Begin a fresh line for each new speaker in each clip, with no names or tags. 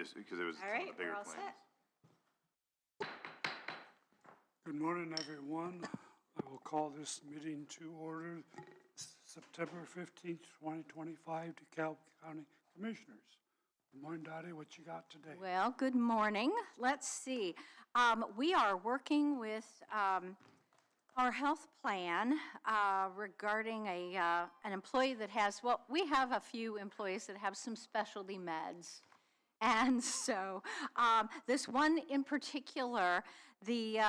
just, because it was
All
one
right,
of the bigger
we're all
claims.
set.
Good morning, everyone. I will call this meeting to order, September 15th, 2025, DeKalb County Commissioners. Good morning, Dottie. What you got today?
Well, good morning. Let's see. We are working with our health plan regarding an employee that has, well, we have a few employees that have some specialty meds. And so this one in particular, the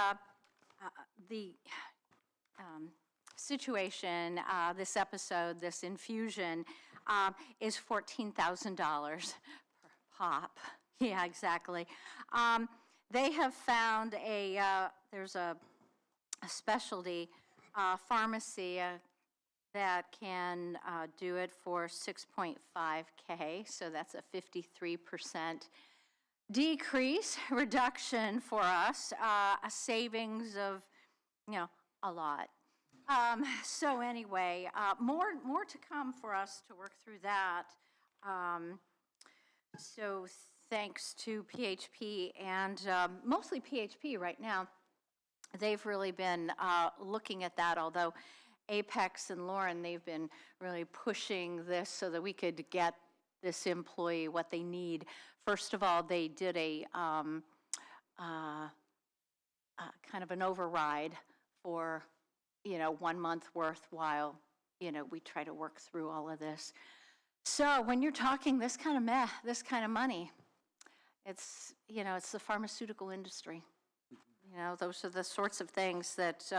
situation, this episode, this infusion, is $14,000 per pop. Yeah, exactly. They have found there's a specialty pharmacy that can do it for $6.5K, so that's a 53% reduction for us, a savings of, a lot. So anyway, more to come for us to work through that. So thanks to PHP and mostly PHP right now, they've really been looking at that, although Apex and Lauren, they've been really pushing this so that we could get this employee what they need. First of all, they did a kind of an override for, 1 month worth while, we try to work through all of this. So when you're talking this kind of money, it's, it's the pharmaceutical industry. Those are the sorts of things that,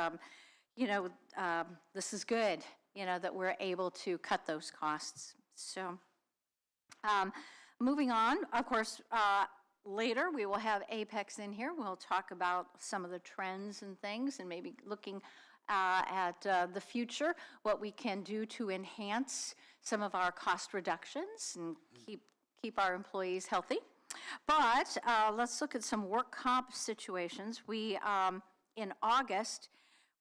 this is good, that we're able to cut those costs. So moving on, of course, later we will have Apex in here. We'll talk about some of the trends and things and maybe looking at the future, what we can do to enhance some of our cost reductions and keep our employees healthy. But let's look at some work comp situations. We, in August,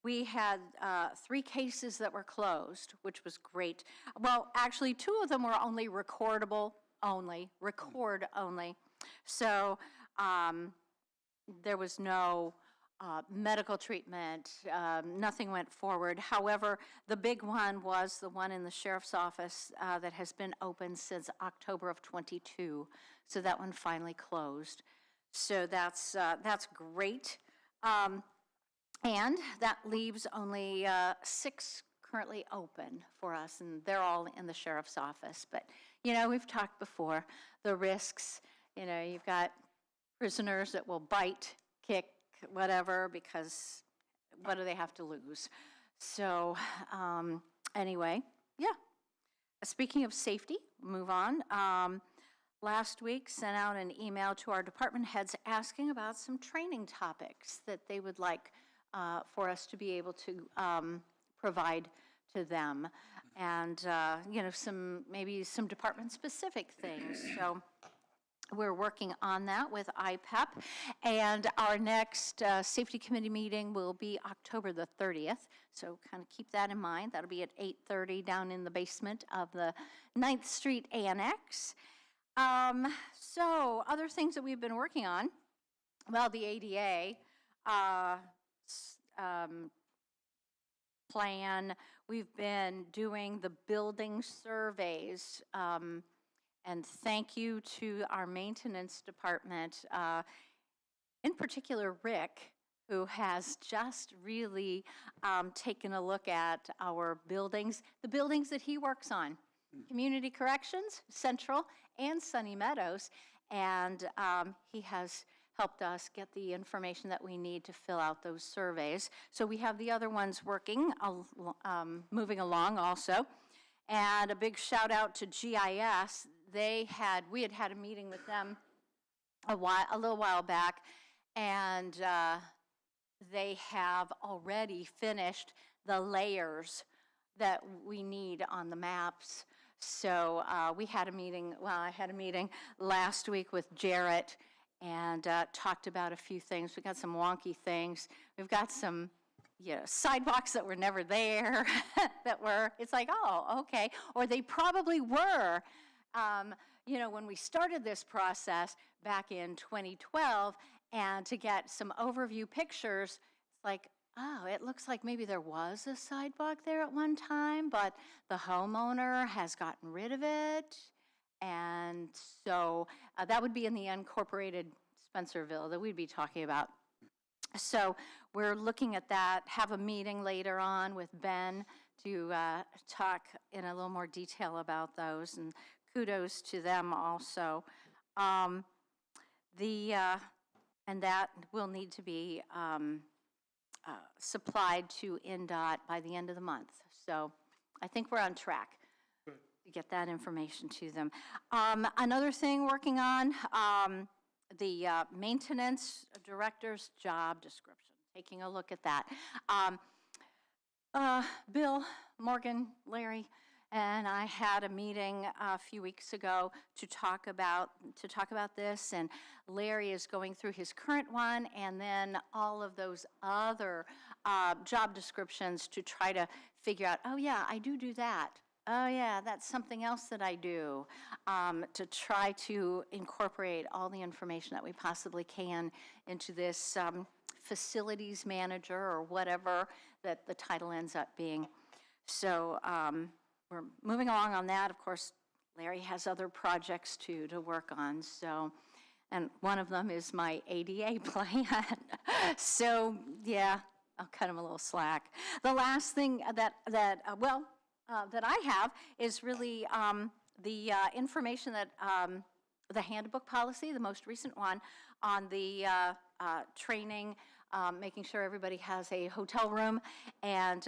we had 3 cases that were closed, which was great. Well, actually, 2 of them were only record only. So there was no medical treatment, nothing went forward. However, the big one was the one in the sheriff's office that has been open since October of 22. So that one finally closed. So that's great. And that leaves only 6 currently open for us, and they're all in the sheriff's office. But, we've talked before, the risks, you've got prisoners that will bite, kick, whatever, because what do they have to lose? So anyway, yeah. Speaking of safety, move on. Last week, sent out an email to our department heads asking about some training topics that they would like for us to be able to provide to them, and maybe some department-specific things. So we're working on that with IPEP, and our next safety committee meeting will be October the 30th. So kind of keep that in mind. That'll be at 8:30 down in the basement of the 9th Street Annex. So other things that we've been working on, well, the ADA plan, we've been doing the building surveys, and thank you to our maintenance department, in particular Rick, who has just really taken a look at our buildings, the buildings that he works on. Community Corrections, Central, and Sunny Meadows, and he has helped us get the information that we need to fill out those surveys. So we have the other ones working, moving along also. And a big shout out to GIS. We had a meeting with them a little while back, and they have already finished the layers that we need on the maps. So I had a meeting last week with Jarrett and talked about a few things. We got some wonky things. We've got some sidewalks that were never there, it's like, oh, okay. Or they probably were you know, when we started this process back in 2012, and to get some overview pictures, it's like, oh, it looks like maybe there was a sidewalk there at one time, but the homeowner has gotten rid of it. And so that would be in the unincorporated Spencerville that we'd be talking about. So we're looking at that, have a meeting later on with Ben to talk in a little more detail about those, and kudos to them also. And that will need to be supplied to NDOT by the end of the month. So I think we're on track to get that information to them. Another thing working on, the maintenance director's job description, taking a look at that. Bill, Morgan, Larry, and I had a meeting a few weeks ago to talk about this, and Larry is going through his current one and then all of those other job descriptions to try to figure out, oh yeah, I do that. Oh yeah, that's something else that I do, to try to incorporate all the information that we possibly can into this facilities manager or whatever that the title ends up being. So we're moving along on that. Of course, Larry has other projects too to work on. So, and one of them is my ADA plan. So yeah, I'll cut him a little slack. The last thing that I have is really the information that the handbook policy, the most recent one, on the training, making sure everybody has a hotel room, and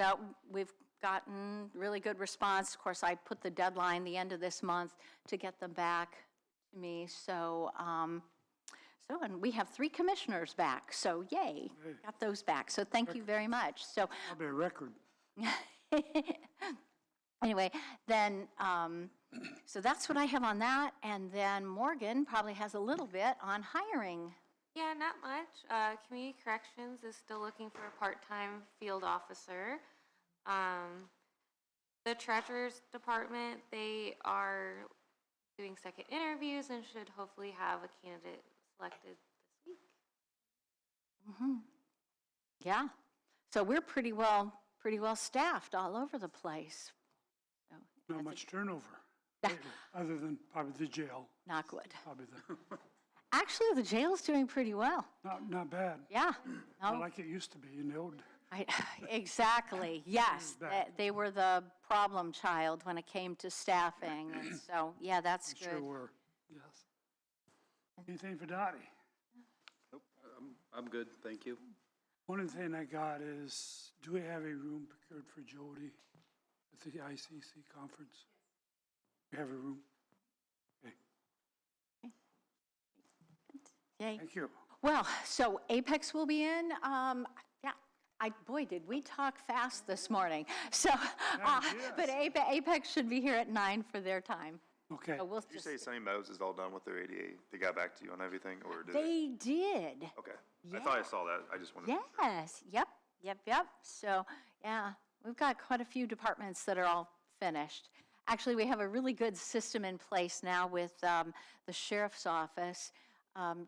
we've gotten really good response. Of course, I put the deadline the end of this month to get them back to me. So, and we have 3 commissioners back. So, yay, got those back. So, thank you very much. So,
That'll be a record.
Anyway, then, so that's what I have on that. And then Morgan probably has a little bit on hiring.
Yeah, not much. Community Corrections is still looking for a part-time field officer. The Treasurer's Department, they are doing second interviews and should hopefully have a candidate selected this week.
Mm-hmm. Yeah. So we're pretty well staffed all over the place. So
Not much turnover lately, other than probably the jail.
Not good.
Probably
Actually, the jail's doing pretty well.
not bad.
Yeah.
Not like it used to be, you know.
Exactly. Yes. They were the problem child when it came to staffing. And so, yeah, that's good.
Sure were, yes. Anything for Dottie?
Nope, I'm good, thank you.
One thing I got is, do we have a room procured for Jody at the ICC conference? We have a room? Okay,
Yay.
thank you.
Well, so Apex will be in. Boy, did we talk fast this morning. So, but Apex should be here at 9 for their time.
Okay.
So we'll
Did you say Sunny Meadows is all done with their ADA? They got back to you on everything, or did
They did.
Okay.
Yeah.
I thought I saw that. I just wanted to.
Yes. Yep. So, yeah, we've got quite a few departments that are all finished. Actually, we have a really good system in place now with the sheriff's office.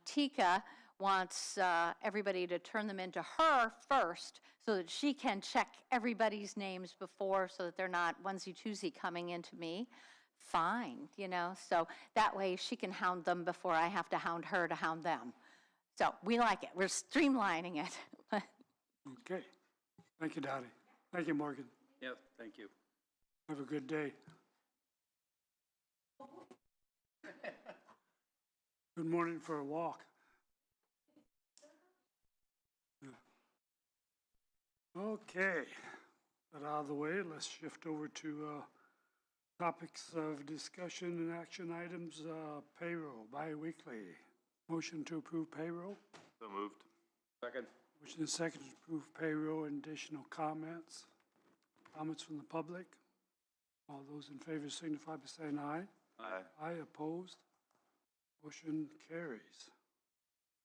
Tika wants everybody to turn them into her first so that she can check everybody's names before, so that they're not onesie-twosie coming into me. Fine, so that way she can hound them before I have to hound her to hound them. So we like it. We're streamlining it.
Okay. Thank you, Dottie. Thank you, Morgan.
Yes, thank you.
Have a good day. Good morning for a walk. Okay, that out of the way, let's shift over to topics of discussion and action items. Payroll, bi-weekly. Motion to approve payroll.
So moved.
Second.
Motion is second to approve payroll and additional comments. Comments from the public? All those in favor signify by saying aye.
Aye.
Aye, opposed? Motion carries.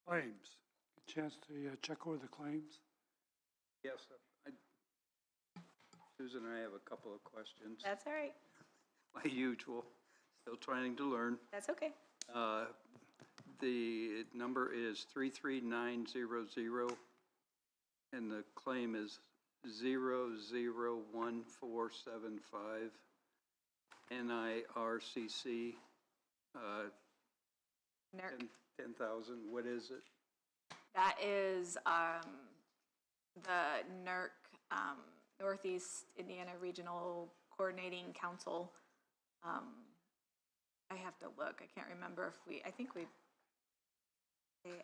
Claims. Good chance to check over the claims.
Yes, Susan and I have a couple of questions.
That's all right.
My usual, Still trying to learn.
That's okay.
The number is 33900, and the claim is 001475, NIRCC,
NERC.
10,000. What is it?
That is the NERC, Northeast Indiana Regional Coordinating Council. I have to look. I can't remember if I think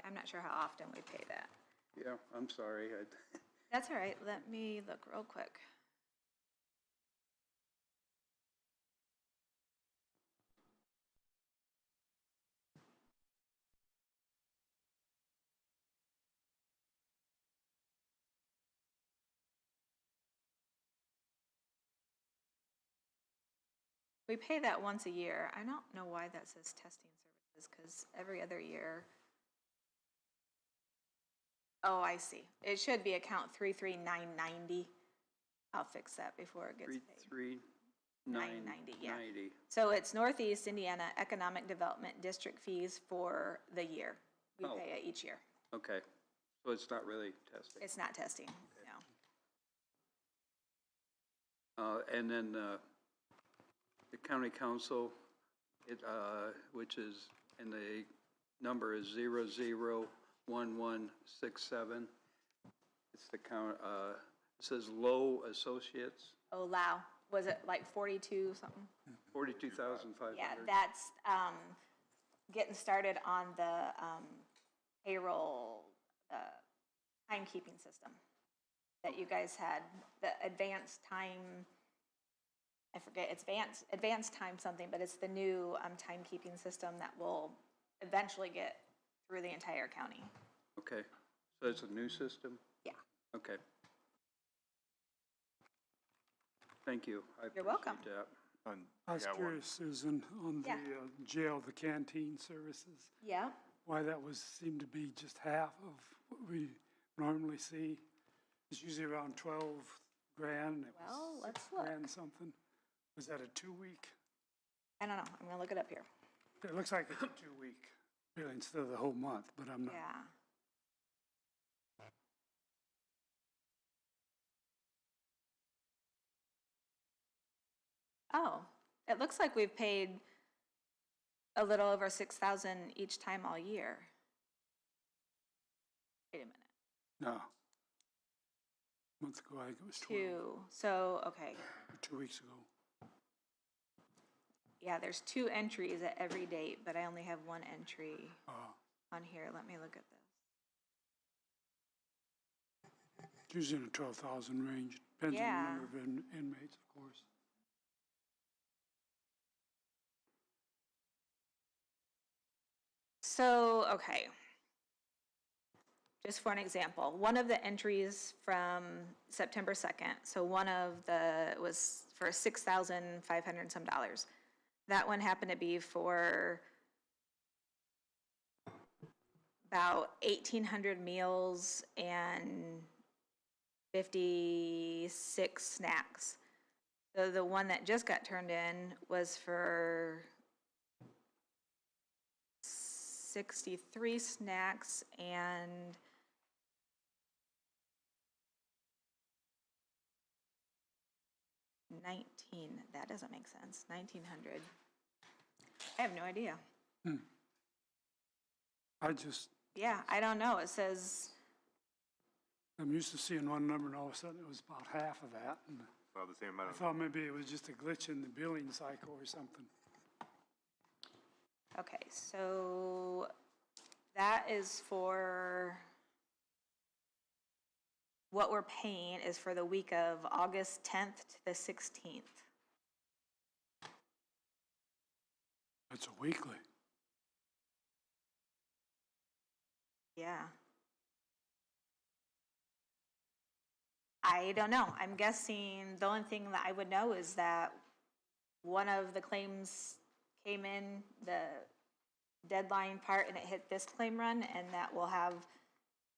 I'm not sure how often we pay that.
Yeah, I'm sorry.
That's all right. Let me look real quick. We pay that once a year. I don't know why that says testing services, because every other year. Oh, I see. It should be account 33990. I'll fix that before it gets paid.
33990.
Yeah. So it's Northeast Indiana Economic Development District fees for the year. We
Oh.
pay it each year.
Okay, so it's not really testing.
It's not testing, no.
And then the county council, which is, and the number is 001167. It's the count, it says Low Associates,
Oh, Lao, was it like 42 something?
42,500.
Yeah, that's getting started on the payroll timekeeping system that you guys had, the advanced time, I forget, it's advanced time something, but it's the new timekeeping system that will eventually get through the entire county.
Okay, so it's a new system?
Yeah.
Okay. Thank you.
You're welcome.
Appreciate that.
I was
Yeah, one.
curious, Susan, on the
Yeah.
jail, the canteen services,
Yeah.
why that seemed to be just half of what we normally see. It's usually around 12 grand. It was
Well, let's
6
look.
grand something. Was that a 2-week?
I don't know. I'm gonna look it up here.
It looks like it's a 2-week bill instead of the whole month, but I'm not.
Yeah. Oh, it looks like we've paid a little over 6,000 each time all year. Wait a minute.
No. A month ago, I think it was 12,
So, okay.
or 2 weeks ago.
Yeah, there's 2 entries at every date, but I only have 1 entry
Uh,
on here. Let me look at this.
It's usually in the 12,000 range, depends on the
Yeah.
number of inmates, of course.
So, okay. Just for an example, one of the entries from September 2nd, so one of the, was for $6,500 and some dollars. That one happened to be for about 1,800 meals and 56 snacks. So the one that just got turned in was for 63 snacks and 19, that doesn't make sense, 1,900. I have no idea. Yeah, I don't know, it says,
I'm used to seeing one number and all of a sudden it was about half of that. And
About the same
I
amount of,
thought maybe it was just a glitch in the billing cycle or something.
okay, so that is for, what we're paying is for the week of August 10th to the 16th.
It's a weekly.
Yeah. I don't know. I'm guessing the only thing that I would know is that one of the claims came in, the deadline part, and it hit this claim run, and that we'll have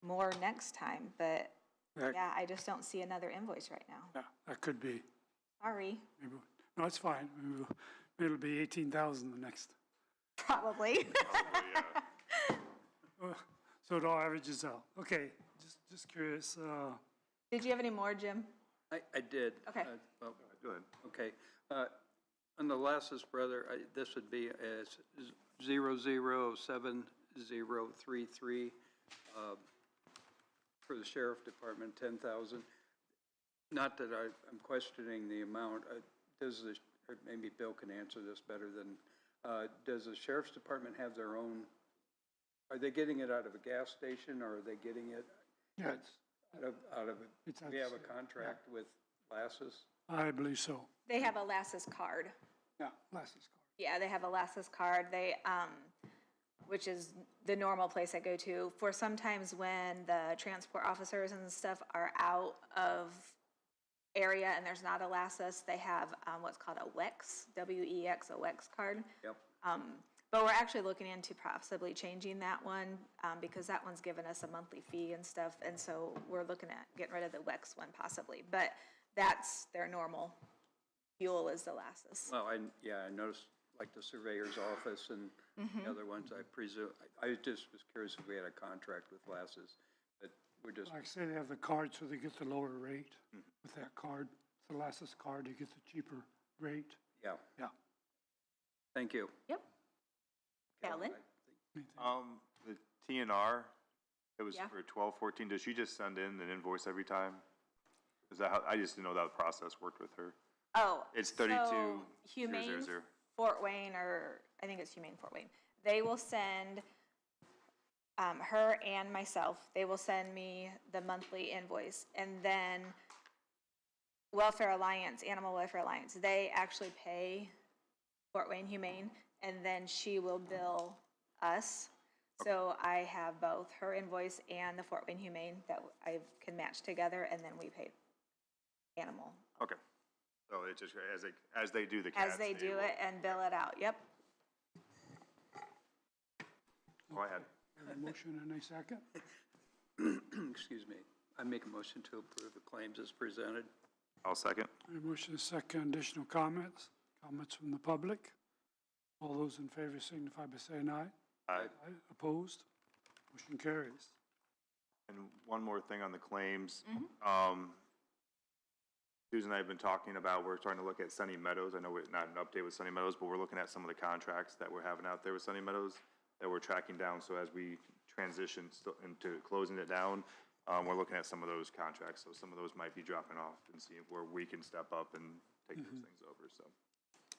more next time. But
That-
yeah, I just don't see another invoice right now.
Yeah, that could be.
Sorry.
Maybe, no, it's fine. It'll be 18,000 the next.
Probably.
So it all averages out. Okay, just curious,
Did you have any more, Jim?
I did.
Okay.
Well,
Go ahead.
okay. On the Lassus brother, this would be as 007033, for the sheriff department, 10,000. Not that I'm questioning the amount, does the, or maybe Bill can answer this better than, does the sheriff's department have their own, are they getting it out of a gas station, or are they getting it
yeah,
out of,
It's
we have a
outside,
contract with Lassus?
I believe so.
They have a Lassus card.
Yeah, last is called.
Yeah, they have a Lassus card. They, which is the normal place I go to. For sometimes when the transport officers and stuff are out of area and there's not a Lassus, they have what's called a WEX, W-E-X, a WEX card.
Yep.
But we're actually looking into possibly changing that one because that one's given us a monthly fee and stuff. And so we're looking at getting rid of the WEX one possibly. But that's their normal fuel is the Lassus.
Well, I noticed like the surveyor's office and the other ones, I presume, I just was curious if we had a contract with Lassus, but we're just,
Like I say, they have the card, so they get the lower rate with that card. The Lassus card, you get the cheaper rate.
yeah,
Yeah.
thank you.
Yep. Alan?
The TNR, it was
Yeah.
for 1214, does she just send in an invoice every time? Is that how, I just didn't know that process worked with her.
Oh.
It's
so
32,000.
Humane Fort Wayne, or I think it's Humane Fort Wayne. They will send her and myself, they will send me the monthly invoice. And then Welfare Alliance, Animal Welfare Alliance, they actually pay Fort Wayne Humane, and then she will bill us. So I have both her invoice and the Fort Wayne Humane that I can match together, and then we pay Animal.
Okay. So it's just, as they do the cats.
As they do
will-
it and bill it out, yep.
Go ahead.
Have a motion and a second.
Excuse me. I make a motion to approve the claims as presented.
I'll second.
A motion and a second. Additional comments? Comments from the public? All those in favor signify by saying aye.
Aye.
Aye. Opposed? Motion carries.
And one more thing on the claims.
Mm-hmm.
Susan and I have been talking about, we're starting to look at Sunny Meadows. I know we're not an update with Sunny Meadows, but we're looking at some of the contracts that we're having out there with Sunny Meadows that we're tracking down. So as we transition into closing it down, we're looking at some of those contracts. So some of those might be dropping off and seeing where we can step up and take those things over, so.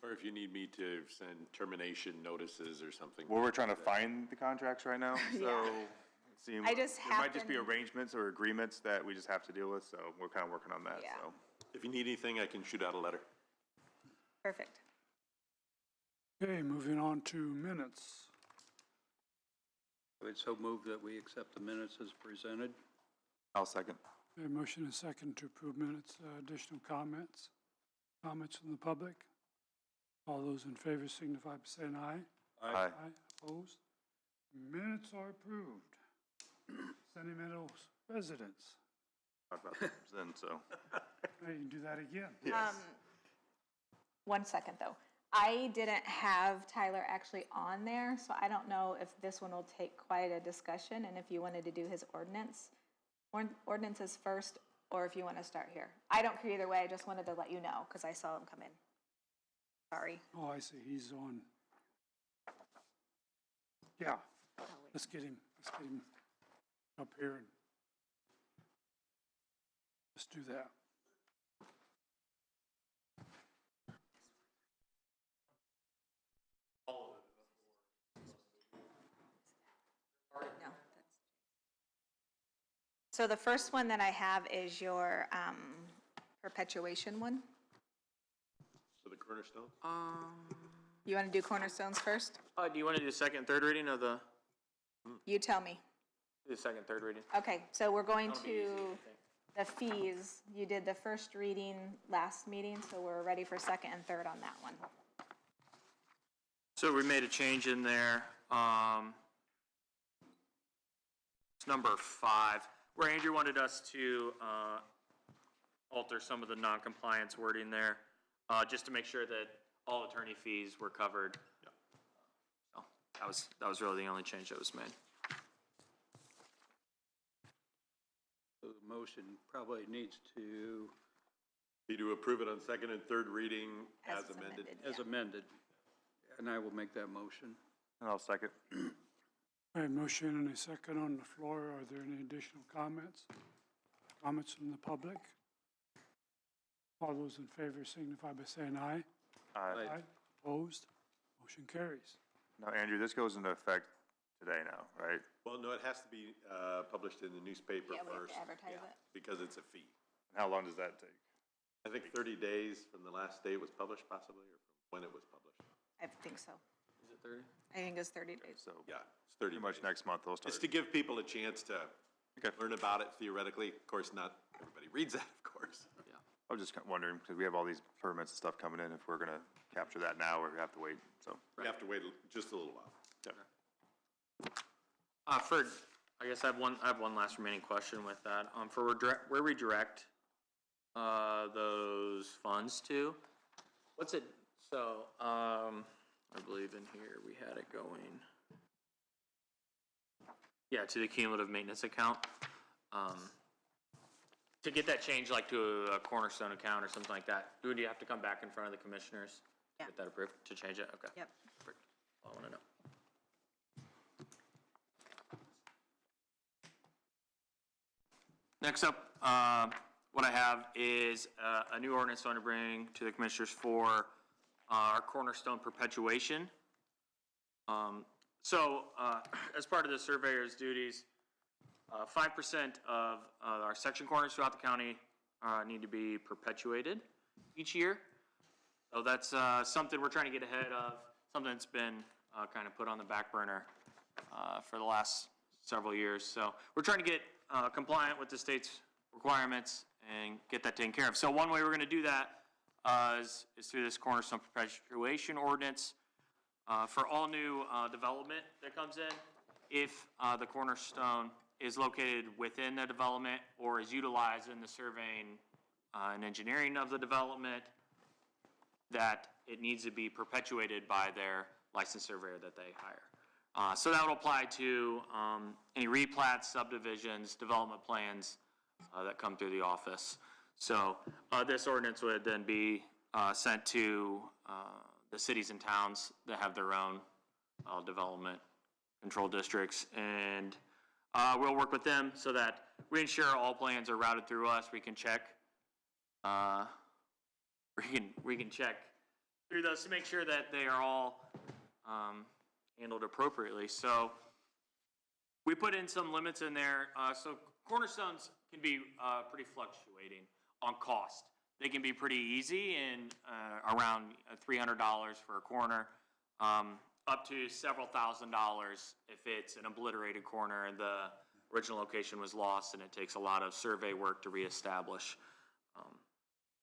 Or if you need me to send termination notices or something.
Well, we're trying to find the contracts right now, so. Seeing,
I just
there might just be
happened-
arrangements or agreements that we just have to deal with, so we're kind of working on that,
Yeah.
so.
If you need anything, I can shoot out a letter.
Perfect.
Okay, moving on to minutes.
I would so move that we accept the minutes as presented.
I'll second.
A motion and a second to approve minutes. Additional comments? Comments from the public? All those in favor signify by saying aye.
Aye.
Opposed? Minutes are approved. Sunny Meadows residents.
Talk about that then, so.
Hey, you can do that again.
Yes.
1 second though. I didn't have Tyler actually on there, so I don't know if this one will take quite a discussion and if you wanted to do his ordinances first, or if you want to start here. I don't care either way, I just wanted to let you know because I saw him come in. Sorry.
Oh, I see, he's on. Yeah, let's get him up here and let's do that.
No, that's. So the first one that I have is your perpetuation one.
So the cornerstone?
You want to do cornerstones first?
Do you want to do second and third reading of the,
You tell me.
do the second, third reading?
Okay, so we're going
That'll be easy,
to the fees. You did the first reading last meeting, so we're ready for second and third on that one.
So we made a change in there. It's number 5, where Andrew wanted us to alter some of the non-compliance wording there, just to make sure that all attorney fees were covered. So that was really the only change that was made.
So the motion probably needs to,
Be to approve it on second and third reading as
it's
amended.
as amended, and I will make that motion.
And I'll second.
I have motion and a second on the floor. Are there any additional comments? Comments from the public? All those in favor signify by saying aye.
Aye.
Opposed? Motion carries.
Now, Andrew, this goes into effect today now, right?
Well, no, it has to be published in the newspaper
Yeah, we have
first.
to advertise it.
Because it's a fee.
And how long does that take?
I think 30 days from the last day it was published possibly, or from when it was published.
I think so.
Is it 30?
I think it's 30 days.
So
Yeah, it's 30
pretty much
days.
next month they'll start.
Just to give people a chance to
Okay.
learn about it theoretically. Of course, not everybody reads that, of course.
I was just wondering, because we have all these permits and stuff coming in, if we're gonna capture that now or we have to wait, so.
We have to wait just a little while.
I guess I have one last remaining question with that. For where we direct those funds to, what's it, so, I believe in here we had it going. Yeah, to the cumulative maintenance account. To get that changed like to a cornerstone account or something like that, do you have to come back in front of the commissioners?
Yeah.
Get that approved to change it? Okay.
Yep.
Perfect. I want to know. Next up, what I have is a new ordinance I want to bring to the commissioners for our cornerstone perpetuation. As part of the surveyor's duties, 5% of our section corners throughout the county need to be perpetuated each year. So that's something we're trying to get ahead of, something that's been kind of put on the back burner for the last several years. So we're trying to get compliant with the state's requirements and get that taken care of. So one way we're going to do that is through this cornerstone perpetuation ordinance. For all new development that comes in, if the cornerstone is located within the development or is utilized in the surveying and engineering of the development, that it needs to be perpetuated by their licensed surveyor that they hire. So that would apply to any replats, subdivisions, development plans that come through the office. So this ordinance would then be sent to the cities and towns that have their own development control districts, and we'll work with them so that we ensure all plans are routed through us. We can check. We can check through those to make sure that they are all handled appropriately. So we put in some limits in there. So cornerstones can be pretty fluctuating on cost. They can be pretty easy and around $300 for a corner, up to several $1,000s if it's an obliterated corner and the original location was lost and it takes a lot of survey work to reestablish.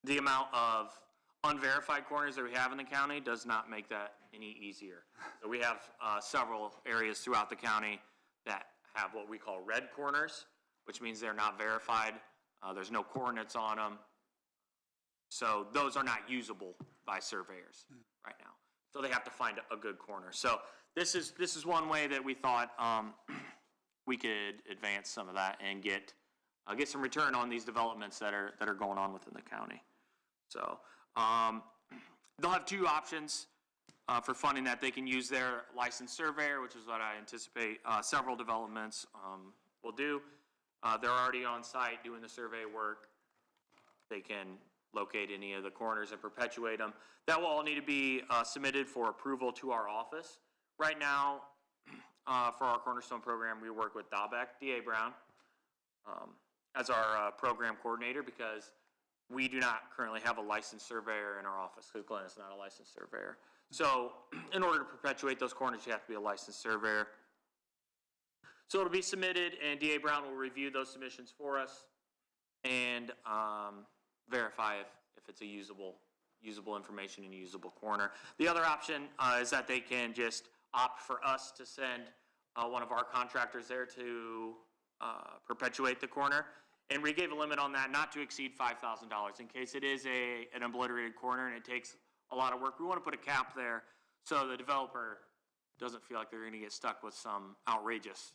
The amount of unverified corners that we have in the county does not make that any easier. So we have several areas throughout the county that have what we call red corners, which means they're not verified. There's no coordinates on them. So those are not usable by surveyors right now. So they have to find a good corner. So this is one way that we thought we could advance some of that and get some return on these developments that are going on within the county. So they'll have two options for funding that. They can use their licensed surveyor, which is what I anticipate several developments will do. They're already on site doing the survey work. They can locate any of the corners and perpetuate them. That will all need to be submitted for approval to our office. Right now, for our Cornerstone program, we work with D.A. Brown, as our program coordinator, because we do not currently have a licensed surveyor in our office, because Glenn is not a licensed surveyor. So in order to perpetuate those corners, you have to be a licensed surveyor. So it'll be submitted, and D.A. Brown will review those submissions for us and verify if it's a usable information and usable corner. The other option is that they can just opt for us to send one of our contractors there to perpetuate the corner. And we gave a limit on that not to exceed $5,000 in case it is an obliterated corner and it takes a lot of work. We want to put a cap there so the developer doesn't feel like they're going to get stuck with some outrageous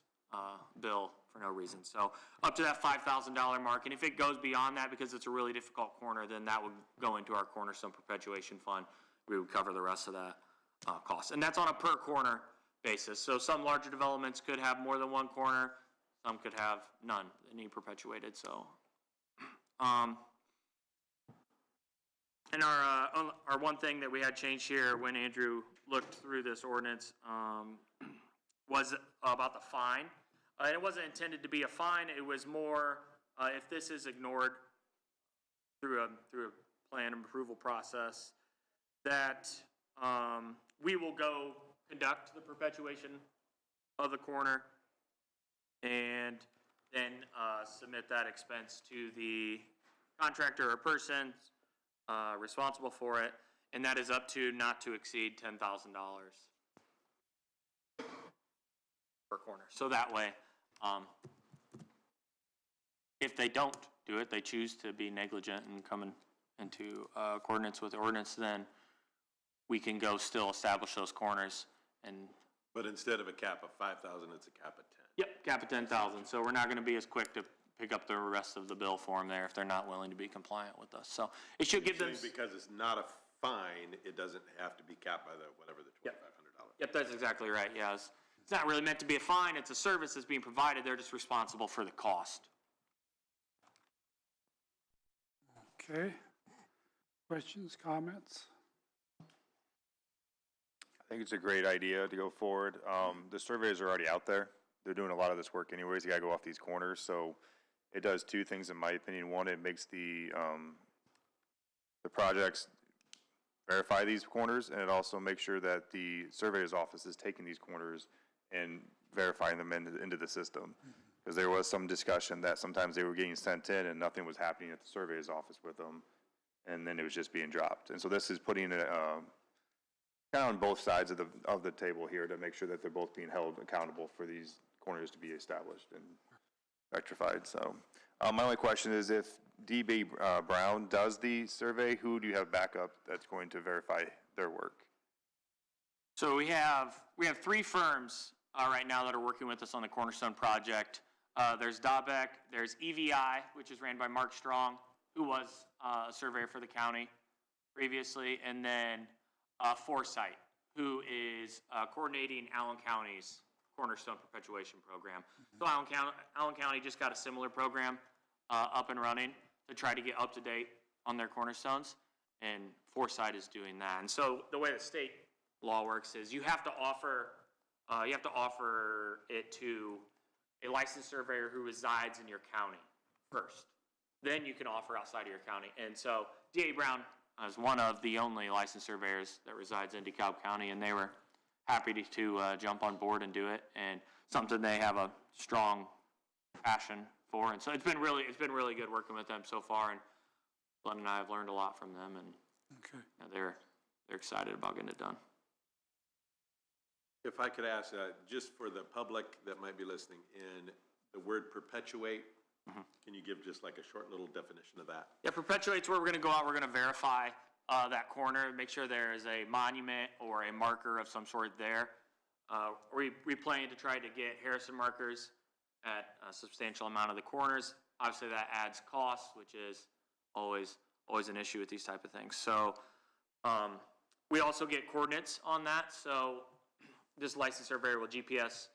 bill for no reason. So up to that $5,000 mark, and if it goes beyond that because it's a really difficult corner, then that would go into our cornerstone perpetuation fund. We would cover the rest of that cost. And that's on a per corner basis. So some larger developments could have more than one corner. Some could have none that need perpetuated. So, and our one thing that we had changed here when Andrew looked through this ordinance was about the fine. It wasn't intended to be a fine. It was more if this is ignored through a plan and approval process, that we will go conduct the perpetuation of the corner and then submit that expense to the contractor or person responsible for it, and that is up to not to exceed $10,000 per corner. So that way, if they don't do it, they choose to be negligent and come into accordance with the ordinance, then we can go still establish those corners. And
But instead of a cap of 5,000, it's a cap of 10.
yep, cap of 10,000. So we're not going to be as quick to pick up the rest of the bill for them there if they're not willing to be compliant with us. So it should give them.
Because it's not a fine, it doesn't have to be capped by the whatever the $2,500.
Yep, that's exactly right. Yeah, it's not really meant to be a fine. It's a service that's being provided. They're just responsible for the cost.
Okay. Questions, comments?
I think it's a great idea to go forward. The surveys are already out there. They're doing a lot of this work anyways. You gotta go off these corners. So it does two things in my opinion. One, it makes the projects verify these corners, and it also makes sure that the surveyor's office is taking these corners and verifying them into the system. Because there was some discussion that sometimes they were getting sent in and nothing was happening at the surveyor's office with them, and then it was just being dropped. And so this is putting it kind of on both sides of the table here to make sure that they're both being held accountable for these corners to be established and rectified. So my only question is, if DB Brown does the survey, who do you have backup that's going to verify their work?
So we have three firms right now that are working with us on the Cornerstone project. There's Dabeck, there's EVI, which is ran by Mark Strong, who was a surveyor for the county previously, and then Foresight, who is coordinating Allen County's Cornerstone Perpetuation Program. So Allen County just got a similar program up and running to try to get up to date on their cornerstones, and Foresight is doing that. And so the way the state law works is you have to offer it to a licensed surveyor who resides in your county first. Then you can offer outside of your county. And so D.A. Brown is one of the only licensed surveyors that resides in DeKalb County, and they were happy to jump on board and do it, and something they have a strong passion for. And so it's been really good working with them so far, and Glenn and I have learned a lot from them, and
Okay.
they're excited about getting it done.
If I could ask, just for the public that might be listening, in the word perpetuate, can you give just like a short little definition of that?
Yeah, perpetuate's where we're going to go out. We're going to verify that corner, make sure there is a monument or a marker of some sort there. We plan to try to get Harrison markers at a substantial amount of the corners. Obviously, that adds cost, which is always an issue with these type of things. So we also get coordinates on that. So this licensed surveyor will GPS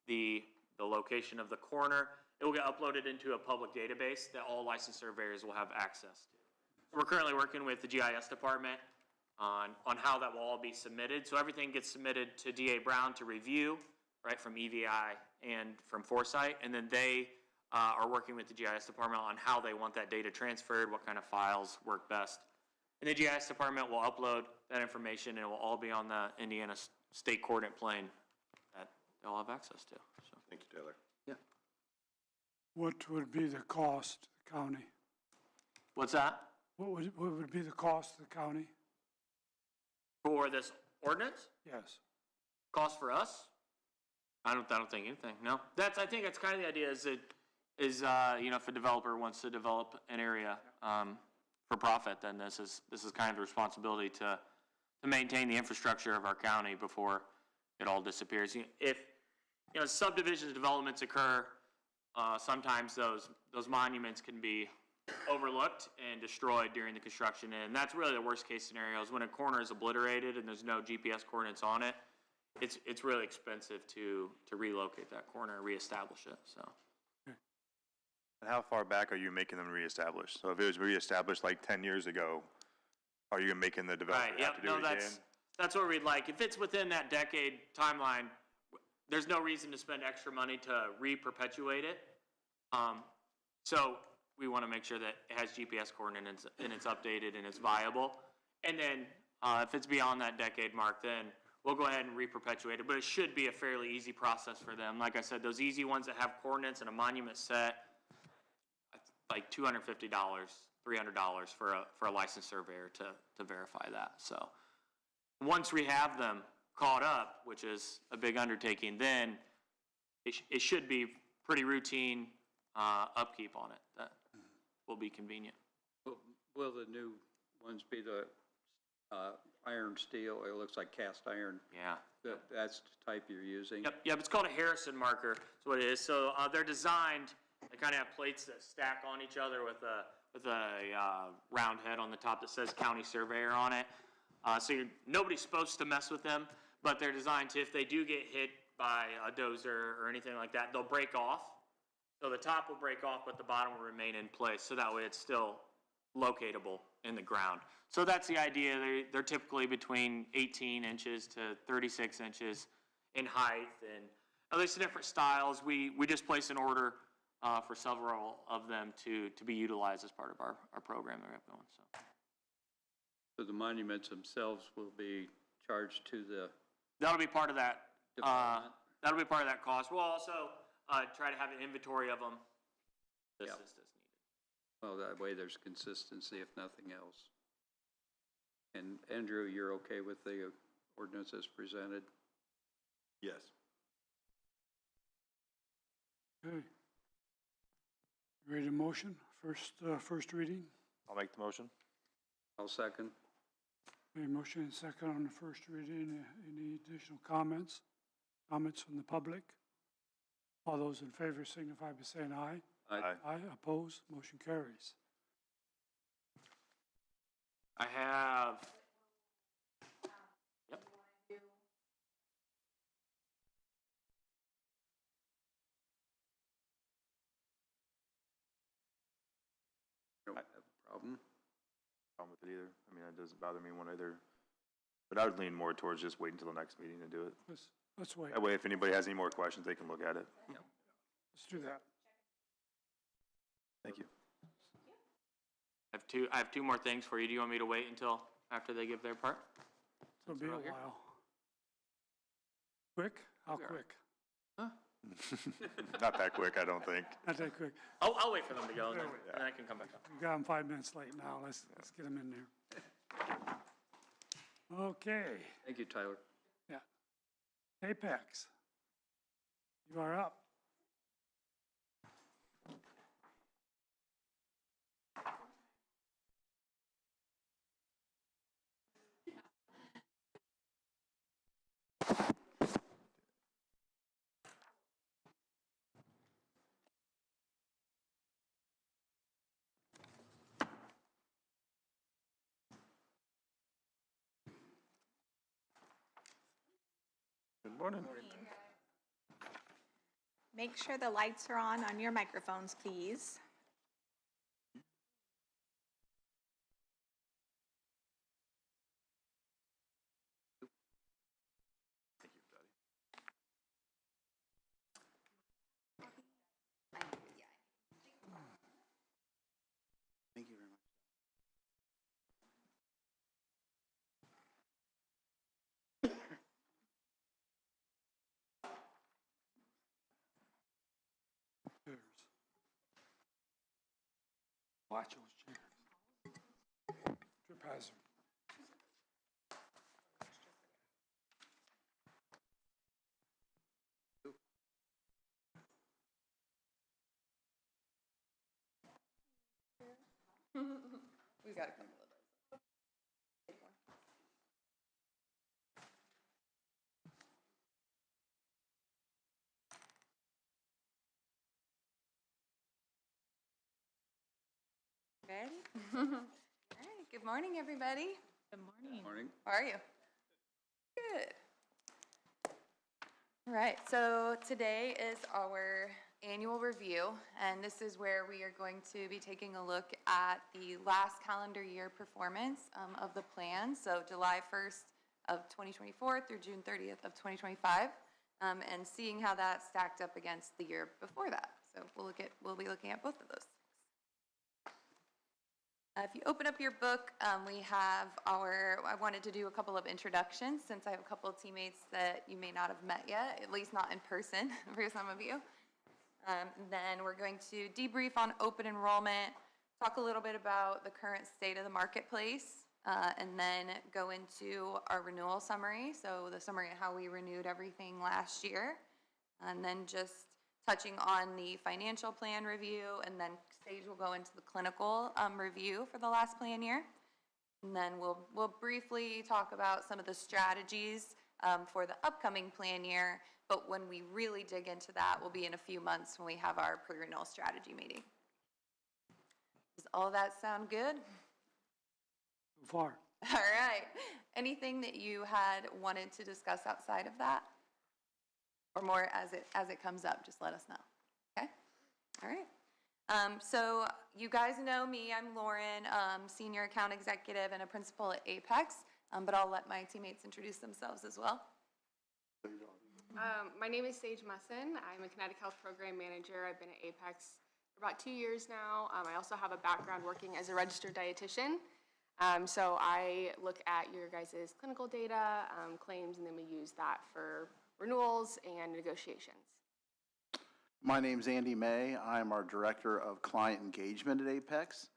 the location of the corner. It will get uploaded into a public database that all licensed surveyors will have access to. We're currently working with the GIS department on how that will all be submitted. So everything gets submitted to DA Brown to review, right, from EVI and from Foresight, and then they are working with the GIS department on how they want that data transferred, what kind of files work best. And the GIS department will upload that information, and it will all be on the Indiana state coordinate plane that they'll have access to. So.
Thank you, Taylor.
Yeah.
What would be the cost to the county?
What's that?
What would be the cost to the county?
For this ordinance?
Yes.
Cost for us? I don't think anything. No. I think that's kind of the idea. Is if a developer wants to develop an area for profit, then this is kind of the responsibility to to maintain the infrastructure of our county before it all disappears. If, subdivisions developments occur, sometimes those monuments can be overlooked and destroyed during the construction, and that's really the worst case scenario, is when a corner is obliterated and there's no GPS coordinates on it. It's really expensive to relocate that corner and reestablish it, so.
And how far back are you making them reestablish? So if it was reestablished like 10 years ago, are you making the developer
Right,
have to do it again?
That's what we'd like. If it's within that decade timeline, there's no reason to spend extra money to re-perpetuate it. So we want to make sure that it has GPS coordinates and it's updated and it's viable. And then if it's beyond that decade mark, then we'll go ahead and re-perpetuate it. But it should be a fairly easy process for them. Like I said, those easy ones that have coordinates and a monument set, like $250, $300 for a licensed surveyor to verify that. So once we have them caught up, which is a big undertaking, then it should be pretty routine upkeep on it. That will be convenient.
Will the new ones be the iron steel? It looks like cast iron.
Yeah.
That's the type you're using?
Yep, it's called a Harrison marker. That's what it is. So they're designed, they kind of have plates that stack on each other with a round head on the top that says county surveyor on it. So nobody's supposed to mess with them, but they're designed to, if they do get hit by a dozer or anything like that, they'll break off. So the top will break off, but the bottom will remain in place. So that way it's still locatable in the ground. So that's the idea. They're typically between 18 inches to 36 inches in height. And there's different styles. We just placed an order for several of them to be utilized as part of our program that we have going.
So the monuments themselves will be charged to the
That'll be part of that.
department?
That'll be part of that cost. We'll also try to have an inventory of them. This
Yep.
is needed.
Well, that way there's consistency if nothing else. And Andrew, you're okay with the ordinance as presented?
Yes.
Okay. Ready to motion? First reading?
I'll make the motion.
I'll second.
A motion and second on the first reading. Any additional comments? Comments from the public? All those in favor signify by saying aye.
Aye.
Aye, oppose, motion carries.
I have. Yep.
Don't have a problem.
Problem with it either. I mean, it doesn't bother me one either. But I would lean more towards just waiting until the next meeting to do it.
Let's wait.
That way, if anybody has any more questions, they can look at it.
Let's do that.
Thank you.
I have two more things for you. Do you want me to wait until after they give their part?
It'll be a
Since we're all here.
while. Quick? How
We'll be all right.
quick?
Not that quick, I don't think.
Not that quick.
I'll wait for them to go, and then I can come back up.
We got them 5 minutes late now. Let's get them in there. Okay,
Thank you, Tyler.
yeah. Apex. You are up.
Good morning.
Make sure the lights are on your microphones, please.
Thank you very much.
Chairs. Watch those chairs. Trip hazard.
We got a couple of those. Ready? All right, good morning, everybody.
Good morning.
Morning.
How are you? Good. All right, so today is our annual review, and this is where we are going to be taking a look at the last calendar year performance of the plan, so July 1st of 2024 through June 30th of 2025, and seeing how that stacked up against the year before that. So we'll be looking at both of those. If you open up your book, we have I wanted to do a couple of introductions since I have a couple of teammates that you may not have met yet, at least not in person for some of you. Then we're going to debrief on open enrollment, talk a little bit about the current state of the marketplace, and then go into our renewal summary, so the summary of how we renewed everything last year, and then just touching on the financial plan review, and then Sage will go into the clinical review for the last plan year. And then we'll briefly talk about some of the strategies for the upcoming plan year, but when we really dig into that will be in a few months when we have our pre-renewal strategy meeting. Does all of that sound good?
So far.
All right. Anything that you had wanted to discuss outside of that? Or more as it comes up, just let us know. Okay? All right. So you guys know me. I'm Lauren, Senior Account Executive and a Principal at Apex, but I'll let my teammates introduce themselves as well.
My name is Sage Musson. I'm a Kinetic Health Program Manager. I've been at Apex for about 2 years now. I also have a background working as a registered dietitian. So I look at your guys' clinical data, claims, and then we use that for renewals and negotiations.
My name's Andy May. I'm our Director of Client Engagement at Apex.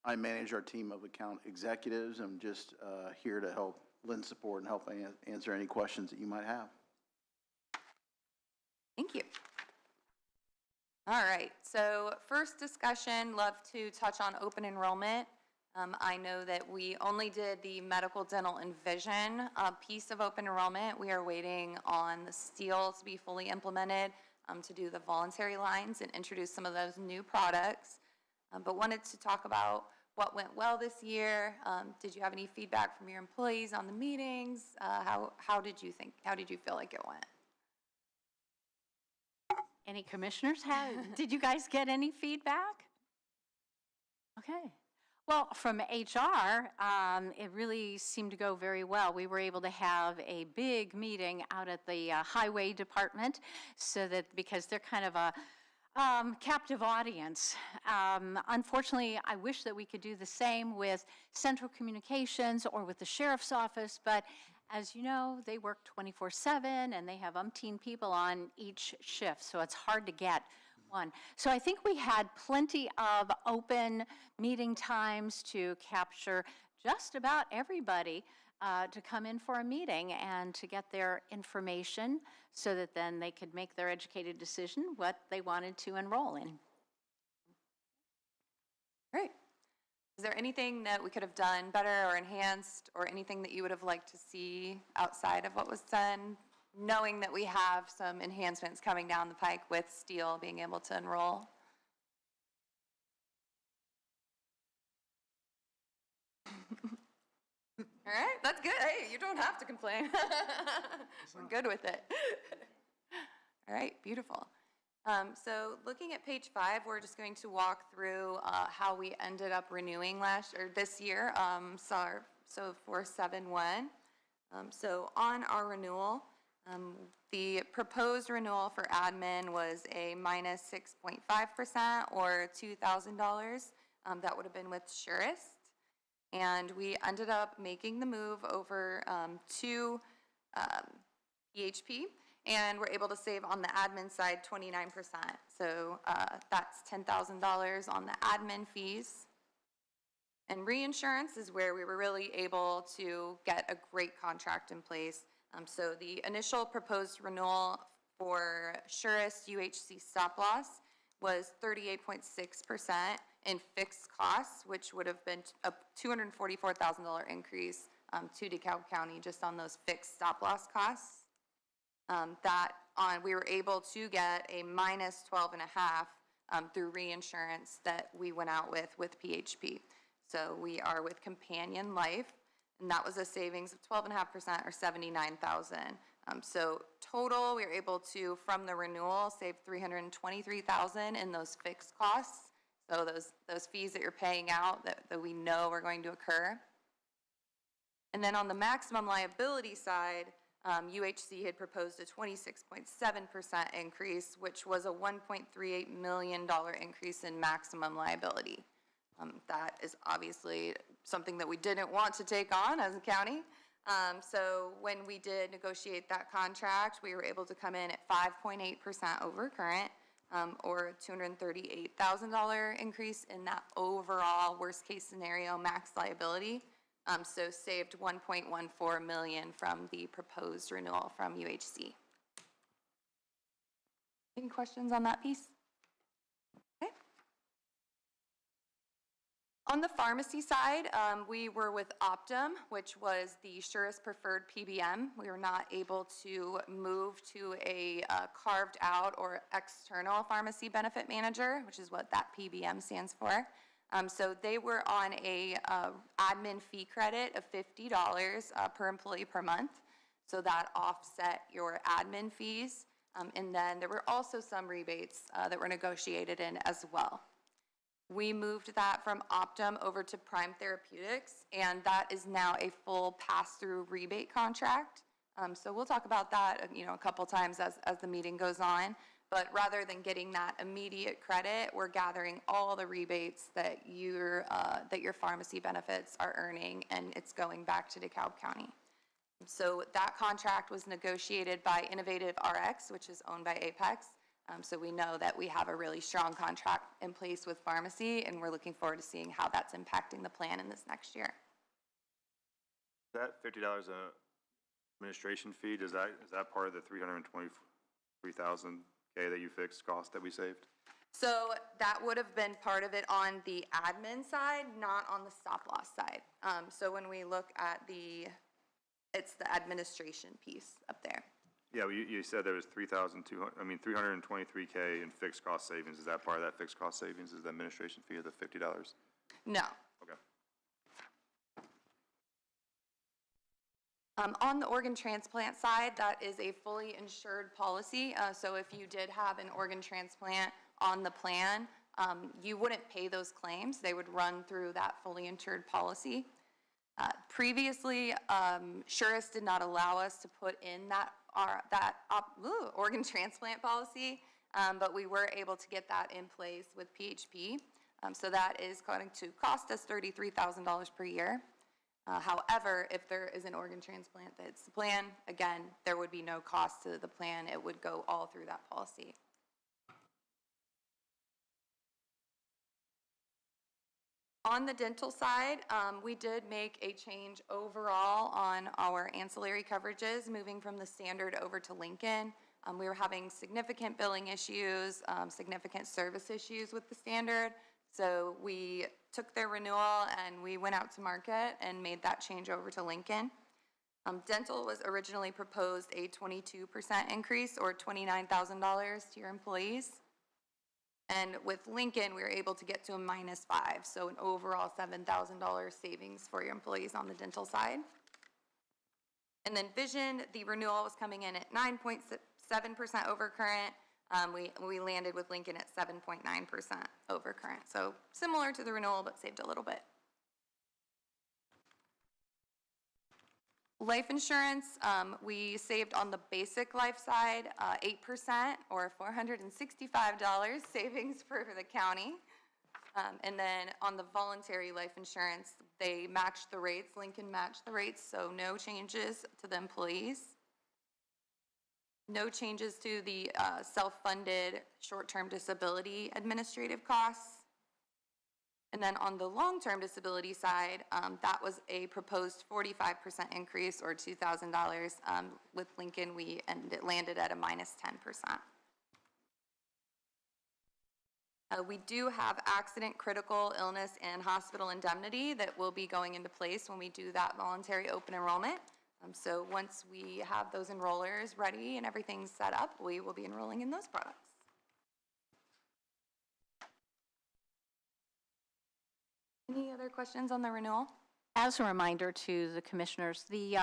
I manage our team of account executives. I'm just here to help lend support and help answer any questions that you might have.
Thank you. All right, so first discussion, love to touch on open enrollment. I know that we only did the medical, dental, and vision piece of open enrollment. We are waiting on the STEEL to be fully implemented to do the voluntary lines and introduce some of those new products. But wanted to talk about what went well this year. Did you have any feedback from your employees on the meetings? How did you feel like it went?
Any commissioners did you guys get any feedback? Okay. Well, from HR, it really seemed to go very well. We were able to have a big meeting out at the highway department, so that because they're kind of a captive audience. Unfortunately, I wish that we could do the same with central communications or with the sheriff's office, but as you know, they work 24/7 and they have umpteen people on each shift, so it's hard to get one. So I think we had plenty of open meeting times to capture just about everybody to come in for a meeting and to get their information so that then they could make their educated decision what they wanted to enroll in.
Great. Is there anything that we could have done better or enhanced, or anything that you would have liked to see outside of what was done, knowing that we have some enhancements coming down the pike with STEEL being able to enroll? All right, that's good. Hey, you don't have to complain. We're good with it. All right, beautiful. So looking at page 5, we're just going to walk through how we ended up renewing this year, so for 7/1. So on our renewal, the proposed renewal for admin was a minus 6.5% or $2,000. That would have been with Surest. And we ended up making the move over to PHP, and we're able to save on the admin side 29%. So that's $10,000 on the admin fees. And reinsurance is where we were really able to get a great contract in place. So the initial proposed renewal for Surest UHC stop loss was 38.6% in fixed costs, which would have been a $244,000 increase to DeKalb County just on those fixed stop loss costs. We were able to get a minus 12.5 through reinsurance that we went out with PHP. So we are with Companion Life, and that was a savings of 12.5% or $79,000. So total, we were able to, from the renewal, save $323,000 in those fixed costs. So those fees that you're paying out that we know are going to occur. And then on the maximum liability side, UHC had proposed a 26.7% increase, which was a $1.38 million increase in maximum liability. That is obviously something that we didn't want to take on as a county. So when we did negotiate that contract, we were able to come in at 5.8% over current, or a $238,000 increase in that overall worst case scenario max liability. So saved $1.14 million from the proposed renewal from UHC. Any questions on that piece? Okay. On the pharmacy side, we were with Optum, which was the surest preferred PBM. We were not able to move to a carved out or external pharmacy benefit manager, which is what that PBM stands for. So they were on a admin fee credit of $50 per employee per month. So that offset your admin fees. And then there were also some rebates that were negotiated in as well. We moved that from Optum over to Prime Therapeutics, and that is now a full pass-through rebate contract. So we'll talk about that, a couple times as the meeting goes on. But rather than getting that immediate credit, we're gathering all the rebates that your pharmacy benefits are earning, and it's going back to DeKalb County. So that contract was negotiated by Innovative RX, which is owned by Apex. So we know that we have a really strong contract in place with pharmacy, and we're looking forward to seeing how that's impacting the plan in this next year.
That $50 administration fee, is that part of the $323,000 that you fixed cost that we saved?
So that would have been part of it on the admin side, not on the stop loss side. So when we look at it's the administration piece up there.
Yeah, well, you said there was $323K in fixed cost savings. Is that part of that fixed cost savings? Is the administration fee of the $50?
No.
Okay.
On the organ transplant side, that is a fully insured policy. So if you did have an organ transplant on the plan, you wouldn't pay those claims. They would run through that fully insured policy. Previously, Surest did not allow us to put in that organ transplant policy, but we were able to get that in place with PHP. So that is going to cost us $33,000 per year. However, if there is an organ transplant that's the plan, again, there would be no cost to the plan. It would go all through that policy. On the dental side, we did make a change overall on our ancillary coverages, moving from the standard over to Lincoln. We were having significant billing issues, significant service issues with the standard. So we took their renewal and we went out to market and made that change over to Lincoln. Dental was originally proposed a 22% increase or $29,000 to your employees. And with Lincoln, we were able to get to a -5, so an overall $7,000 savings for your employees on the dental side. And then vision, the renewal was coming in at 9.7% over current. We landed with Lincoln at 7.9% over current. So similar to the renewal, but saved a little bit. Life insurance, we saved on the basic life side 8% or $465 savings for the county. And then on the voluntary life insurance, they matched the rates. Lincoln matched the rates, so no changes to the employees. No changes to the self-funded short-term disability administrative costs. And then on the long-term disability side, that was a proposed 45% increase or $2,000. With Lincoln, it landed at a -10%. We do have accident, critical illness, and hospital indemnity that will be going into place when we do that voluntary open enrollment. So once we have those enrollers ready and everything's set up, we will be enrolling in those products. Any other questions on the renewal?
As a reminder to the commissioners, the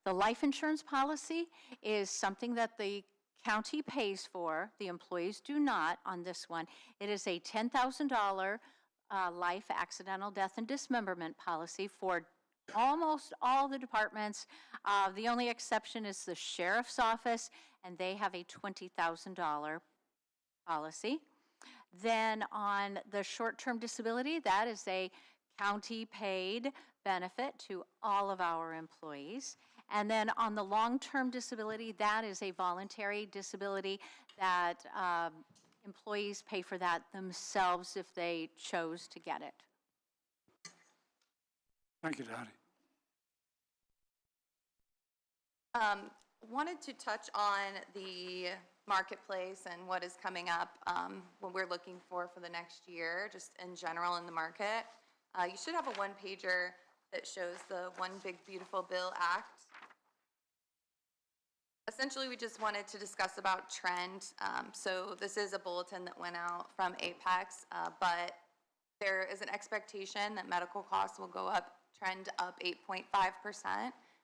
life insurance policy is something that the county pays for. The employees do not on this one. It is a $10,000 life accidental death and dismemberment policy for almost all the departments. The only exception is the sheriff's office, and they have a $20,000 policy. Then on the short-term disability, that is a county-paid benefit to all of our employees. And then on the long-term disability, that is a voluntary disability that employees pay for that themselves if they chose to get it.
Thank you, Dottie.
Wanted to touch on the marketplace and what is coming up, what we're looking for the next year, just in general in the market. You should have a one-pager that shows the One Big Beautiful Bill Act. Essentially, we just wanted to discuss about trend. So this is a bulletin that went out from Apex, but there is an expectation that medical costs will go up, trend up 8.5%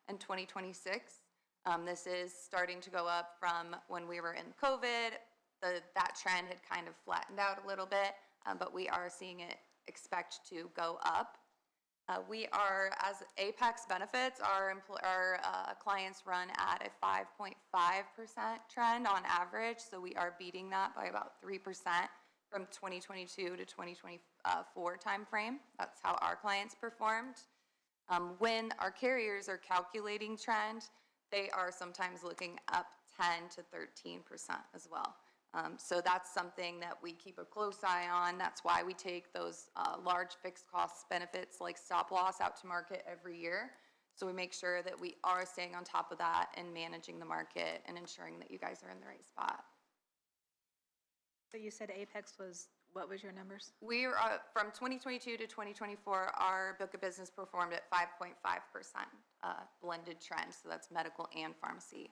in 2026. This is starting to go up from when we were in COVID. That trend had kind of flattened out a little bit, but we are seeing it expect to go up. We are, as Apex benefits, our clients run at a 5.5% trend on average, so we are beating that by about 3% from 2022 to 2024 timeframe. That's how our clients performed. When our carriers are calculating trend, they are sometimes looking up 10 to 13% as well. So that's something that we keep a close eye on. That's why we take those large fixed cost benefits like stop loss out to market every year. So we make sure that we are staying on top of that and managing the market and ensuring that you guys are in the right spot.
So you said Apex was, what was your numbers?
We are, from 2022 to 2024, our book of business performed at 5.5% blended trend. So that's medical and pharmacy.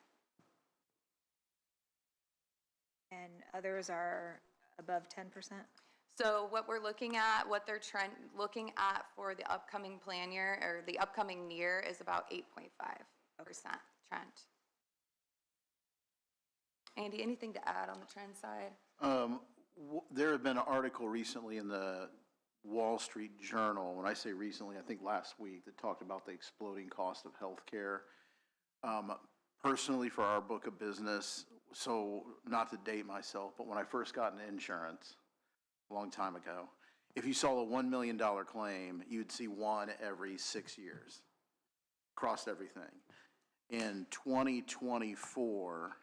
And others are above 10%?
So what we're looking at, what they're looking at for the upcoming plan year, or the upcoming year, is about 8.5% trend. Andy, anything to add on the trend side?
There had been an article recently in the Wall Street Journal, when I say recently, I think last week, that talked about the exploding cost of healthcare. Personally, for our book of business, so not to date myself, but when I first got into insurance a long time ago, if you saw a $1 million claim, you'd see one every 6 years across everything. In 2024,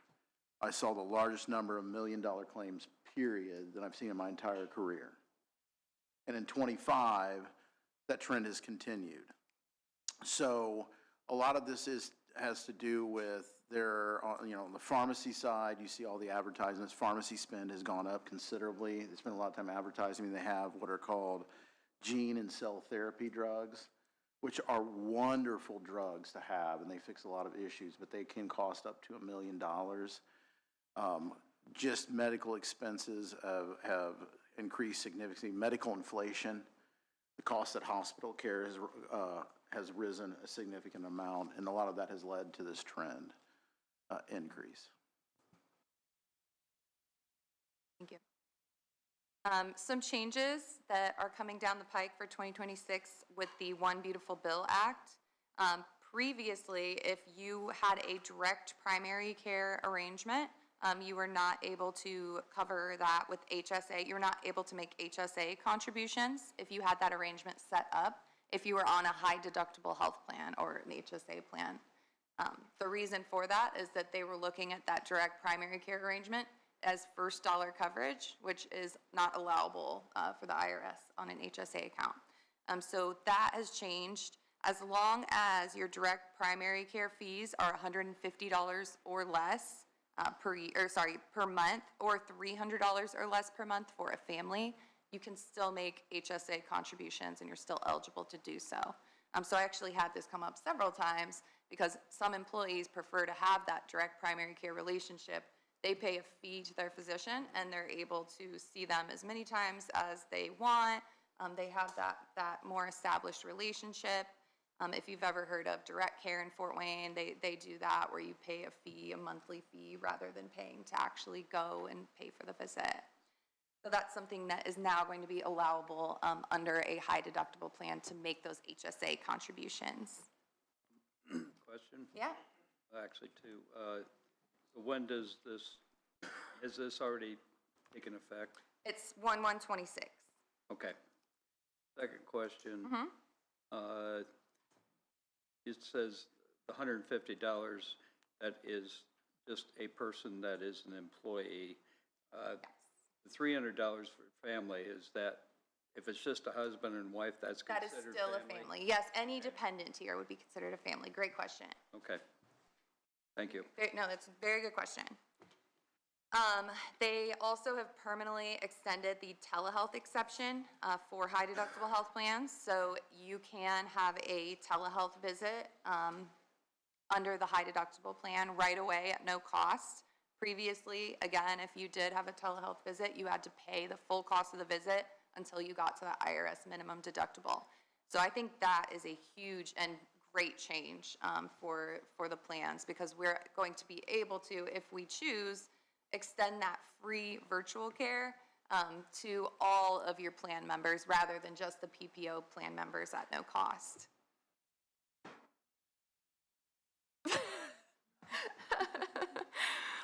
I saw the largest number of $1 million claims, period, that I've seen in my entire career. And in 25, that trend has continued. So a lot of this has to do with on the pharmacy side, you see all the advertisements. Pharmacy spend has gone up considerably. They spend a lot of time advertising. They have what are called gene and cell therapy drugs, which are wonderful drugs to have, and they fix a lot of issues, but they can cost up to $1 million. Just medical expenses have increased significantly. Medical inflation, the cost that hospital care has risen a significant amount, and a lot of that has led to this trend increase.
Thank you. Some changes that are coming down the pike for 2026 with the One Beautiful Bill Act. Previously, if you had a direct primary care arrangement, you were not able to cover that with HSA. You're not able to make HSA contributions if you had that arrangement set up, if you were on a high deductible health plan or an HSA plan. The reason for that is that they were looking at that direct primary care arrangement as first dollar coverage, which is not allowable for the IRS on an HSA account. So that has changed. As long as your direct primary care fees are $150 or less per month, or $300 or less per month for a family, you can still make HSA contributions and you're still eligible to do so. So I actually had this come up several times because some employees prefer to have that direct primary care relationship. They pay a fee to their physician and they're able to see them as many times as they want. They have that more established relationship. If you've ever heard of direct care in Fort Wayne, they do that where you pay a fee, a monthly fee, rather than paying to actually go and pay for the visit. So that's something that is now going to be allowable under a high deductible plan to make those HSA contributions.
Question?
Yeah.
Actually, two. So when does this, is this already taken effect?
It's 1/1/26.
Okay. Second question. It says the $150, that is just a person that is an employee. The $300 for family, is that, if it's just a husband and wife, that's
That is
considered
still a family. Yes, any dependent tier would be considered a family. Great question.
Okay. Thank you.
No, that's a very good question. They also have permanently extended the telehealth exception for high deductible health plans. So you can have a telehealth visit under the high deductible plan right away at no cost. Previously, again, if you did have a telehealth visit, you had to pay the full cost of the visit until you got to the IRS minimum deductible. So I think that is a huge and great change for the plans, because we're going to be able to, if we choose, extend that free virtual care to all of your plan members rather than just the PPO plan members at no cost.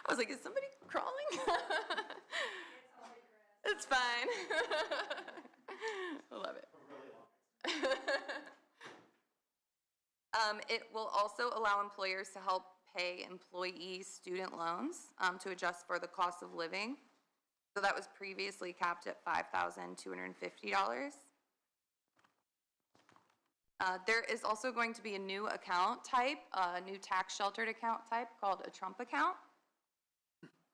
I was like, is somebody crawling? It's fine. I love it. It will also allow employers to help pay employees student loans to adjust for the cost of living. So that was previously capped at $5,250. There is also going to be a new account type, a new tax sheltered account type called a Trump account.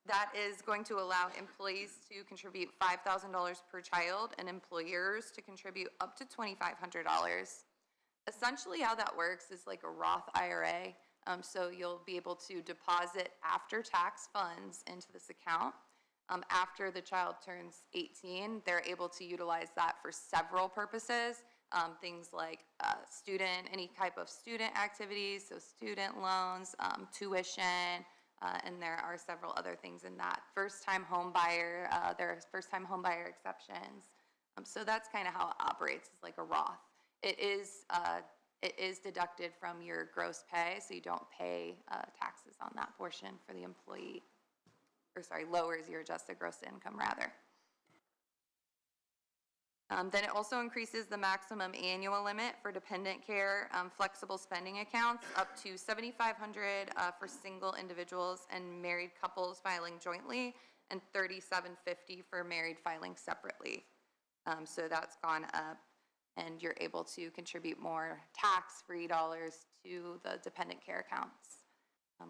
That is going to allow employees to contribute $5,000 per child and employers to contribute up to $2,500. Essentially how that works is like a Roth IRA. So you'll be able to deposit after-tax funds into this account. After the child turns 18, they're able to utilize that for several purposes. Things like any type of student activities, so student loans, tuition, and there are several other things in that. First-time home buyer, there are first-time home buyer exceptions. So that's kind of how it operates, it's like a Roth. It is deducted from your gross pay, so you don't pay taxes on that portion for the employee, lowers your adjusted gross income rather. Then it also increases the maximum annual limit for dependent care flexible spending accounts up to $7,500 for single individuals and married couples filing jointly, and $3,750 for married filing separately. So that's gone up, and you're able to contribute more tax-free dollars to the dependent care accounts,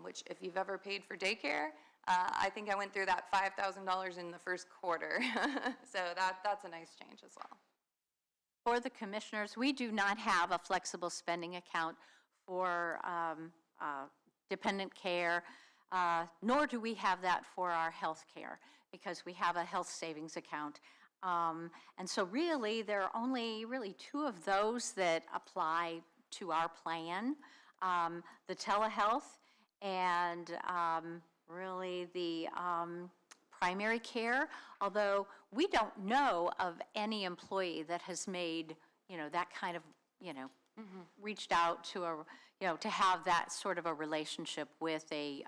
which if you've ever paid for daycare, I think I went through that $5,000 in the first quarter. So that's a nice change as well.
For the commissioners, we do not have a flexible spending account for dependent care, nor do we have that for our health care, because we have a health savings account. And so really, there are only really two of those that apply to our plan, the telehealth and really the primary care, although we don't know of any employee that has made, that kind of, reached out to to have that sort of a relationship with a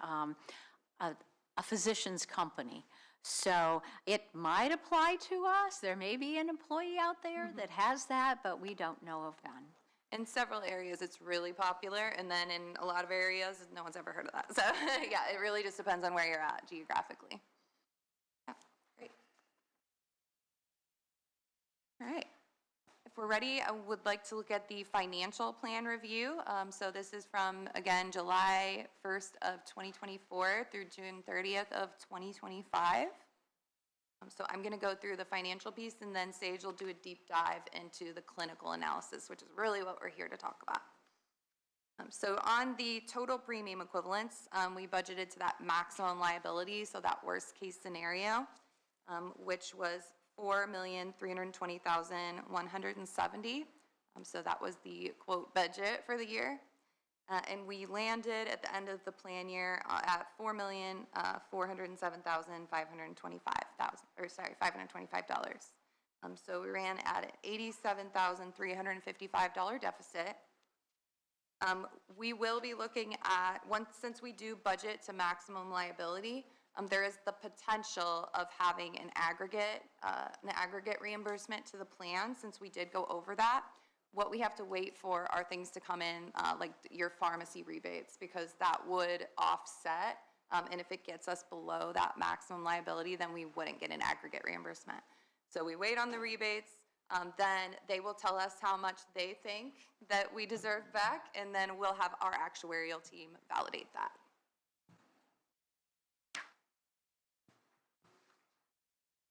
physician's company. So it might apply to us. There may be an employee out there that has that, but we don't know of one.
In several areas, it's really popular, and then in a lot of areas, no one's ever heard of that. So yeah, it really just depends on where you're at geographically. Yeah, great. All right. If we're ready, I would like to look at the financial plan review. So this is from, again, July 1st of 2024 through June 30th of 2025. So I'm going to go through the financial piece, and then Sage will do a deep dive into the clinical analysis, which is really what we're here to talk about. So on the total premium equivalents, we budgeted to that maximum liability, so that worst case scenario, which was 4,320,170. So that was the quote budget for the year. And we landed at the end of the plan year at $525. So we ran at an $87,355 deficit. We will be looking at, since we do budget to maximum liability, there is the potential of having an aggregate reimbursement to the plan, since we did go over that. What we have to wait for are things to come in, like your pharmacy rebates, because that would offset, and if it gets us below that maximum liability, then we wouldn't get an aggregate reimbursement. So we wait on the rebates, then they will tell us how much they think that we deserve back, and then we'll have our actuarial team validate that.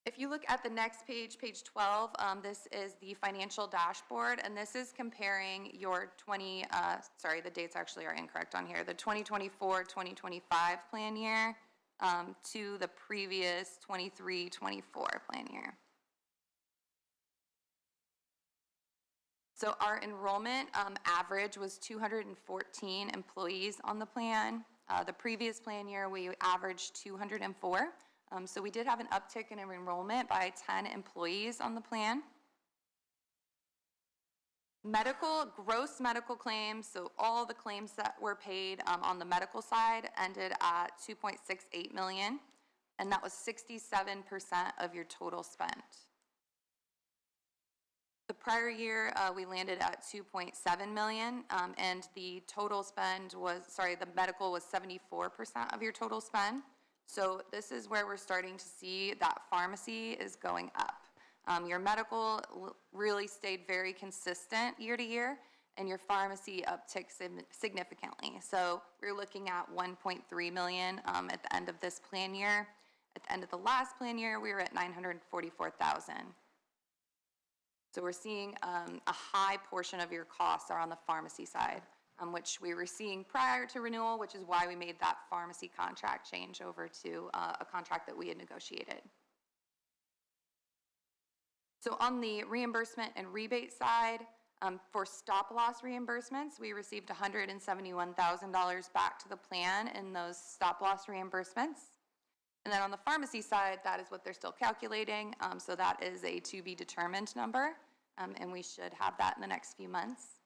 If you look at the next page, page 12, this is the financial dashboard, and this is comparing your the dates actually are incorrect on here, the 2024-2025 plan year to the previous 23-24 plan year. So our enrollment average was 214 employees on the plan. The previous plan year, we averaged 204. So we did have an uptick in enrollment by 10 employees on the plan. Gross medical claims, so all the claims that were paid on the medical side ended at $2.68 million, and that was 67% of your total spent. The prior year, we landed at $2.7 million, and the total spend was, the medical was 74% of your total spend. So this is where we're starting to see that pharmacy is going up. Your medical really stayed very consistent year to year, and your pharmacy upticked significantly. So we're looking at $1.3 million at the end of this plan year. At the end of the last plan year, we were at $944,000. So we're seeing a high portion of your costs are on the pharmacy side, which we were seeing prior to renewal, which is why we made that pharmacy contract change over to a contract that we had negotiated. So on the reimbursement and rebate side, for stop-loss reimbursements, we received $171,000 back to the plan in those stop-loss reimbursements. And then on the pharmacy side, that is what they're still calculating, so that is a to-be-determined number, and we should have that in the next few months.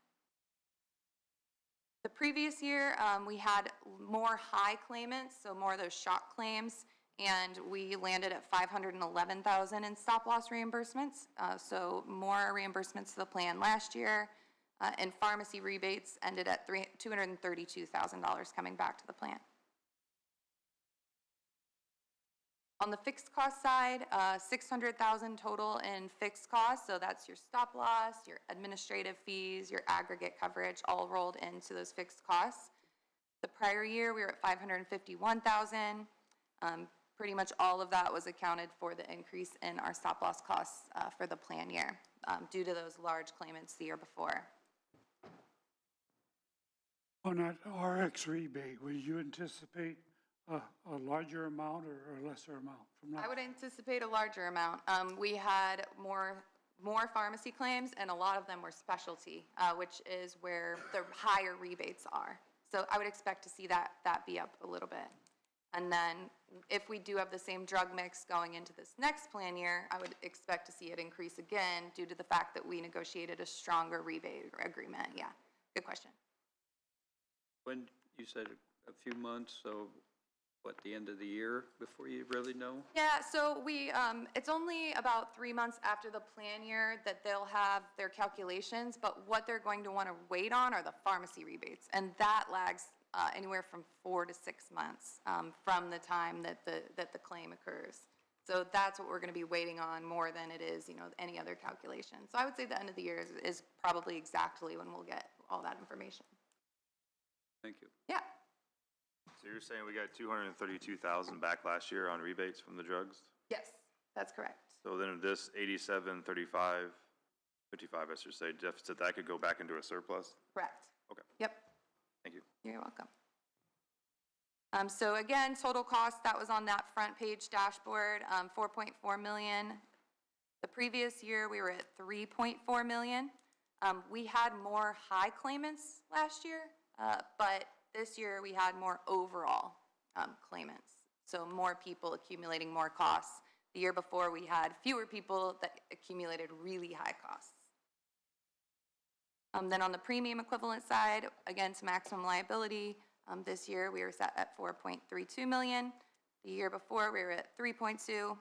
The previous year, we had more high claimants, so more of those shock claims, and we landed at $511,000 in stop-loss reimbursements, so more reimbursements to the plan last year, and pharmacy rebates ended at $232,000 coming back to the plan. On the fixed cost side, $600,000 total in fixed costs, so that's your stop loss, your administrative fees, your aggregate coverage, all rolled into those fixed costs. The prior year, we were at $551,000. Pretty much all of that was accounted for the increase in our stop loss costs for the plan year due to those large claimants the year before.
On that RX rebate, would you anticipate a larger amount or a lesser amount from that?
I would anticipate a larger amount. We had more pharmacy claims, and a lot of them were specialty, which is where the higher rebates are. So I would expect to see that be up a little bit. And then if we do have the same drug mix going into this next plan year, I would expect to see it increase again due to the fact that we negotiated a stronger rebate agreement. Yeah, good question.
When you said a few months, so what, the end of the year before you really know?
Yeah, so we, it's only about 3 months after the plan year that they'll have their calculations, but what they're going to want to wait on are the pharmacy rebates, and that lags anywhere from 4 to 6 months from the time that the claim occurs. So that's what we're going to be waiting on more than it is, any other calculation. So I would say the end of the year is probably exactly when we'll get all that information.
Thank you.
Yeah.
So you're saying we got 232,000 back last year on rebates from the drugs?
Yes, that's correct.
So then this 87.35, 55, I should say, deficit, that could go back into a surplus?
Correct.
Okay.
Yep.
Thank you.
You're welcome. So again, total cost, that was on that front page dashboard, $4.4 million. The previous year, we were at 3.4 million. We had more high claimants last year, but this year we had more overall claimants. So more people accumulating more costs. The year before, we had fewer people that accumulated really high costs. Then on the premium equivalent side, against maximum liability, this year we were set at 4.32 million. The year before, we were at 3.2.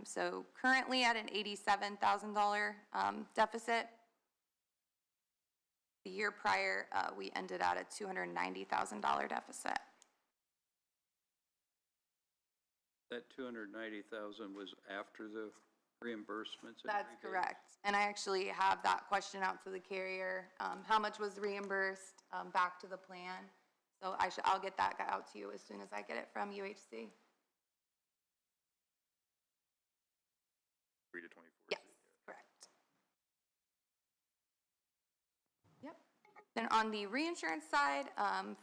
So currently at an $87,000 deficit. The year prior, we ended at a $290,000 deficit.
That 290,000 was after the reimbursements? and
That's
rebates?
correct. And I actually have that question out to the carrier. How much was reimbursed back to the plan? So I'll get that out to you as soon as I get it from UHC.
3 to 24.
Yes, correct. Yep. Then on the reinsurance side,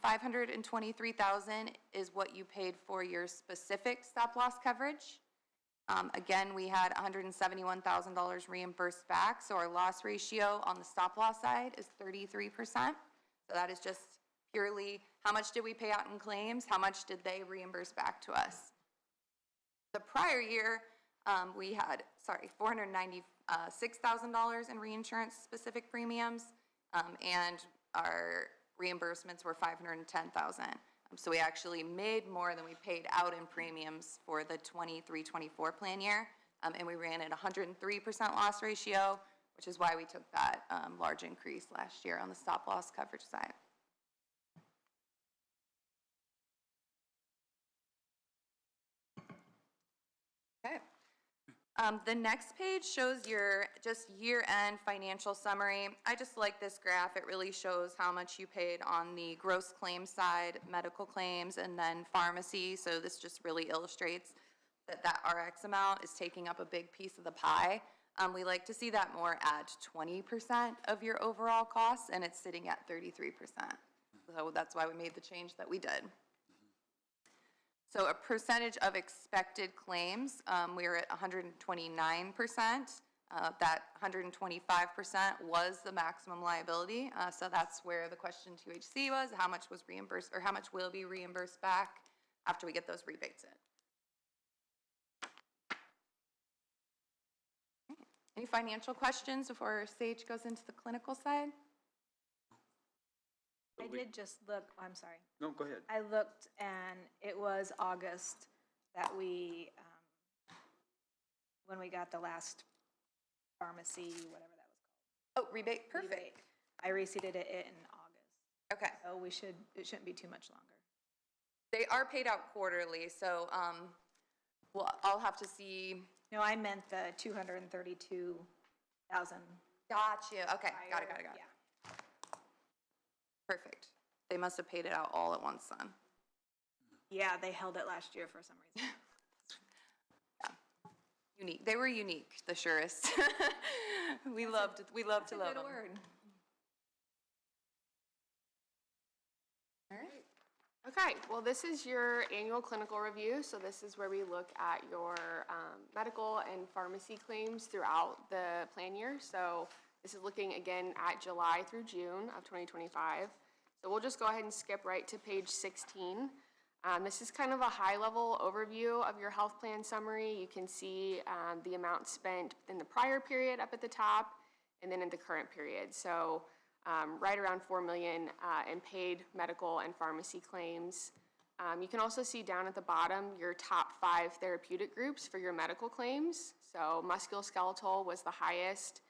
523,000 is what you paid for your specific stop loss coverage. Again, we had $171,000 reimbursed back, so our loss ratio on the stop loss side is 33%. So that is just purely how much did we pay out in claims, how much did they reimburse back to us. The prior year, we had, $496,000 in reinsurance specific premiums, and our reimbursements were $510,000. So we actually made more than we paid out in premiums for the 23-24 plan year, and we ran at 103% loss ratio, which is why we took that large increase last year on the stop loss coverage side. Okay. The next page shows your just year-end financial summary. I just like this graph. It really shows how much you paid on the gross claim side, medical claims, and then pharmacy. So this just really illustrates that that RX amount is taking up a big piece of the pie. We like to see that more at 20% of your overall costs, and it's sitting at 33%. So that's why we made the change that we did. So a percentage of expected claims, we were at 129%. That 125% was the maximum liability. So that's where the question to HC was, how much was reimbursed, or how much will be reimbursed back after we get those rebates in. Any financial questions before Sage goes into the clinical side?
I did just look, I'm sorry.
No, go ahead.
I looked and it was August that we, when we got the last pharmacy, whatever that was called.
Oh, rebate, perfect.
Rebate. I receipted it in August.
Okay.
So it shouldn't be too much longer.
They are paid out quarterly, so well, I'll have to see.
No, I meant the 232,000.
Gotcha. Okay, got it.
Yeah.
Perfect. They must have paid it out all at once then.
Yeah, they held it last year for some reason.
Yeah. Unique. They were unique, the surest. we love to love them.
Word.
All right.
Okay, well, this is your annual clinical review. So this is where we look at your medical and pharmacy claims throughout the plan year. So this is looking again at July through June of 2025. So we'll just go ahead and skip right to page 16. This is kind of a high-level overview of your health plan summary. You can see the amount spent in the prior period up at the top, and then in the current period. So right around $4 million in paid medical and pharmacy claims. You can also see down at the bottom your top 5 therapeutic groups for your medical claims. So musculoskeletal was the highest.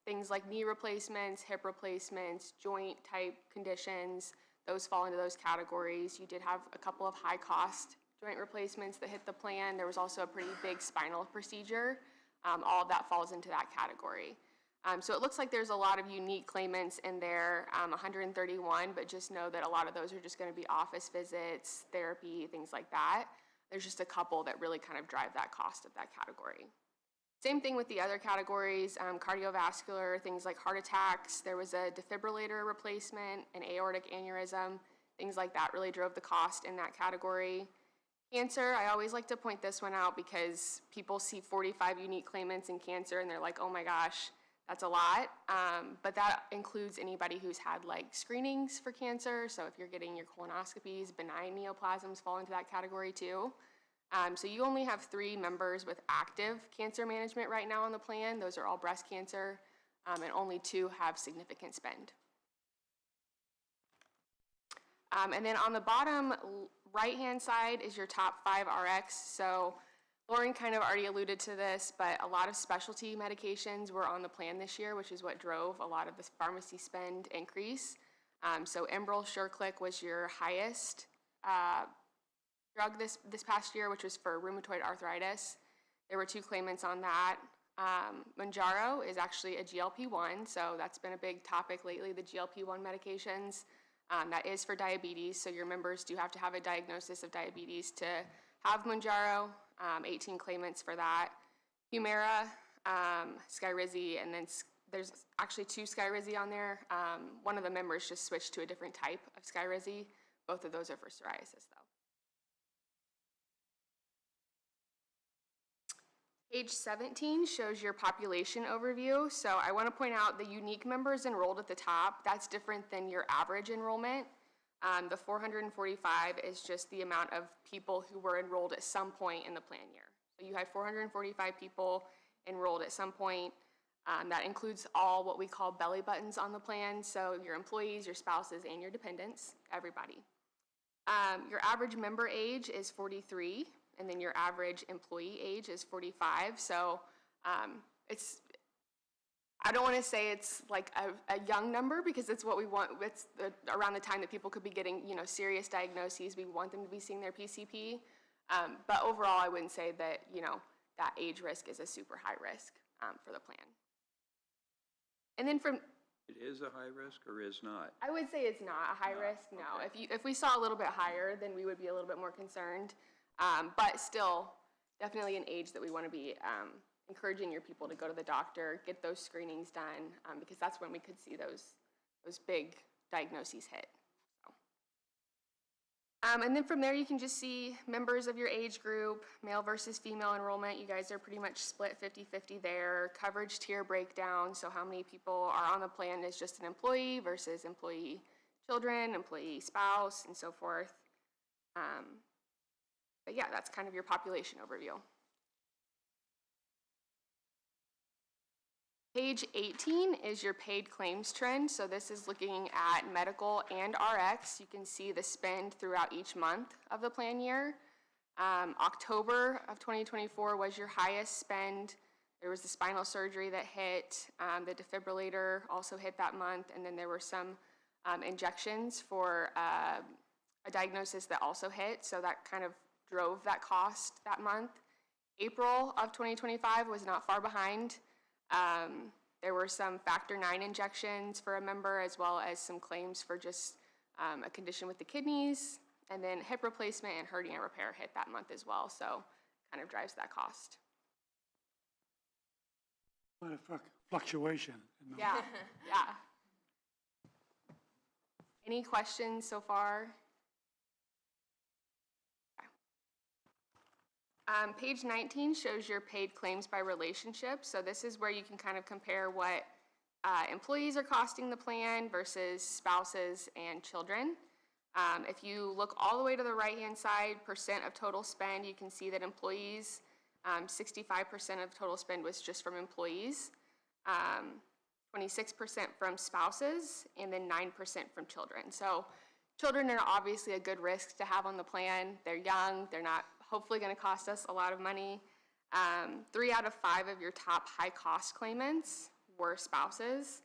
Things like knee replacements, hip replacements, joint type conditions, those fall into those categories. You did have a couple of high cost joint replacements that hit the plan. There was also a pretty big spinal procedure. All of that falls into that category. So it looks like there's a lot of unique claimants in there, 131, but just know that a lot of those are just going to be office visits, therapy, things like that. There's just a couple that really kind of drive that cost of that category. Same thing with the other categories, cardiovascular, things like heart attacks. There was a defibrillator replacement, an aortic aneurysm, things like that really drove the cost in that category. Cancer, I always like to point this one out because people see 45 unique claimants in cancer and they're like, oh my gosh, that's a lot. But that includes anybody who's had like screenings for cancer. So if you're getting your colonoscopies, benign neoplasms fall into that category too. So you only have 3 members with active cancer management right now on the plan. Those are all breast cancer, and only 2 have significant spend. And then on the bottom right-hand side is your top 5 RX. So Lauren kind of already alluded to this, but a lot of specialty medications were on the plan this year, which is what drove a lot of this pharmacy spend increase. So Enbrel SureClick was your highest drug this past year, which was for rheumatoid arthritis. There were 2 claimants on that. Mounjaro is actually a GLP-1, so that's been a big topic lately, the GLP-1 medications. That is for diabetes, so your members do have to have a diagnosis of diabetes to have Mounjaro, 18 claimants for that. Humira, Skyrizi, and then there's actually 2 Skyrizi on there. One of the members just switched to a different type of Skyrizi. Both of those are for psoriasis, though. Page 17 shows your population overview. So I want to point out the unique members enrolled at the top. That's different than your average enrollment. The 445 is just the amount of people who were enrolled at some point in the plan year. So you had 445 people enrolled at some point. That includes all what we call belly buttons on the plan. So your employees, your spouses, and your dependents, everybody. Your average member age is 43. And then your average employee age is 45. So I don't want to say it's like a young number because it's what we want. It's around the time that people could be getting, serious diagnoses. We want them to be seeing their PCP. But overall, I wouldn't say that, that age risk is a super high risk for the plan. And then
It is a high risk or is not?
I would say it's not a high risk, no.
Okay.
If we saw a little bit higher, then we would be a little bit more concerned. But still, definitely an age that we want to be encouraging your people to go to the doctor, get those screenings done, because that's when we could see those big diagnoses hit. So. And then from there, you can just see members of your age group, male versus female enrollment. You guys are pretty much split 50-50 there. Coverage tier breakdown, so how many people are on the plan as just an employee versus employee children, employee spouse, and so forth. But yeah, that's kind of your population overview. Page 18 is your paid claims trend. So this is looking at medical and RX. You can see the spend throughout each month of the plan year. October of 2024 was your highest spend. There was the spinal surgery that hit. The defibrillator also hit that month. And then there were some injections for a diagnosis that also hit. So that kind of drove that cost that month. April of 2025 was not far behind. There were some factor 9 injections for a member as well as some claims for just a condition with the kidneys. And then hip replacement and hernia repair hit that month as well. So kind of drives that cost.
A lot of fluctuation.
Yeah, yeah. Any questions so far? Page 19 shows your paid claims by relationship. So this is where you can kind of compare what employees are costing the plan versus spouses and children. If you look all the way to the right-hand side, percent of total spend, you can see that employees, 65% of total spend was just from employees, 26% from spouses, and then 9% from children. So children are obviously a good risk to have on the plan. They're young, they're not hopefully going to cost us a lot of money. 3 out of 5 of your top high-cost claimants were spouses.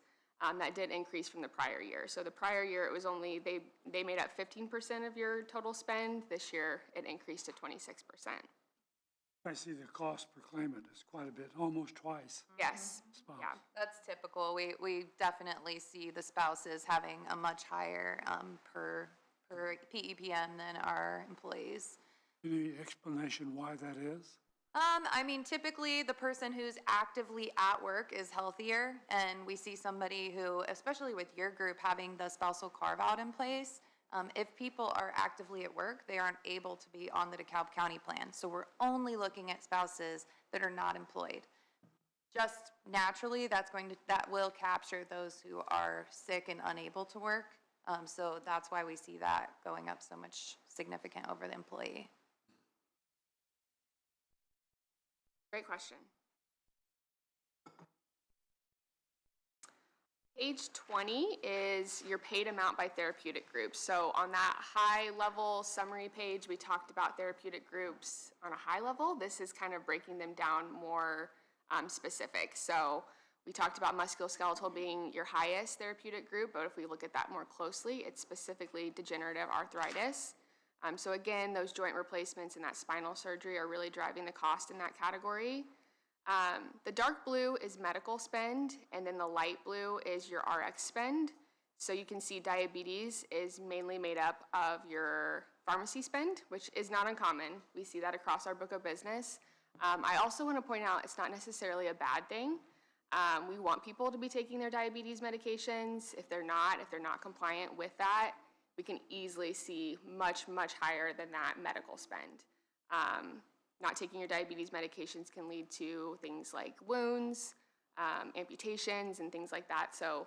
That did increase from the prior year. So the prior year, it was only, they made up 15% of your total spend. This year, it increased to 26%.
I see the cost per claimant is quite a bit, almost twice.
Yes,
Spouse.
yeah.
That's typical. We definitely see the spouses having a much higher per PEPM than our employees.
Any explanation why that is?
I mean, typically the person who's actively at work is healthier, and we see somebody who, especially with your group having the spousal carve-out in place, If people are actively at work, they aren't able to be on the DeKalb County plan. So we're only looking at spouses that are not employed. Just naturally, that will capture those who are sick and unable to work. So that's why we see that going up so much significant over the employee.
Great question. Page 20 is your paid amount by therapeutic groups. So on that high-level summary page, we talked about therapeutic groups on a high level. This is kind of breaking them down more specific. So we talked about musculoskeletal being your highest therapeutic group, but if we look at that more closely, it's specifically degenerative arthritis. So again, those joint replacements and that spinal surgery are really driving the cost in that category. The dark blue is medical spend, and then the light blue is your RX spend. So you can see diabetes is mainly made up of your pharmacy spend, which is not uncommon. We see that across our book of business. I also want to point out it's not necessarily a bad thing. We want people to be taking their diabetes medications. If they're not compliant with that, we can easily see much, much higher than that medical spend. Not taking your diabetes medications can lead to things like wounds, amputations, and things like that. So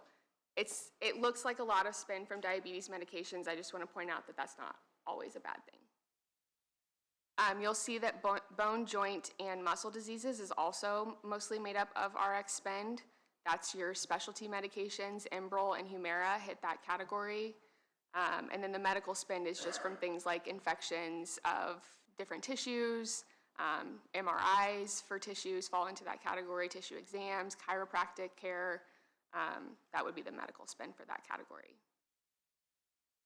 it looks like a lot of spend from diabetes medications. I just want to point out that that's not always a bad thing. You'll see that bone, joint, and muscle diseases is also mostly made up of RX spend. That's your specialty medications, Enbrel and Humira hit that category. And then the medical spend is just from things like infections of different tissues, MRIs for tissues fall into that category, tissue exams, chiropractic care, that would be the medical spend for that category.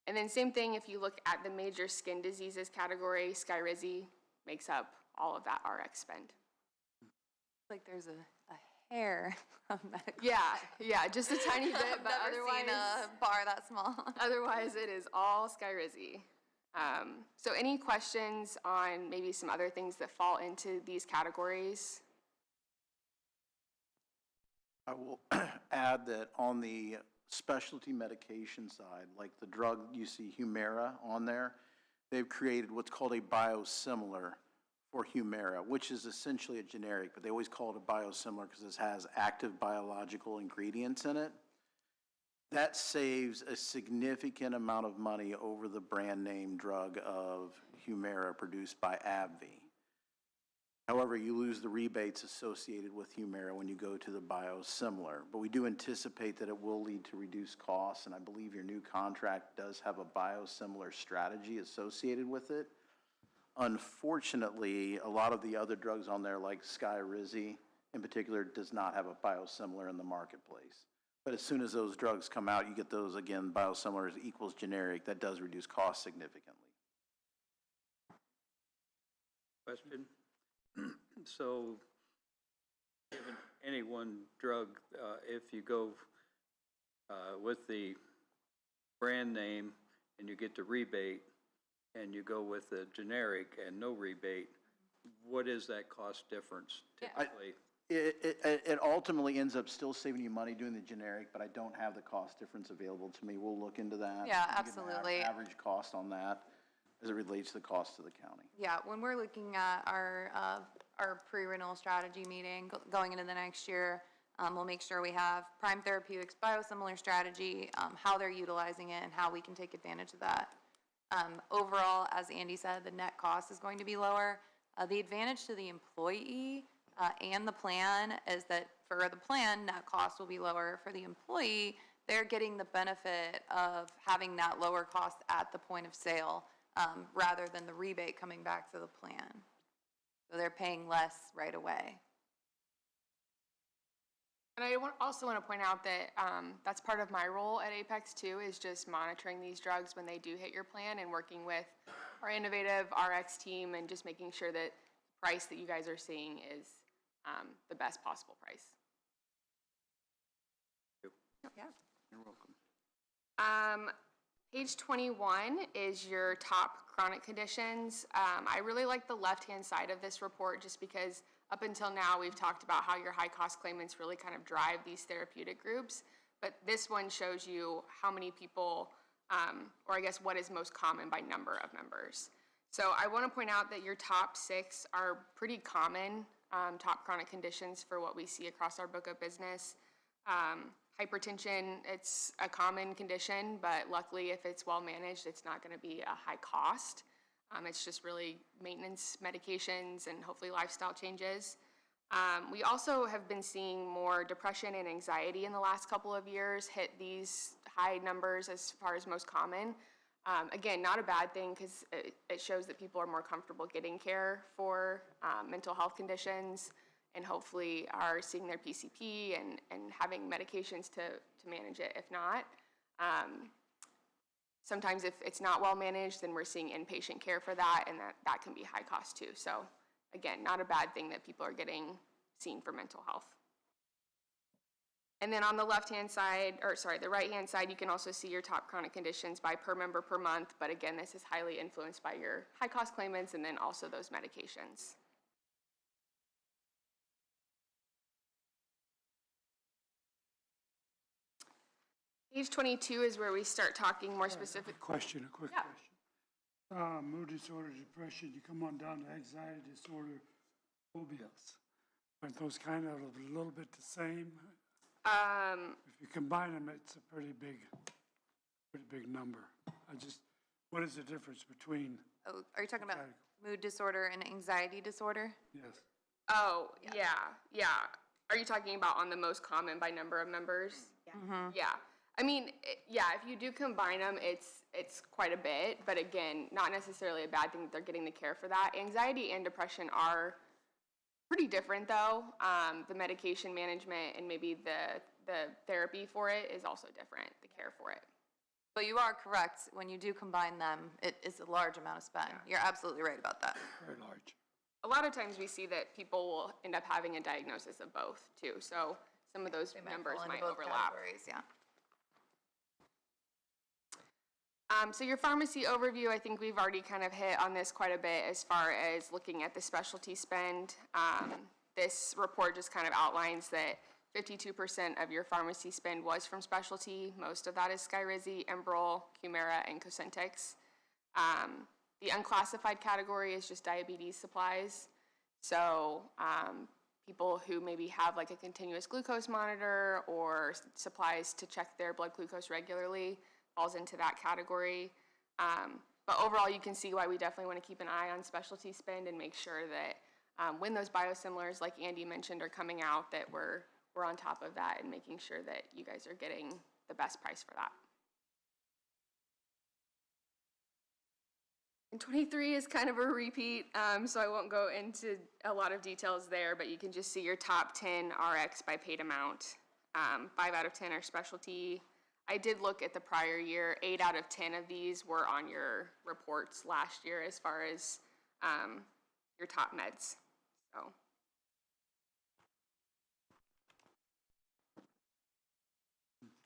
And then same thing if you look at the major skin diseases category, Skyrizi makes up all of that RX spend.
It's like there's a hair of medical.
Yeah, just a tiny bit, but
I've never seen a bar that small.
Otherwise, it is all Skyrizi. So any questions on maybe some other things that fall into these categories?
I will add that on the specialty medication side, like the drug you see Humira on there, they've created what's called a biosimilar for Humira, which is essentially a generic, but they always call it a biosimilar because it has active biological ingredients in it. That saves a significant amount of money over the brand name drug of Humira produced by AbbVie. However, you lose the rebates associated with Humira when you go to the biosimilar. But we do anticipate that it will lead to reduced costs, and I believe your new contract does have a biosimilar strategy associated with it. Unfortunately, a lot of the other drugs on there, like Skyrizi in particular, does not have a biosimilar in the marketplace. But as soon as those drugs come out, you get those, again, biosimilars equals generic. That does reduce costs significantly.
Question? So, given any one drug, if you go with the brand name and you get the rebate, and you go with the generic and no rebate, what is that cost difference typically?
It ultimately ends up still saving you money doing the generic, but I don't have the cost difference available to me. We'll look into that.
Yeah,
Give an
absolutely.
average cost on that as it relates to the cost to the county.
Yeah, when we're looking at our pre-renewal strategy meeting going into the next year, we'll make sure we have Prime Therapeutics biosimilar strategy, how they're utilizing it, and how we can take advantage of that. Overall, as Andy said, the net cost is going to be lower. The advantage to the employee and the plan is that for the plan, net cost will be lower. For the employee, they're getting the benefit of having that lower cost at the point of sale rather than the rebate coming back to the plan. So they're paying less right away.
And I also want to point out that that's part of my role at Apex too, is just monitoring these drugs when they do hit your plan and working with our innovative RX team and just making sure that the price that you guys are seeing is the best possible price.
Yeah.
You're welcome.
Page 21 is your top chronic conditions. I really like the left-hand side of this report just because up until now we've talked about how your high-cost claimants really kind of drive these therapeutic groups, but this one shows you how many people or I guess what is most common by number of members. So I want to point out that your top 6 are pretty common top chronic conditions for what we see across our book of business. Hypertension, it's a common condition, but luckily if it's well managed, it's not going to be a high cost. It's just really maintenance medications and hopefully lifestyle changes. We also have been seeing more depression and anxiety in the last couple of years hit these high numbers as far as most common. Again, not a bad thing because it shows that people are more comfortable getting care for mental health conditions and hopefully are seeing their PCP and having medications to manage it if not. Sometimes if it's not well managed, then we're seeing inpatient care for that, and that can be high cost too. So again, not a bad thing that people are getting seen for mental health. And then on the left-hand side, or sorry, the right-hand side, you can also see your top chronic conditions by per member per month. But again, this is highly influenced by your high-cost claimants and then also those medications. Page 22 is where we start talking more specific.
A quick question. Mood disorder, depression, you come on down to anxiety disorder, phobias. Aren't those kind of a little bit the same? If you combine them, it's a pretty big number. What is the difference between?
Oh, are you talking about mood disorder and anxiety disorder?
Yes.
Oh, yeah. Are you talking about on the most common by number of members?
Yeah.
Yeah. I mean, if you do combine them, it's quite a bit, but again, not necessarily a bad thing that they're getting the care for that. Anxiety and depression are pretty different though. The medication management and maybe the therapy for it is also different, the care for it.
But you are correct, when you do combine them, it is a large amount of spend. You're absolutely right about that.
Very large.
A lot of times we see that people will end up having a diagnosis of both too, so some of those numbers
fall into
might
both
overlap.
categories, yeah.
So your pharmacy overview, I think we've already kind of hit on this quite a bit as far as looking at the specialty spend. This report just kind of outlines that 52% of your pharmacy spend was from specialty. Most of that is Skyrizi, Enbrel, Humira, and Cosentyx. The unclassified category is just diabetes supplies. So people who maybe have like a continuous glucose monitor or supplies to check their blood glucose regularly falls into that category. But overall, you can see why we definitely want to keep an eye on specialty spend and make sure that when those biosimilars, like Andy mentioned, are coming out, that we're on top of that and making sure that you guys are getting the best price for that. And 23 is kind of a repeat, so I won't go into a lot of details there, but you can just see your top 10 RX by paid amount. 5 out of 10 are specialty. I did look at the prior year. 8 out of 10 of these were on your reports last year as far as your top meds. So.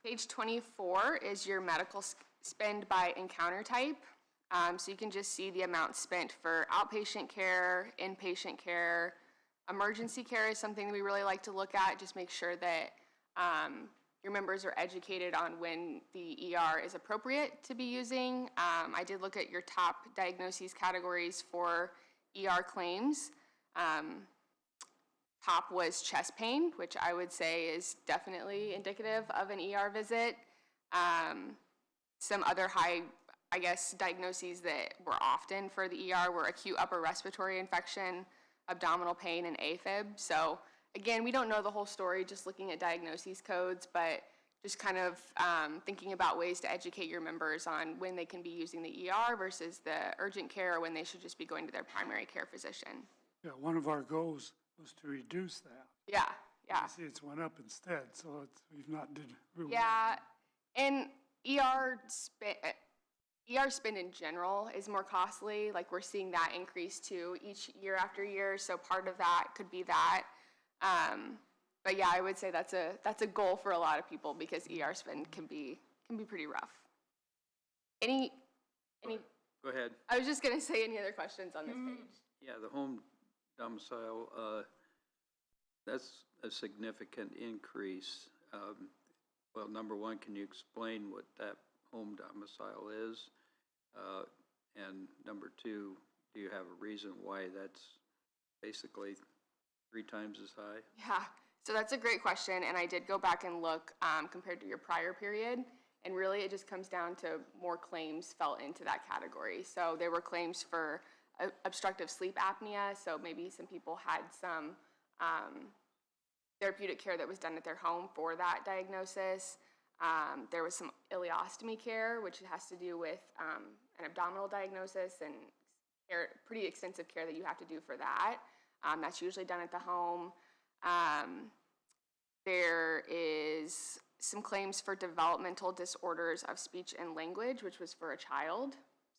Page 24 is your medical spend by encounter type. So you can just see the amount spent for outpatient care, inpatient care. Emergency care is something that we really like to look at, just make sure that your members are educated on when the ER is appropriate to be using. I did look at your top diagnoses categories for ER claims. Top was chest pain, which I would say is definitely indicative of an ER visit. Some other high, I guess, diagnoses that were often for the ER were acute upper respiratory infection, abdominal pain, and AFib. So again, we don't know the whole story just looking at diagnoses codes, but just kind of thinking about ways to educate your members on when they can be using the ER versus the urgent care, or when they should just be going to their primary care physician.
Yeah, one of our goals was to reduce that.
Yeah.
You see, it's went up instead, so we've not did real
Yeah, and ER spend in general is more costly. Like, we're seeing that increase too each year after year, so part of that could be that. But yeah, I would say that's a goal for a lot of people because ER spend can be pretty rough. Any?
Go ahead.
I was just gonna say, any other questions on this page?
Yeah, the home domicile, that's a significant increase. Well, number one, can you explain what that home domicile is? And number two, do you have a reason why that's basically 3 times as high?
Yeah, so that's a great question, and I did go back and look compared to your prior period, and really it just comes down to more claims fell into that category. So there were claims for obstructive sleep apnea, so maybe some people had some therapeutic care that was done at their home for that diagnosis. There was some ileostomy care, which has to do with an abdominal diagnosis and care, pretty extensive care that you have to do for that. That's usually done at the home. There is some claims for developmental disorders of speech and language, which was for a child.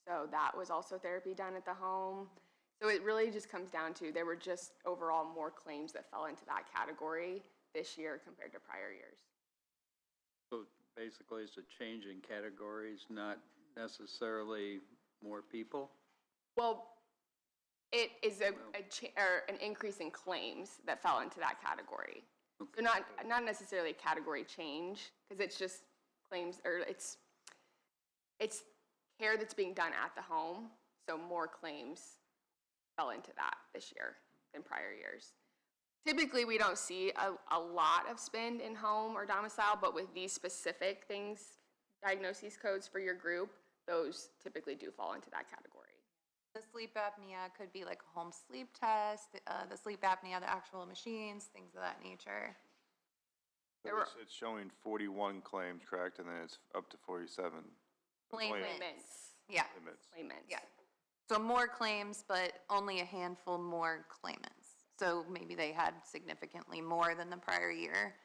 So that was also therapy done at the home. So it really just comes down to there were just overall more claims that fell into that category this year compared to prior years.
So basically, it's a change in categories, not necessarily more people?
Well, it is an increase in claims that fell into that category. Okay. So not necessarily a category change, because it's just claims, or it's care that's being done at the home, so more claims fell into that this year than prior years. Typically, we don't see a lot of spend in home or domicile, but with these specific things, diagnoses codes for your group, those typically do fall into that category.
The sleep apnea could be like a home sleep test, the sleep apnea, the actual machines, things of that nature.
It's showing 41 claims, correct? And then it's up to 47.
Claimants. Yeah.
Claimants.
Yeah. So more claims, but only a handful more claimants. So maybe they had significantly more than the prior year.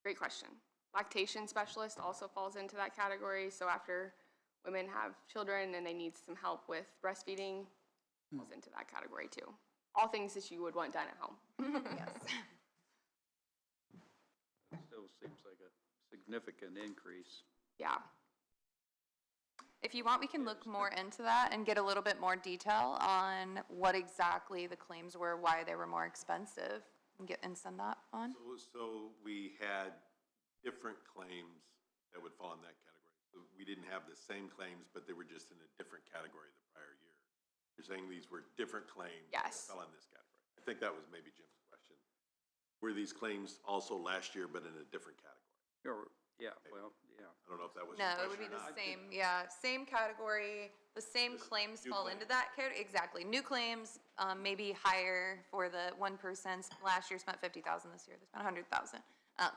Great question. Lactation specialist also falls into that category. So after women have children and they need some help with breastfeeding, falls into that category too. All things that you would want done at home.
Yes.
It still seems like a significant increase.
Yeah.
If you want, we can look more into that and get a little bit more detail on what exactly the claims were, why they were more expensive, and send that on.
So we had different claims that would fall in that category. So we didn't have the same claims, but they were just in a different category the prior year. You're saying these were different claims that fell in this category. I think that was maybe Jim's question. Were these claims also last year, but in a different category?
Yeah, well, yeah.
I don't know if that was
No,
your question
it would be
or
the
not.
same, same category, the same claims fall into that category, exactly. New claims, maybe higher for the one person, last year spent 50,000, this year they spent 100,000,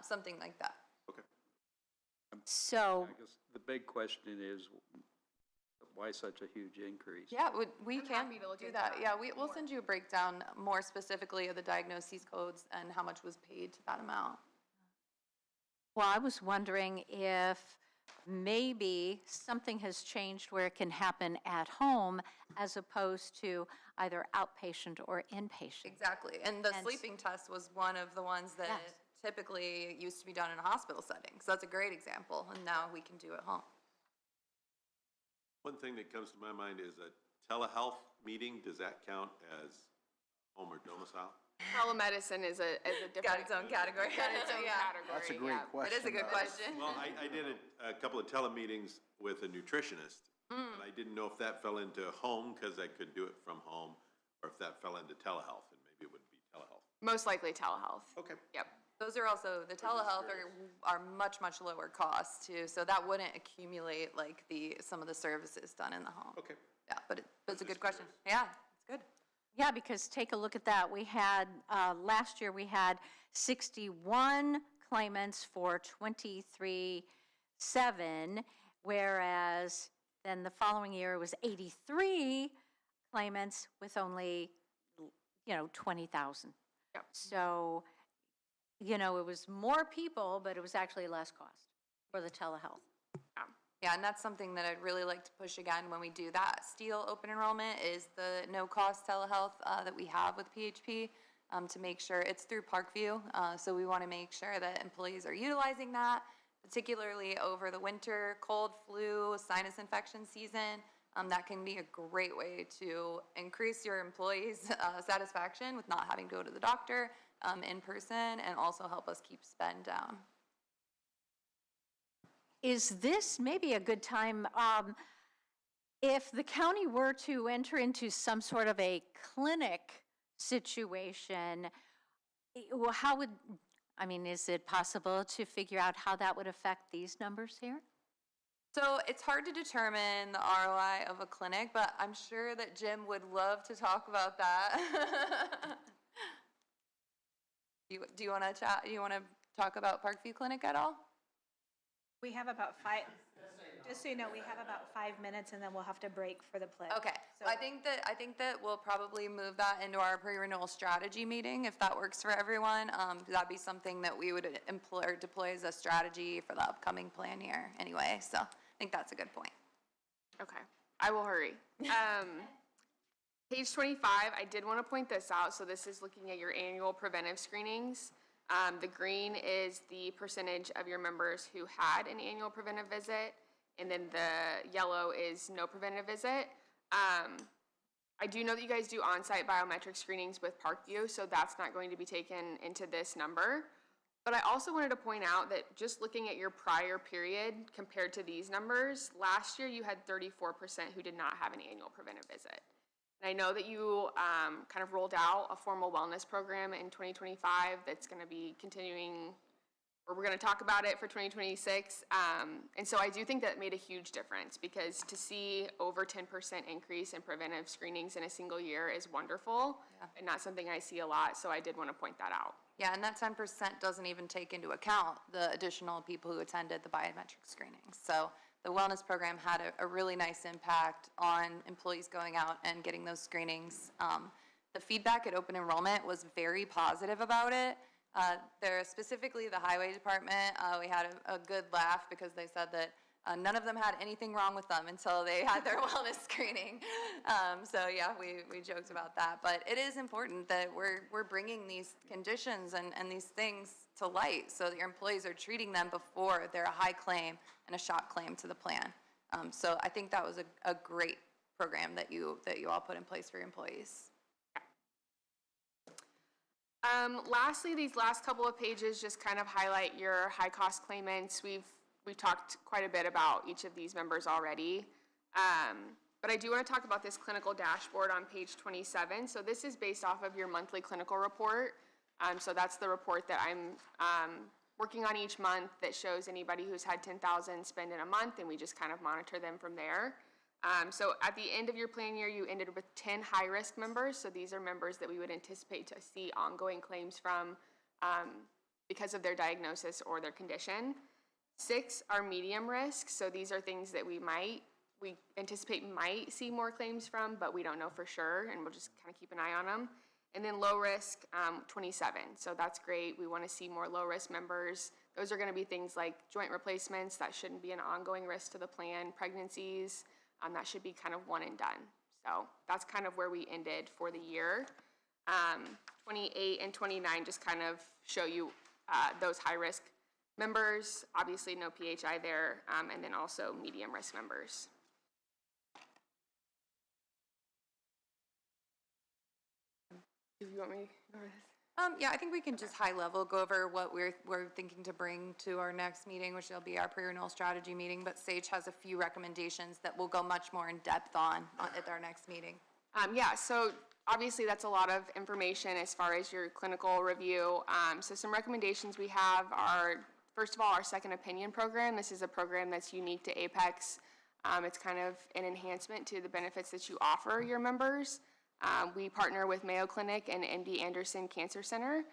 something like that.
Okay.
So,
I guess the big question is, why such a huge increase?
Yeah, we
I'm
can
happy to look
do
into
that.
that
Yeah, we'll send you a breakdown more specifically of the diagnoses codes and how much was paid to that amount.
well, I was wondering if maybe something has changed where it can happen at home as opposed to either outpatient or inpatient.
Exactly, and the
And
sleeping test was one of the ones that
Yes.
typically used to be done in a hospital setting. So that's a great example, and now we can do it at home.
One thing that comes to my mind is a telehealth meeting. Does that count as home or domicile?
Telemedicine is a different.
Got its own category.
Got its own
Yeah.
category.
That's a great
yeah.
question.
It is a good
though.
question.
Well, I did a couple of telemeetings with a nutritionist, and I didn't know if that fell into home, because I could do it from home, or if that fell into telehealth, and maybe it would be telehealth.
Most likely telehealth.
Okay.
Yep.
Those are also, the telehealth are much, much lower cost too, so that wouldn't accumulate like some of the services done in the home.
Okay.
Yeah, but it's a good question. Yeah, it's good.
Yeah, because take a look at that. We had, last year we had 61 claimants for 23,700, whereas then the following year it was 83 claimants with only, 20,000.
Yep.
So, it was more people, but it was actually less cost for the telehealth.
Yeah, and that's something that I'd really like to push again when we do that Steel open enrollment is the no-cost telehealth that we have with PHP to make sure it's through Parkview. So we want to make sure that employees are utilizing that, particularly over the winter, cold, flu, sinus infection season. That can be a great way to increase your employees' satisfaction with not having to go to the doctor in person and also help us keep spend down.
is this maybe a good time, if the county were to enter into some sort of a clinic situation, well, how would, I mean, is it possible to figure out how that would affect these numbers here?
So it's hard to determine the ROI of a clinic, but I'm sure that Jim would love to talk about that. Do you want to chat? Do you want to talk about Parkview Clinic at all?
We have about 5, just so you know, we have about 5 minutes and then we'll have to break for the pledge.
Okay, so I think that we'll probably move that into our pre-renewal strategy meeting if that works for everyone. That'd be something that we would employ or deploy as a strategy for the upcoming plan year anyway. So I think that's a good point.
Okay, I will hurry. Page 25, I did want to point this out. So this is looking at your annual preventive screenings. The green is the percentage of your members who had an annual preventive visit, and then the yellow is no preventive visit. I do know that you guys do on-site biometric screenings with Parkview, so that's not going to be taken into this number. But I also wanted to point out that just looking at your prior period compared to these numbers, last year you had 34% who did not have an annual preventive visit. And I know that you kind of rolled out a formal wellness program in 2025 that's going to be continuing, or we're going to talk about it for 2026. And so I do think that made a huge difference, because to see over 10% increase in preventive screenings in a single year is wonderful, and not something I see a lot. So I did want to point that out.
Yeah, and that 10% doesn't even take into account the additional people who attended the biometric screenings. So the wellness program had a really nice impact on employees going out and getting those screenings. The feedback at open enrollment was very positive about it. There, specifically the highway department, we had a good laugh because they said that none of them had anything wrong with them until they had their wellness screening. So yeah, we joked about that. But it is important that we're bringing these conditions and these things to light so that your employees are treating them before they're a high claim and a shock claim to the plan. So I think that was a great program that you all put in place for your employees.
Lastly, these last couple of pages just kind of highlight your high-cost claimants. We've talked quite a bit about each of these members already. But I do want to talk about this clinical dashboard on page 27. So this is based off of your monthly clinical report. So that's the report that I'm working on each month that shows anybody who's had 10,000 spend in a month, and we just kind of monitor them from there. So at the end of your plan year, you ended with 10 high-risk members. So these are members that we would anticipate to see ongoing claims from because of their diagnosis or their condition. 6 are medium risk. So these are things that we anticipate might see more claims from, but we don't know for sure, and we'll just kind of keep an eye on them. And then low risk, 27. So that's great. We want to see more low risk members. Those are going to be things like joint replacements. That shouldn't be an ongoing risk to the plan. Pregnancies, that should be kind of one and done. So that's kind of where we ended for the year. 28 and 29 just kind of show you those high risk members. Obviously no PHI there, and then also medium risk members. Do you want me to go over this?
Yeah, I think we can just high level go over what we're thinking to bring to our next meeting, which will be our pre-renewal strategy meeting. But Sage has a few recommendations that we'll go much more in depth on at our next meeting.
Yeah, so obviously that's a lot of information as far as your clinical review. So some recommendations we have are, first of all, our second opinion program. This is a program that's unique to Apex. It's kind of an enhancement to the benefits that you offer your members. We partner with Mayo Clinic and MD Anderson Cancer Center.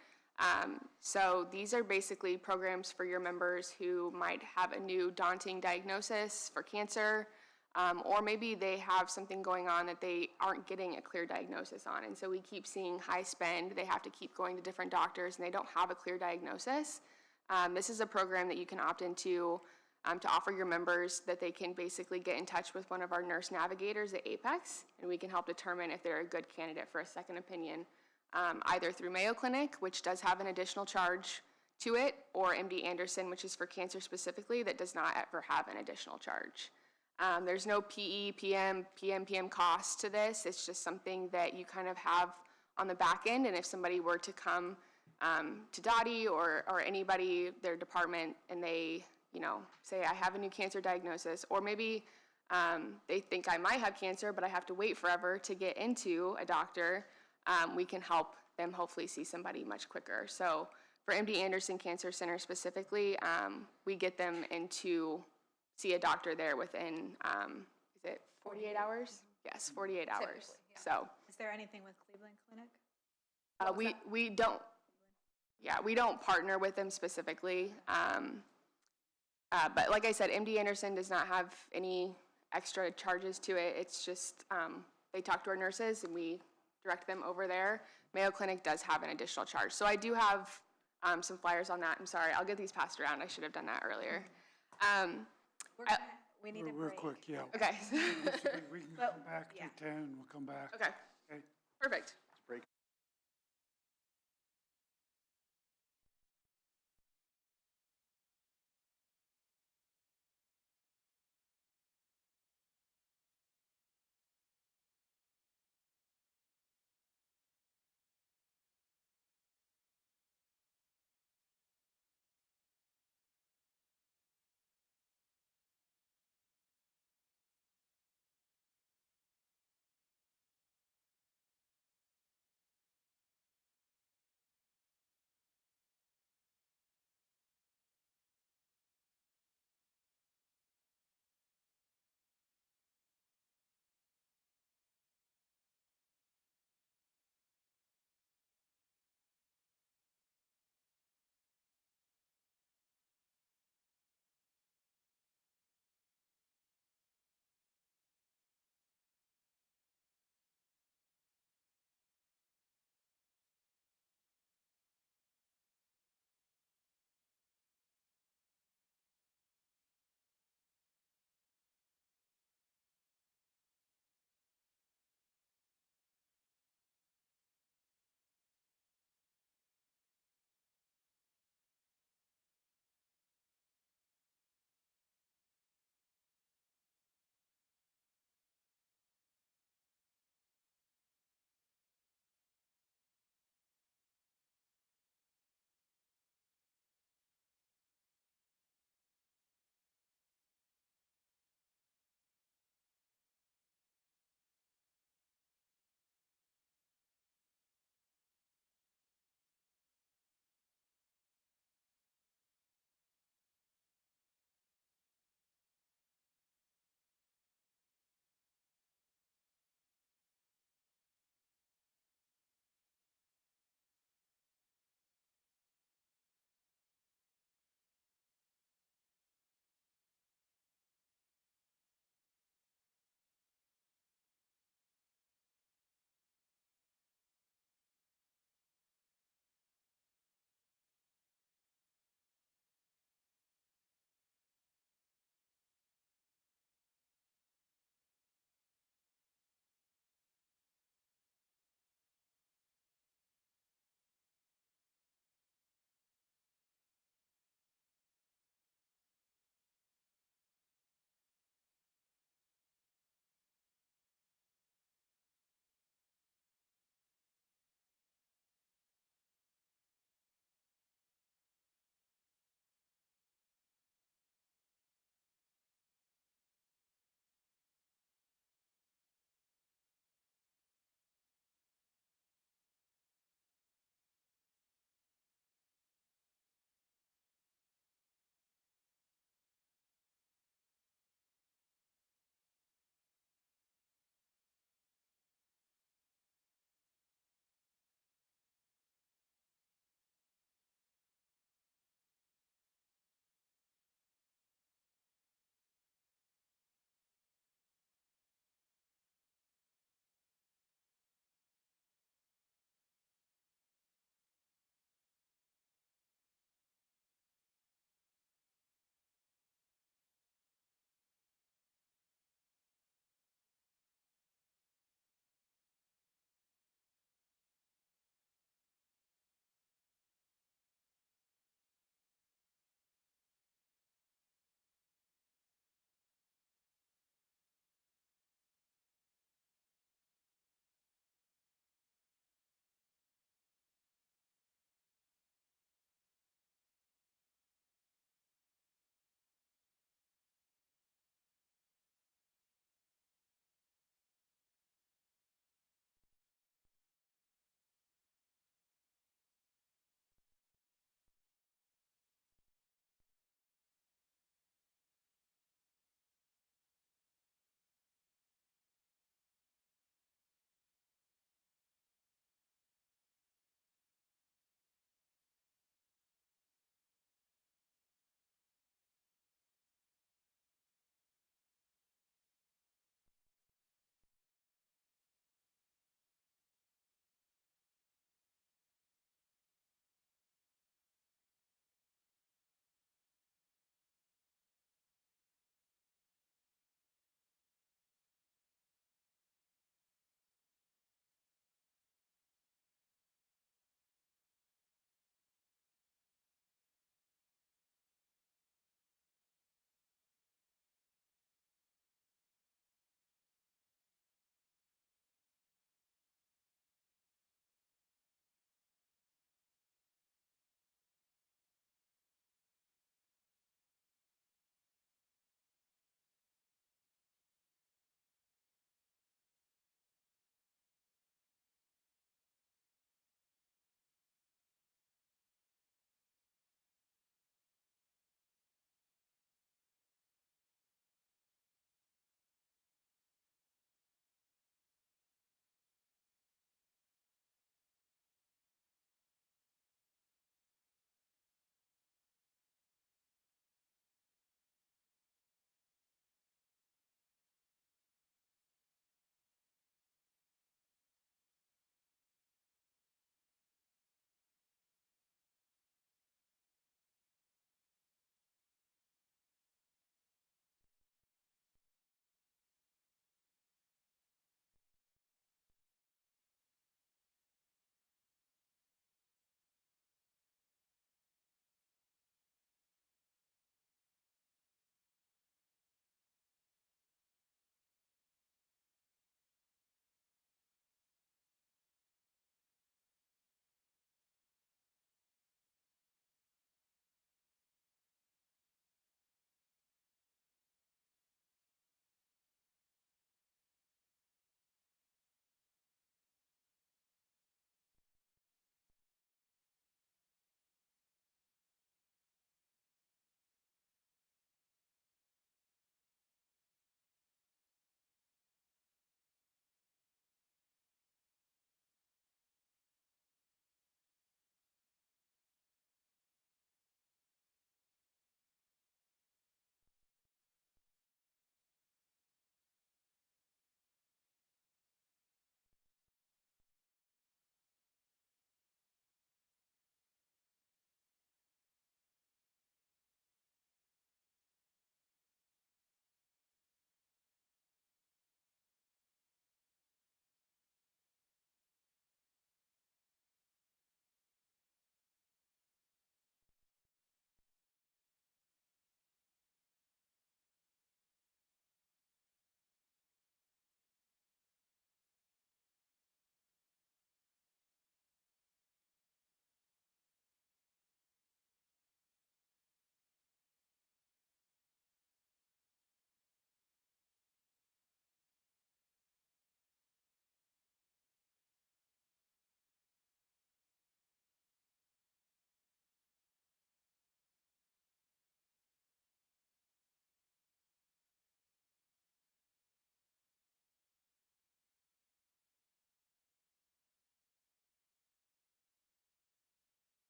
So these are basically programs for your members who might have a new daunting diagnosis for cancer, or maybe they have something going on that they aren't getting a clear diagnosis on. And so we keep seeing high spend. They have to keep going to different doctors and they don't have a clear diagnosis. This is a program that you can opt into to offer your members that they can basically get in touch with one of our nurse navigators at Apex, and we can help determine if they're a good candidate for a second opinion, either through Mayo Clinic, which does have an additional charge to it, or MD Anderson, which is for cancer specifically, that does not ever have an additional charge. There's no PE, PM cost to this. It's just something that you kind of have on the back end, and if somebody were to come to Dottie or anybody, their department, and they say I have a new cancer diagnosis, or maybe they think I might have cancer, but I have to wait forever to get into a doctor, we can help them hopefully see somebody much quicker. So for MD Anderson Cancer Center specifically, we get them into see a doctor there within, is it 48 hours? Yes, 48 hours. So
Is there anything with Cleveland Clinic?
we don't partner with them specifically. But like I said, MD Anderson does not have any extra charges to it. It's just, they talk to our nurses and we direct them over there. Mayo Clinic does have an additional charge. So I do have some flyers on that. I'm sorry, I'll get these passed around. I should have done that earlier.
We need a
Real
break.
quick, yeah.
Okay.
We can come back at 10, and we'll come back.
Okay,
Okay.
perfect.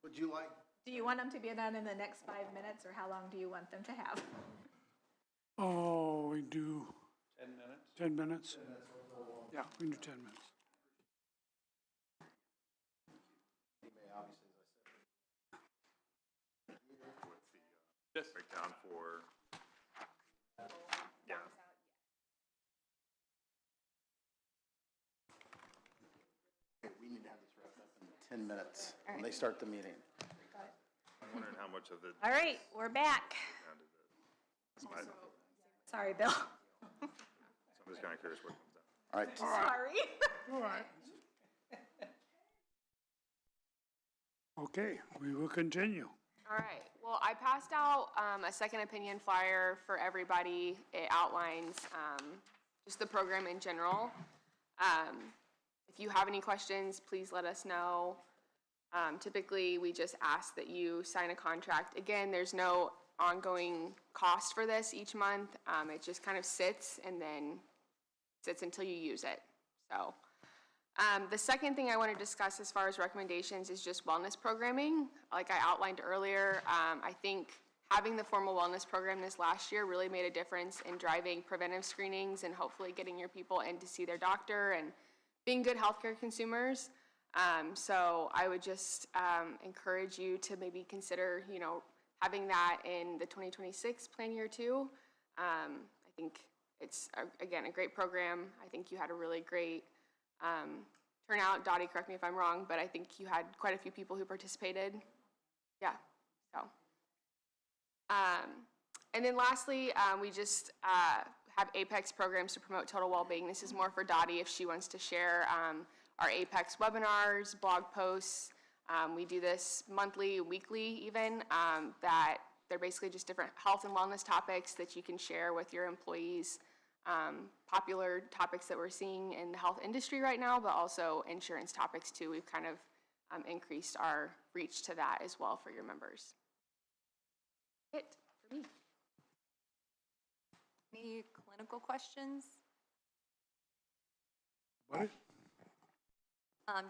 Would you like?
Do you want them to be done in the next 5 minutes, or how long do you want them to have?
Oh, we do
10 minutes?
10 minutes? Yeah, we can do 10 minutes.
Just breakdown for, yeah.
We need to have this wrapped up in 10 minutes when they start the meeting.
I'm wondering how much of it.
All right, we're back.
So
Sorry, Bill.
I'm just kind of curious what comes out.
All right.
Sorry.
All right. Okay, we will continue.
All right, well, I passed out a second opinion flyer for everybody. It outlines just the program in general. If you have any questions, please let us know. Typically, we just ask that you sign a contract. Again, there's no ongoing cost for this each month. It just kind of sits and then sits until you use it. So the second thing I want to discuss as far as recommendations is just wellness programming. Like I outlined earlier, I think having the formal wellness program this last year really made a difference in driving preventive screenings and hopefully getting your people in to see their doctor and being good healthcare consumers. So I would just encourage you to maybe consider, having that in the 2026 plan year too. I think it's, again, a great program. I think you had a really great turnout. Dottie, correct me if I'm wrong, but I think you had quite a few people who participated. Yeah, so. And then lastly, we just have Apex programs to promote total well-being. This is more for Dottie if she wants to share our Apex webinars, blog posts. We do this monthly, weekly even, that they're basically just different health and wellness topics that you can share with your employees. Popular topics that we're seeing in the health industry right now, but also insurance topics too. We've kind of increased our reach to that as well for your members. It for me.
Any clinical questions?
What?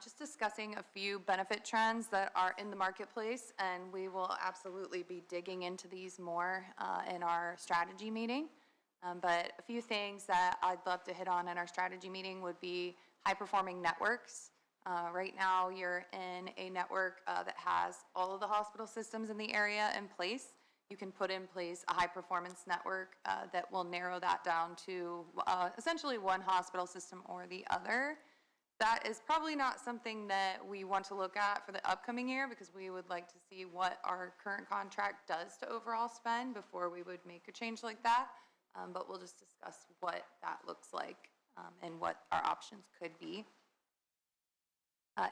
Just discussing a few benefit trends that are in the marketplace, and we will absolutely be digging into these more in our strategy meeting. But a few things that I'd love to hit on in our strategy meeting would be high-performing networks. Right now, you're in a network that has all of the hospital systems in the area in place. You can put in place a high-performance network that will narrow that down to essentially one hospital system or the other. That is probably not something that we want to look at for the upcoming year because we would like to see what our current contract does to overall spend before we would make a change like that. But we'll just discuss what that looks like and what our options could be.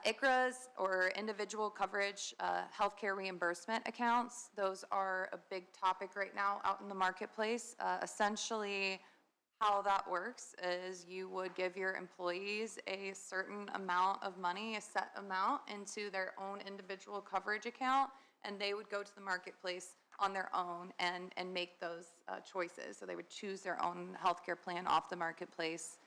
ICRAs, or individual coverage healthcare reimbursement accounts, those are a big topic right now out in the marketplace. Essentially, how that works is you would give your employees a certain amount of money, a set amount, into their own individual coverage account, and they would go to the marketplace on their own and make those choices. So they would choose their own healthcare plan off the marketplace.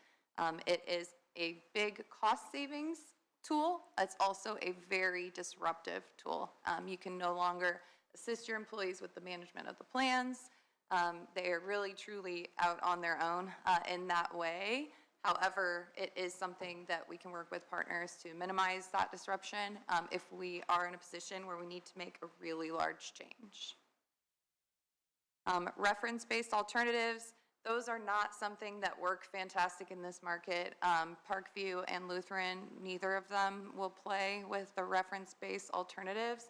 It is a big cost savings tool. It's also a very disruptive tool. You can no longer assist your employees with the management of the plans. They are really, truly out on their own in that way. However, it is something that we can work with partners to minimize that disruption if we are in a position where we need to make a really large change. Reference-based alternatives, those are not something that work fantastic in this market. Parkview and Lutheran, neither of them will play with the reference-based alternatives.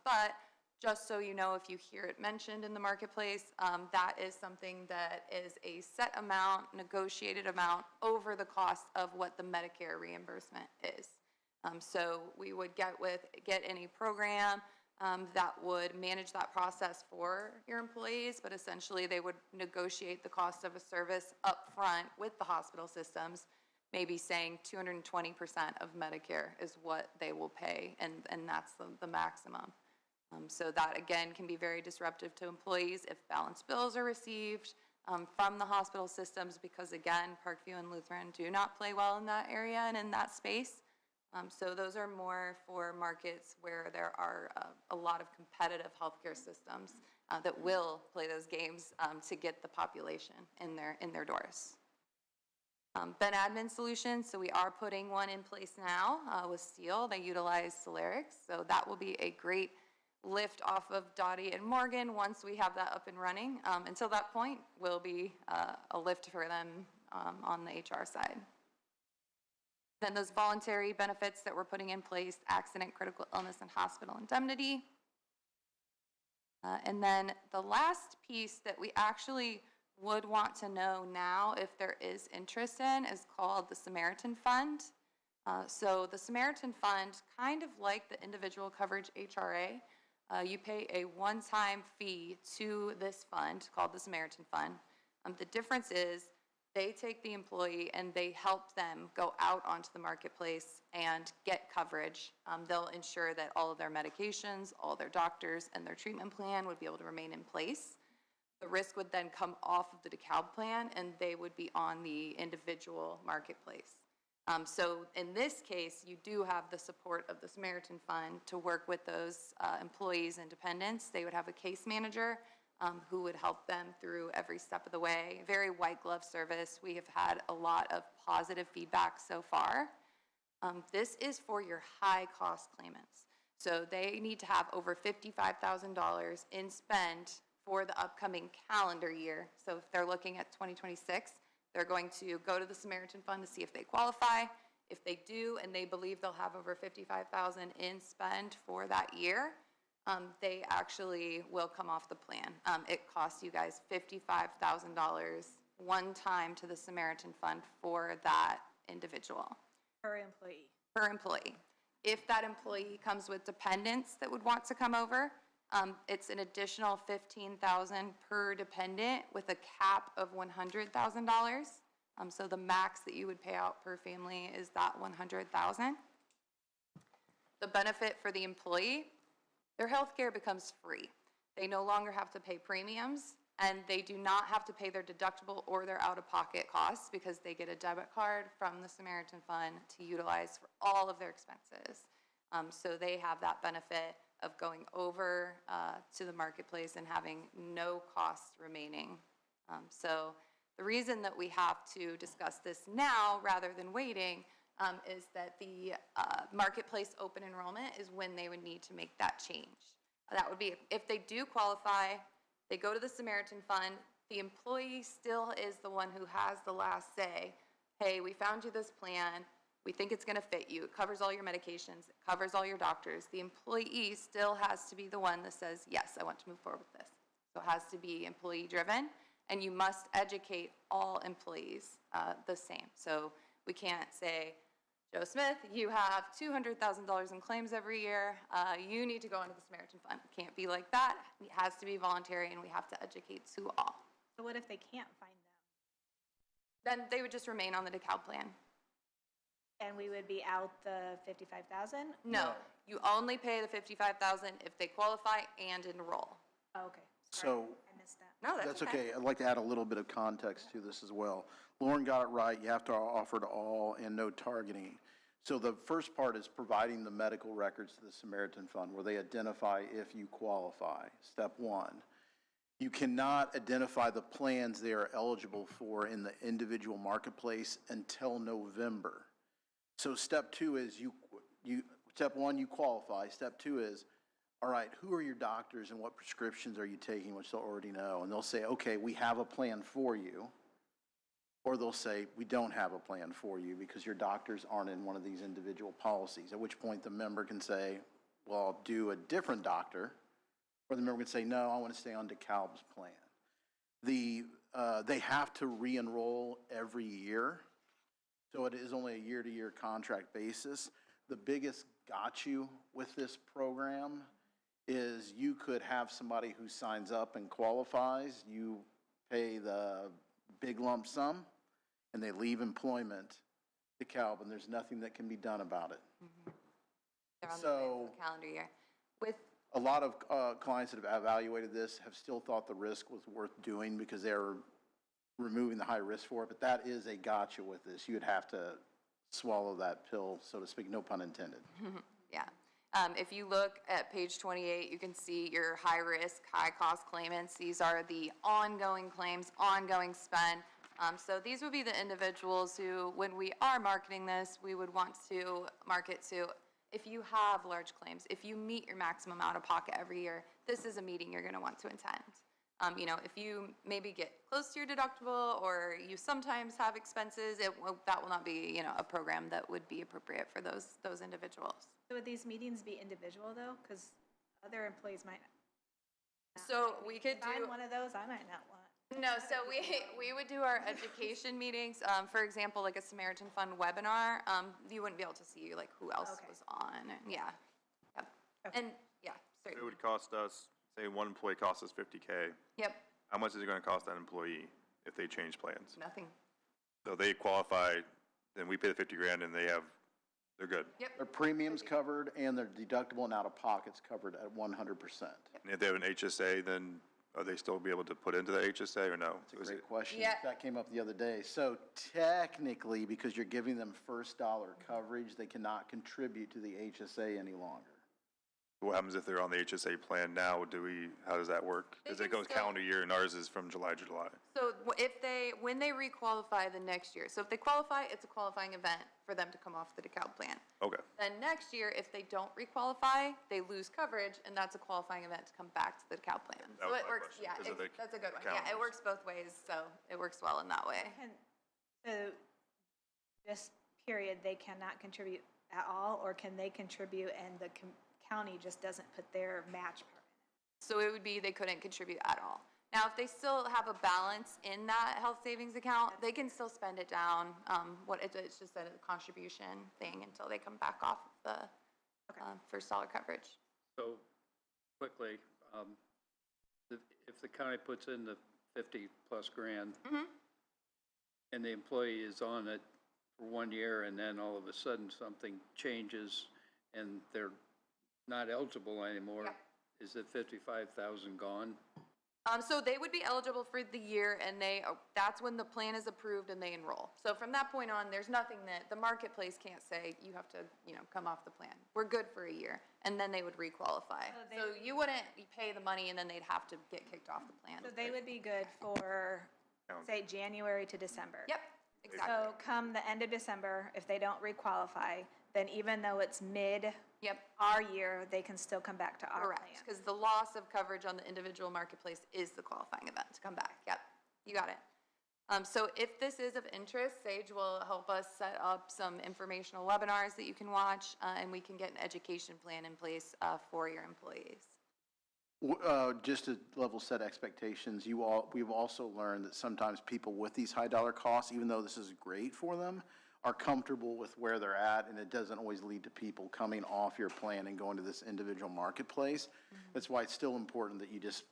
But just so you know, if you hear it mentioned in the marketplace, that is something that is a set amount, negotiated amount over the cost of what the Medicare reimbursement is. So we would get any program that would manage that process for your employees, but essentially they would negotiate the cost of a service up front with the hospital systems, maybe saying 220% of Medicare is what they will pay, and that's the maximum. So that, again, can be very disruptive to employees if balanced bills are received from the hospital systems because, again, Parkview and Lutheran do not play well in that area and in that space. So those are more for markets where there are a lot of competitive healthcare systems that will play those games to get the population in their doors. Ben Admin Solutions, so we are putting one in place now with Steel. They utilize Solarix, so that will be a great lift off of Dottie and Morgan once we have that up and running. Until that point, will be a lift for them on the HR side. Then those voluntary benefits that we're putting in place, accident, critical illness, and hospital indemnity. And then the last piece that we actually would want to know now if there is interest in is called the Samaritan Fund. So the Samaritan Fund, kind of like the individual coverage HRA, you pay a one-time fee to this fund called the Samaritan Fund. The difference is they take the employee and they help them go out onto the marketplace and get coverage. They'll ensure that all of their medications, all their doctors, and their treatment plan would be able to remain in place. The risk would then come off of the DeKalb plan and they would be on the individual marketplace. So in this case, you do have the support of the Samaritan Fund to work with those employees and dependents. They would have a case manager who would help them through every step of the way. Very white glove service. We have had a lot of positive feedback so far. This is for your high cost claimants. So they need to have over $55,000 in spend for the upcoming calendar year. So if they're looking at 2026, they're going to go to the Samaritan Fund to see if they qualify. If they do and they believe they'll have over $55,000 in spend for that year, they actually will come off the plan. It costs you guys $55,000 one time to the Samaritan Fund for that individual.
Per employee.
Per employee. If that employee comes with dependents that would want to come over, it's an additional $15,000 per dependent with a cap of $100,000. So the max that you would pay out per family is that $100,000. The benefit for the employee, their health care becomes free. They no longer have to pay premiums, and they do not have to pay their deductible or their out-of-pocket costs because they get a debit card from the Samaritan Fund to utilize for all of their expenses. So they have that benefit of going over to the marketplace and having no costs remaining. So the reason that we have to discuss this now rather than waiting is that the marketplace open enrollment is when they would need to make that change. That would be if they do qualify, they go to the Samaritan Fund, the employee still is the one who has the last say. Hey, we found you this plan. We think it's gonna fit you. It covers all your medications. It covers all your doctors. The employee still has to be the one that says, yes, I want to move forward with this. So it has to be employee driven, and you must educate all employees the same. So we can't say, Joe Smith, you have $200,000 in claims every year. You need to go into the Samaritan Fund. It can't be like that. It has to be voluntary, and we have to educate to all.
So what if they can't find them?
Then they would just remain on the DeKalb plan.
And we would be out the 55,000?
No, you only pay the 55,000 if they qualify and enroll.
Oh, okay.
So
I missed that.
No,
that's okay. I'd like to add a little bit of context to this as well. Lauren got it right. You have to offer to all and no targeting. So the first part is providing the medical records to the Samaritan Fund where they identify if you qualify. Step one. You cannot identify the plans they are eligible for in the individual marketplace until November. So step two is step one, you qualify. Step two is, all right, who are your doctors and what prescriptions are you taking, which they'll already know. And they'll say, okay, we have a plan for you. Or they'll say, we don't have a plan for you because your doctors aren't in one of these individual policies, at which point the member can say, well, I'll do a different doctor. Or the member can say, no, I want to stay on DeKalb's plan. They have to re-enroll every year. So it is only a year-to-year contract basis. The biggest got you with this program is you could have somebody who signs up and qualifies, you pay the big lump sum, and they leave employment to DeKalb, and there's nothing that can be done about it.
Mm-hmm. They're on the calendar year. With
a lot of clients that have evaluated this have still thought the risk was worth doing because they're removing the high risk for it, but that is a gotcha with this. You would have to swallow that pill, so to speak, no pun intended.
Yeah. If you look at page 28, you can see your high-risk, high-cost claimants. These are the ongoing claims, ongoing spend. So these would be the individuals who, when we are marketing this, we would want to market to, if you have large claims, if you meet your maximum out-of-pocket every year, this is a meeting you're going to want to attend. You know, if you maybe get close to your deductible or you sometimes have expenses, that will not be, you know, a program that would be appropriate for those individuals.
So would these meetings be individual though? Because other employees might not.
So we could
If I'm
do,
one of those, I might not want.
no, so we would do our education meetings, for example, like a Samaritan Fund webinar. You wouldn't be able to see like who else
Okay.
was on, yeah. Yep. And, yeah,
It
certainly.
would cost us, say one employee costs us 50K.
Yep,
How much is it gonna cost that employee if they change plans?
nothing.
So they qualify, then we pay the 50 grand and they're good.
Yep.
Their premiums covered and their deductible and out-of-pockets covered at 100%.
And if they have an HSA, then are they still be able to put into the HSA or no?
That's a great question.
Yeah.
That came up the other day. So technically, because you're giving them first dollar coverage, they cannot contribute to the HSA any longer.
What happens if they're on the HSA plan now? How does that work?
They
Because it
can
goes
still-
calendar year and ours is from July to July.
So when they requalify the next year, so if they qualify, it's a qualifying event for them to come off the DeKalb plan.
Okay.
Then next year, if they don't requalify, they lose coverage, and that's a qualifying event to come back to the DeKalb plan.
That
So
was
it
my
works,
question,
yeah,
because of the
that's a good one. Yeah, it
calendars.
works both ways, so it works well in that way.
So just period, they cannot contribute at all, or can they contribute and the county just doesn't put their match part in?
So it would be they couldn't contribute at all. Now, if they still have a balance in that health savings account, they can still spend it down. It's just a contribution thing until they come back off of the first dollar coverage.
So, quickly, if the county puts in the 50-plus grand, and the employee is on it for 1 year, and then all of a sudden something changes, and they're not eligible anymore,
Yeah.
is the 55,000 gone?
So they would be eligible for the year, and that's when the plan is approved and they enroll. So from that point on, there's nothing that the marketplace can't say, you have to, come off the plan. We're good for a year, and then they would requalify. So you wouldn't pay the money and then they'd have to get kicked off the plan.
So they would be good for, say, January to December.
Yep, exactly.
So come the end of December, if they don't requalify, then even though it's mid
Yep.
our year, they can still come back to our plan.
Correct, because the loss of coverage on the individual marketplace is the qualifying event to come back. Yep, you got it. So if this is of interest, Sage will help us set up some informational webinars that you can watch, and we can get an education plan in place for your employees.
Just to level set expectations, we've also learned that sometimes people with these high dollar costs, even though this is great for them, are comfortable with where they're at, and it doesn't always lead to people coming off your plan and going to this individual marketplace. That's why it's still important that you just,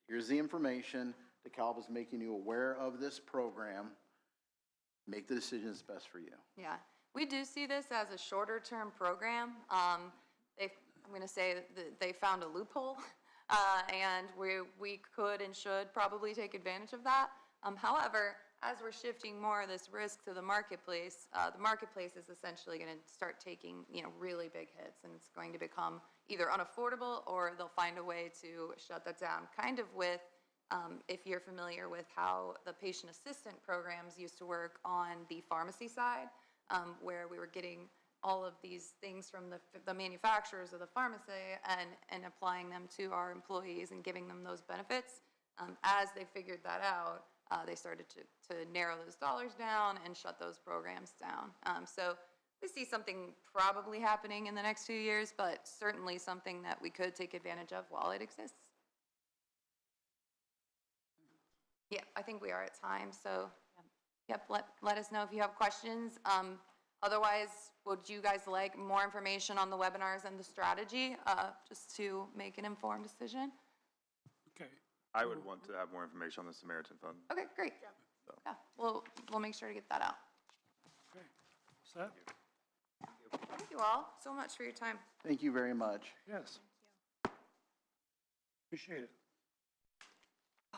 here's the information, DeKalb is making you aware of this program, make the decision that's best for you.
Yeah, we do see this as a shorter-term program. I'm going to say that they found a loophole, and we could and should probably take advantage of that. However, as we're shifting more of this risk to the marketplace is essentially going to start taking, really big hits, and it's going to become either unaffordable or they'll find a way to shut that down. Kind of with, if you're familiar with how the patient assistant programs used to work on the pharmacy side, where we were getting all of these things from the manufacturers of the pharmacy and applying them to our employees and giving them those benefits. As they figured that out, they started to narrow those dollars down and shut those programs down. So we see something probably happening in the next few years, but certainly something that we could take advantage of while it exists. Yeah, I think we are at time, so yep, let us know if you have questions. Otherwise, would you guys like more information on the webinars and the strategy, just to make an informed decision?
Okay.
I would want to have more information on the Samaritan Fund.
Okay, great. Yeah, we'll make sure to get that out.
Okay. Set?
Thank you all so much for your time.
Thank you very much.
Yes. Appreciate it.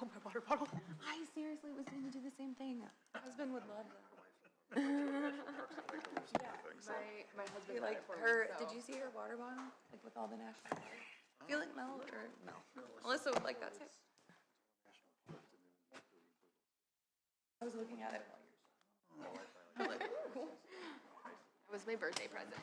Oh, my water bottle. I seriously was going to do the same thing. My husband would love that. like her, did you see her water bottle? Like with all the national flags? I feel like Mel or Mel. Melissa would like that too. I was looking at it while you were. I was like, ooh, cool.
It was my birthday present.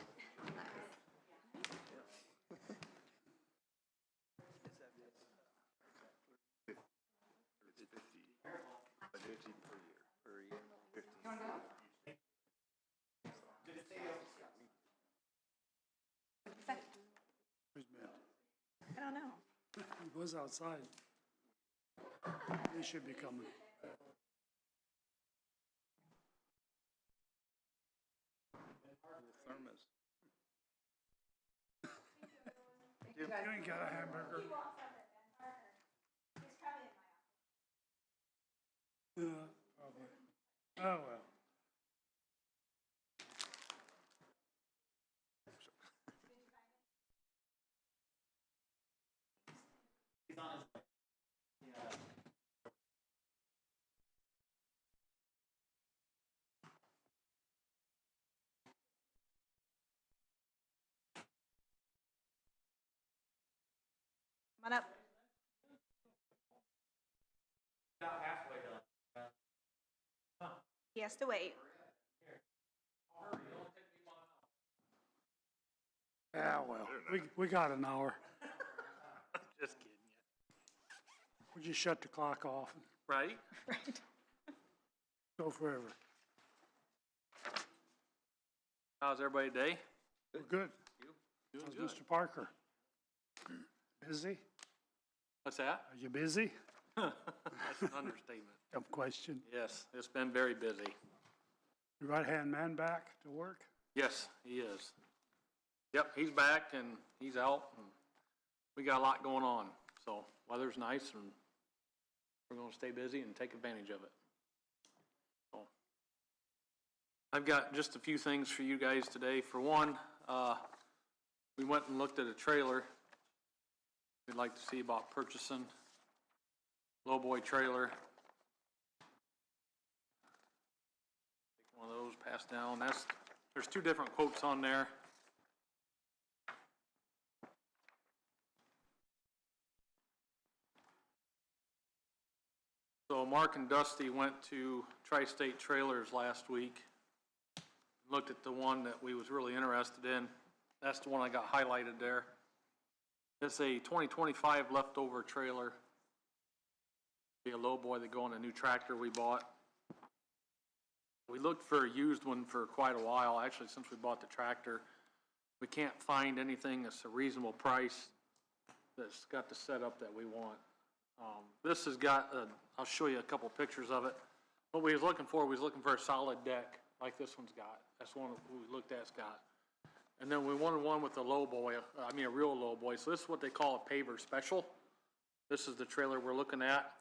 Where's Matt?
I don't know.
He was outside. He should be coming.
Thermos.
You ain't got a hamburger. Yeah, probably. Oh, well.
Come on up. He has to wait.
Yeah, well, we got an hour.
Just kidding you.
We just shut the clock off and
Right?
Right.
go forever.
How's everybody today?
We're good.
Doing
How's
good.
Mr. Parker? Busy?
What's that?
Are you busy?
That's an understatement.
Dumb question.
Yes, it's been very busy.
Your right-hand man back to work?
Yes, he is. Yep, he's back and he's out, and we got a lot going on. So weather's nice, and we're gonna stay busy and take advantage of it. So I've got just a few things for you guys today. For one, we went and looked at a trailer we'd like to see about purchasing. Lowboy trailer. Take one of those, pass down. There's two different quotes on there. So Mark and Dusty went to Tri-State Trailers last week, looked at the one that we was really interested in. That's the one I got highlighted there. It's a 2025 leftover trailer. Be a lowboy that go on a new tractor we bought. We looked for a used one for quite a while, actually since we bought the tractor. We can't find anything that's a reasonable price that's got the setup that we want. This has got, I'll show you a couple pictures of it. What we was looking for a solid deck like this one's got. That's one we looked at, it's got. And then we wanted one with a lowboy, a real lowboy. So this is what they call a paver special. This is the trailer we're looking at.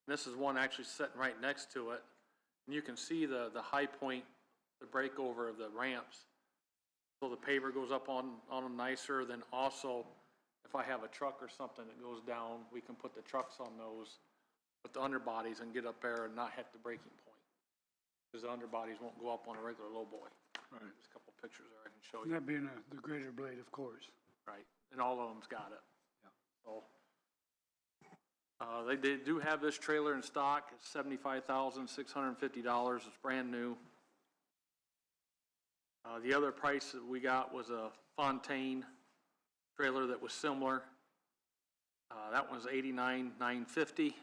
This is one actually sitting right next to it. And you can see the high point, the breakover of the ramps. So the paver goes up on them nicer. Then also, if I have a truck or something that goes down, we can put the trucks on those with the underbodies and get up there and not hit the breaking point. Because the underbodies won't go up on a regular lowboy.
Right.
There's a couple pictures there I can show
And
you.
that being the greater blade, of course.
Right, and all of them's got it.
Yeah.
So, they do have this trailer in stock. It's $75,650. It's brand new. The other price that we got was a Fontaine trailer that was similar. That one's $89,950.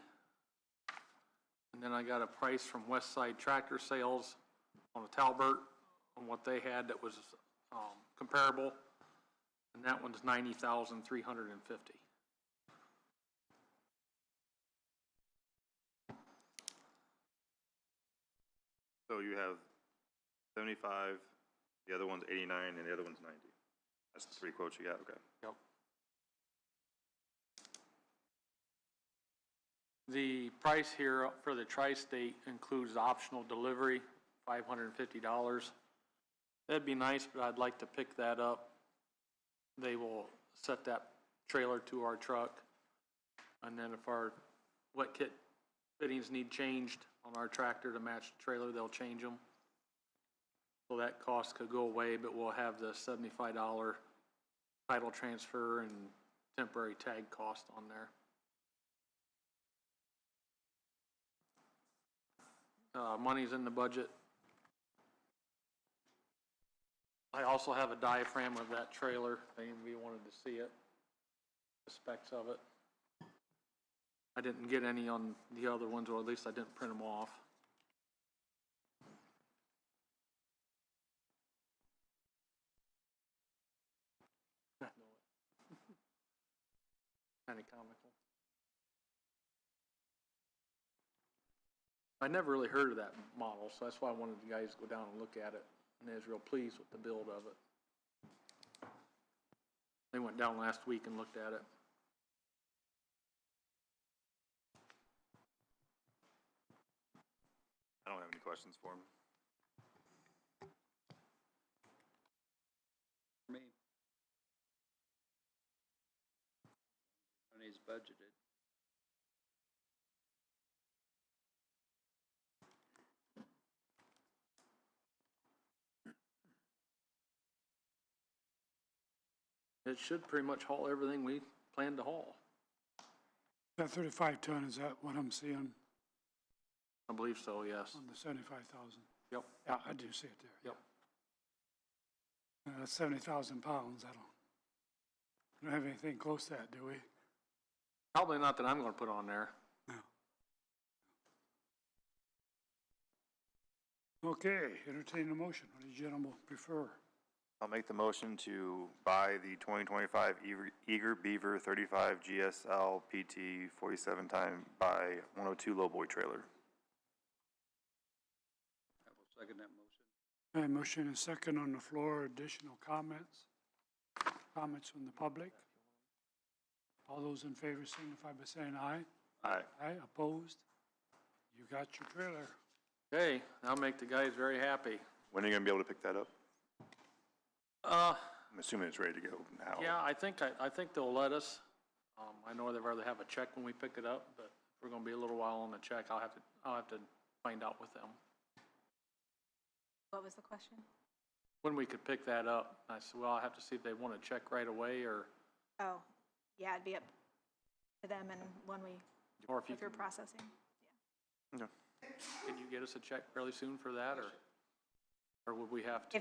And then I got a price from Westside Tractor Sales on a Talbert on what they had that was comparable, and that one's $90,350.
So you have 75, the other one's 89, and the other one's 90. That's the three quotes you got, okay.
Yep. The price here for the Tri-State includes optional delivery, $550. That'd be nice, but I'd like to pick that up. They will set that trailer to our truck. And then if our wet kit fittings need changed on our tractor to match the trailer, they'll change them.
So that cost could go away, but we'll have the $75 title transfer and temporary tag cost on there. Money's in the budget. I also have a diaphragm of that trailer, if anybody wanted to see it, the specs of it. I didn't get any on the other ones, or at least I didn't print them off. Kind of comical. I never really heard of that model, so that's why I wanted you guys to go down and look at it, and I was real pleased with the build of it. They went down last week and looked at it.
I don't have any questions for him.
Me. Money's budgeted.
It should pretty much haul everything we planned to haul.
That 35 ton, is that what I'm seeing
I believe so, yes.
on the 75,000?
Yep.
Yeah, I do see it there.
Yep.
That's 70,000 pounds. We don't have anything close to that, do we?
Probably not that I'm gonna put on there.
No. Okay, entertain a motion. What do you gentlemen prefer?
I'll make the motion to buy the 2025 Eager Beaver 35 GSL PT 47 time by 102 lowboy trailer.
I will second that motion.
A motion and second on the floor. Additional comments? Comments from the public? All those in favor signify by saying aye.
Aye.
Aye, opposed? You got your trailer.
Okay, I'll make the guys very happy.
When are you gonna be able to pick that up? I'm assuming it's ready to go now.
Yeah, I think they'll let us. I know they'd rather have a check when we pick it up, but if we're gonna be a little while on the check, I'll have to find out with them.
What was the question?
When we could pick that up. I said, well, I'll have to see if they want to check right away, or
Oh, yeah, it'd be up to them and when we
if
go
you
through
can,
processing.
Okay.
can you get us a check fairly soon for that, or would we have to?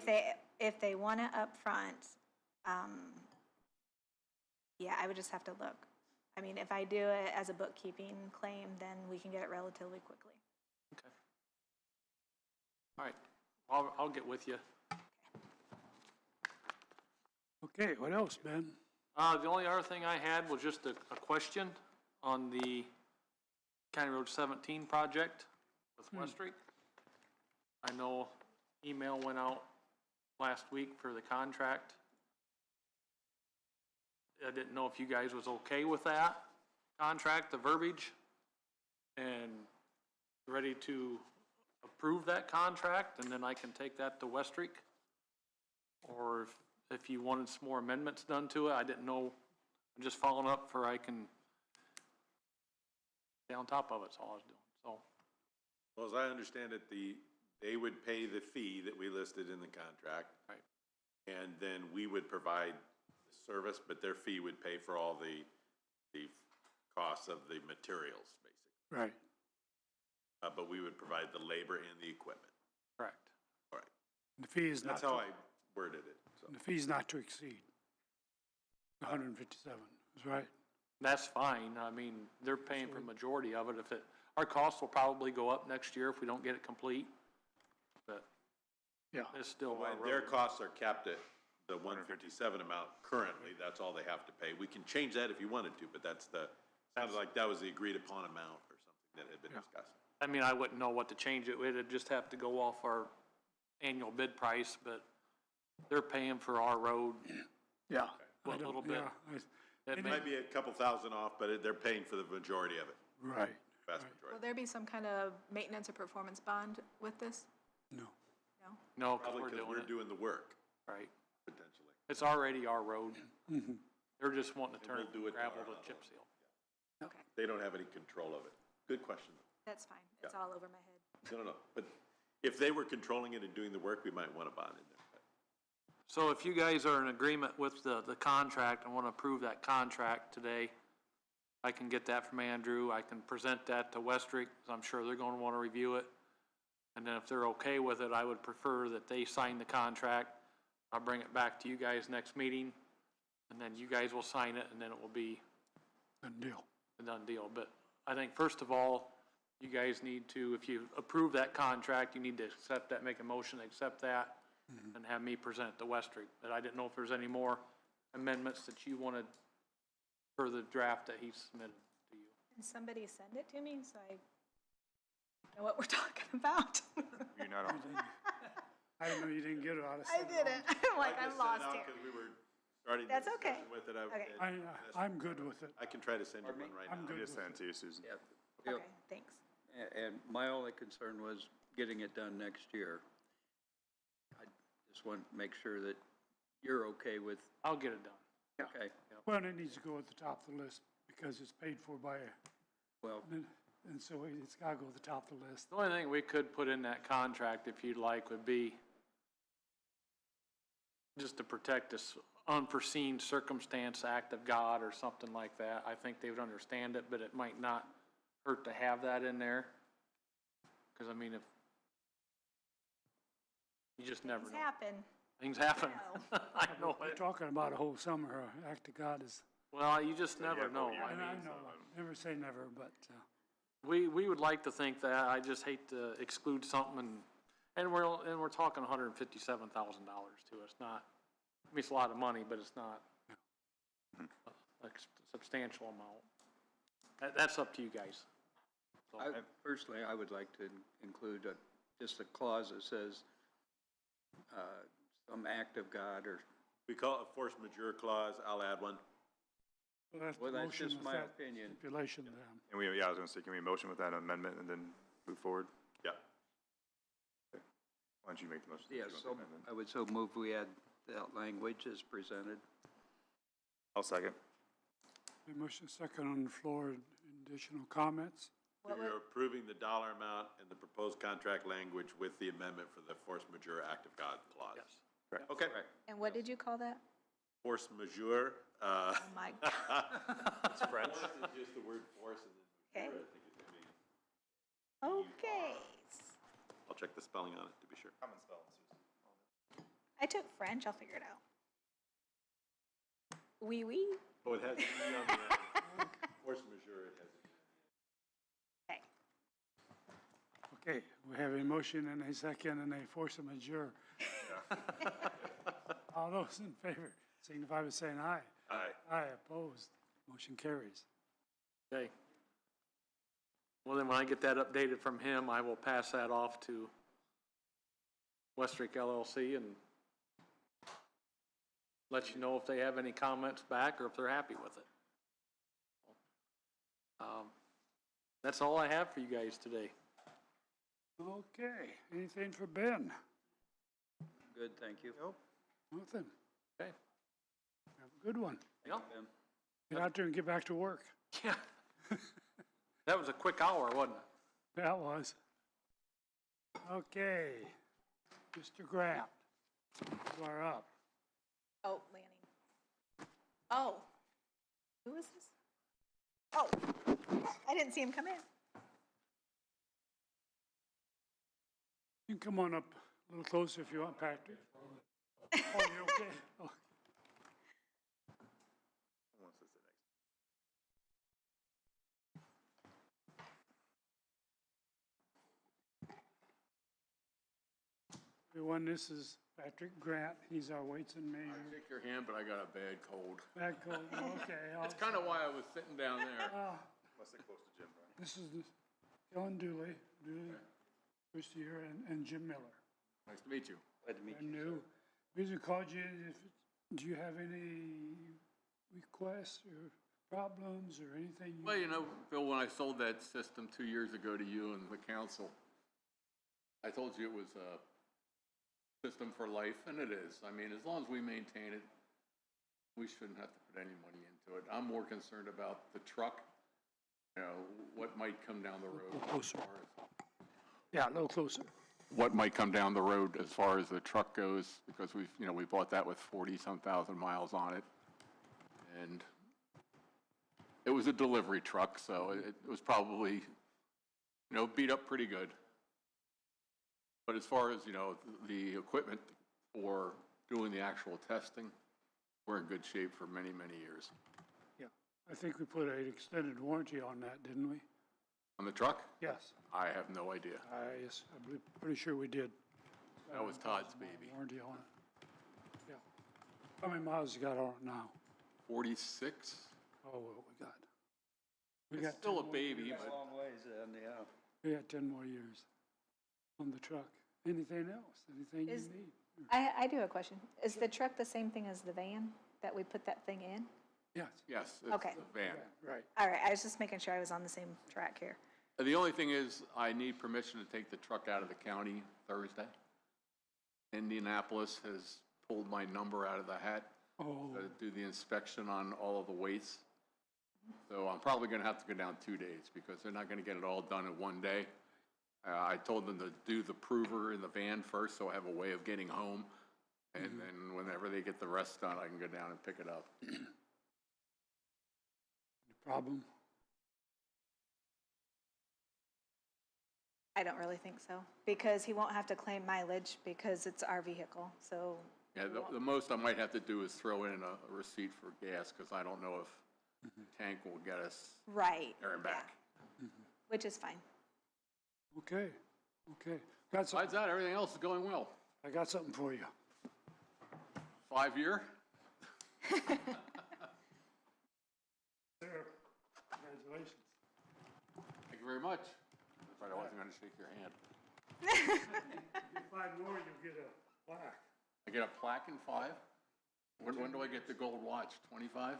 If they want it up front, yeah, I would just have to look. I mean, if I do it as a bookkeeping claim, then we can get it relatively quickly.
Okay. All right, I'll get with you.
Okay, what else, Ben?
The only other thing I had was just a question on the County Road 17 project with Westreek. I know email went out last week for the contract. I didn't know if you guys was okay with that contract, the verbiage, and ready to approve that contract, and then I can take that to Westreek. Or if you wanted some more amendments done to it, I didn't know. I'm just following up for I can stay on top of it, that's all I was doing, so.
Well, as I understand it, they would pay the fee that we listed in the contract.
Right.
And then we would provide the service, but their fee would pay for all the costs of the materials, basically.
Right.
But we would provide the labor and the equipment.
Correct.
All right.
The fee is not.
That's how I worded it, so.
The fee is not to exceed 157, is right?
That's fine, I mean, they're paying for the majority of it. Our costs will probably go up next year if we don't get it complete, but
Yeah.
it's still
Well,
our
their
road.
costs are capped at the 157 amount currently, that's all they have to pay. We can change that if you wanted to, but sounded like that was the agreed upon amount or something that had been discussed.
I mean, I wouldn't know what to change it, it'd just have to go off our annual bid price, but they're paying for our road.
Yeah.
A little bit.
It might be a couple thousand off, but they're paying for the majority of it,
Right.
vast
Will
majority.
there be some kind of maintenance or performance bond with this?
No.
No?
No, because
Probably
we're
because
doing
we're
it,
doing the work,
right.
potentially.
It's already our road. They're just wanting to
And
turn
we'll
it
do
from
it to
gravel
our
to
level.
chip seal.
Okay,
They don't have any control of it. Good question.
that's fine. It's all over my head.
No. But If they were controlling it and doing the work, we might want a bond in there.
So if you guys are in agreement with the contract and want to approve that contract today, I can get that from Andrew. I can present that to Westrick, 'cause I'm sure they're going to want to review it. And then if they're okay with it, I would prefer that they sign the contract. I'll bring it back to you guys next meeting, and then you guys will sign it, and then it will be
Done deal.
a done deal. But I think first of all, you guys need to, if you approve that contract, you need to accept that, make a motion to accept that, and have me present it to Westrick. But I didn't know if there's any more amendments that you wanted for the draft that he submitted to you.
Can somebody send it to me so I know what we're talking about?
You're not on.
I didn't know you didn't get it out of.
I didn't. I'm like, I'm lost here.
Because we were starting the
That's okay.
discussion with it.
Okay.
I'm good with it.
I can try to send you one right now.
I'm good
Just
with
send it to you, Susan.
Yep.
Okay, thanks.
And my only concern was getting it done next year. I just want to make sure that you're okay with,
I'll get it done.
okay,
Well, and it needs to go at the top of the list because it's paid for by,
well,
and so it's gotta go at the top of the list.
The only thing we could put in that contract, if you'd like, would be just to protect this unforeseen circumstance, act of God or something like that. I think they would understand it, but it might not hurt to have that in there. Because, I mean, if, you just never
Things
know.
happen.
Things happen. I know
We're
it.
talking about a whole summer, act of God is,
Well, you just never know. I
and
mean,
I know, never say never, but,
we would like to think that. I just hate to exclude something and we're talking $157,000 too. It's not, I mean, it's a lot of money, but it's not a substantial amount. That's up to you guys. So,
personally, I would like to include just a clause that says, some act of God or,
We call it a force majeure clause. I'll add one.
well,
that's
motion
just
with
my
that
opinion.
stipulation then.
And we, yeah, I was gonna say, can we motion with that amendment and then move forward?
Yeah.
Why don't you make the motion?
Yeah, so I would so move we add that language as presented.
I'll second.
The motion second on the floor, additional comments?
You're approving the dollar amount and the proposed contract language with the amendment for the force majeure act of God clause.
yes.
Correct.
Okay.
And what did you call that?
Force majeure.
Oh, my God.
It's French. It's just the word force and then majeure, I think it means.
Okay.
I'll check the spelling on it to be sure.
Common spelling, Susan.
I took French, I'll figure it out. Oui, oui.
Oh, it has E on the end. Force majeure, it has E.
Okay.
Okay, we have a motion and a second and a force majeure. All those in favor signify by saying aye.
Aye.
Aye, opposed, motion carries.
Okay. Well, then when I get that updated from him, I will pass that off to Westrick LLC and let you know if they have any comments back or if they're happy with it. That's all I have for you guys today.
Okay, anything for Ben?
Good, thank you.
Nothing.
Okay.
Have a good one.
Yeah.
Get out there and get back to work.
Yeah. That was a quick hour, wasn't it?
That was. Okay, Mr. Grapp, you are up.
Oh, Lanning. Oh. Who is this? Oh, I didn't see him come in.
You can come on up a little closer if you want, Patrick. Oh, you okay? Oh. Everyone, this is Patrick Grant. He's our weights and measures.
I shake your hand, but I got a bad cold.
Bad cold, okay.
That's kind of why I was sitting down there.
Must stay close to Jim, Brian.
This is Kellen Dooley, first year, and Jim Miller.
Nice to meet you.
Glad to meet
And
you.
new. Reason I called you, do you have any requests or problems or anything?
Well, you know, Phil, when I sold that system 2 years ago to you and the council, I told you it was a system for life, and it is. I mean, as long as we maintain it, we shouldn't have to put any money into it. I'm more concerned about the truck, you know, what might come down the road.
Closer.
as far as-
Yeah, a little closer.
what might come down the road as far as the truck goes, because we bought that with 40-some thousand miles on it. And it was a delivery truck, so it was probably, beat up pretty good. But as far as, the equipment for doing the actual testing, we're in good shape for many, many years.
Yeah, I think we put an extended warranty on that, didn't we?
On the truck?
Yes.
I have no idea.
Yes, I'm pretty sure we did.
That was Todd's baby.
Warranty on it. Yeah. How many miles you got on it now?
46?
Oh, well, we
It's
got
still
10
a
more
baby,
years.
but
Long ways then, yeah.
We got 10 more years on the truck. Anything else? Anything you
Is-
need?
I do have a question. Is the truck the same thing as the van that we put that thing in?
Yes.
yes, it's
Okay.
a van.
Right.
All right, I was just making sure I was on the same track here.
The only thing is, I need permission to take the truck out of the county Thursday. Indianapolis has pulled my number out of the hat
Oh,
to do the inspection on all of the weights. So I'm probably gonna have to go down 2 days, because they're not gonna get it all done in one day. I told them to do the prover in the van first, so I have a way of getting home. And then whenever they get the rest done, I can go down and pick it up.
problem?
I don't really think so, because he won't have to claim mileage because it's our vehicle, so.
Yeah, the most I might have to do is throw in a receipt for gas, because I don't know if the tank will get us
Right.
there and back.
Which is fine.
Okay, okay. Got
Besides
something,
that, everything else is going well.
I got something for you.
5-year?
There, congratulations.
Thank you very much. That's right, I wasn't gonna shake your hand.
If you find more, you'll get a plaque.
I get a plaque in 5? When do I get the gold watch? 25?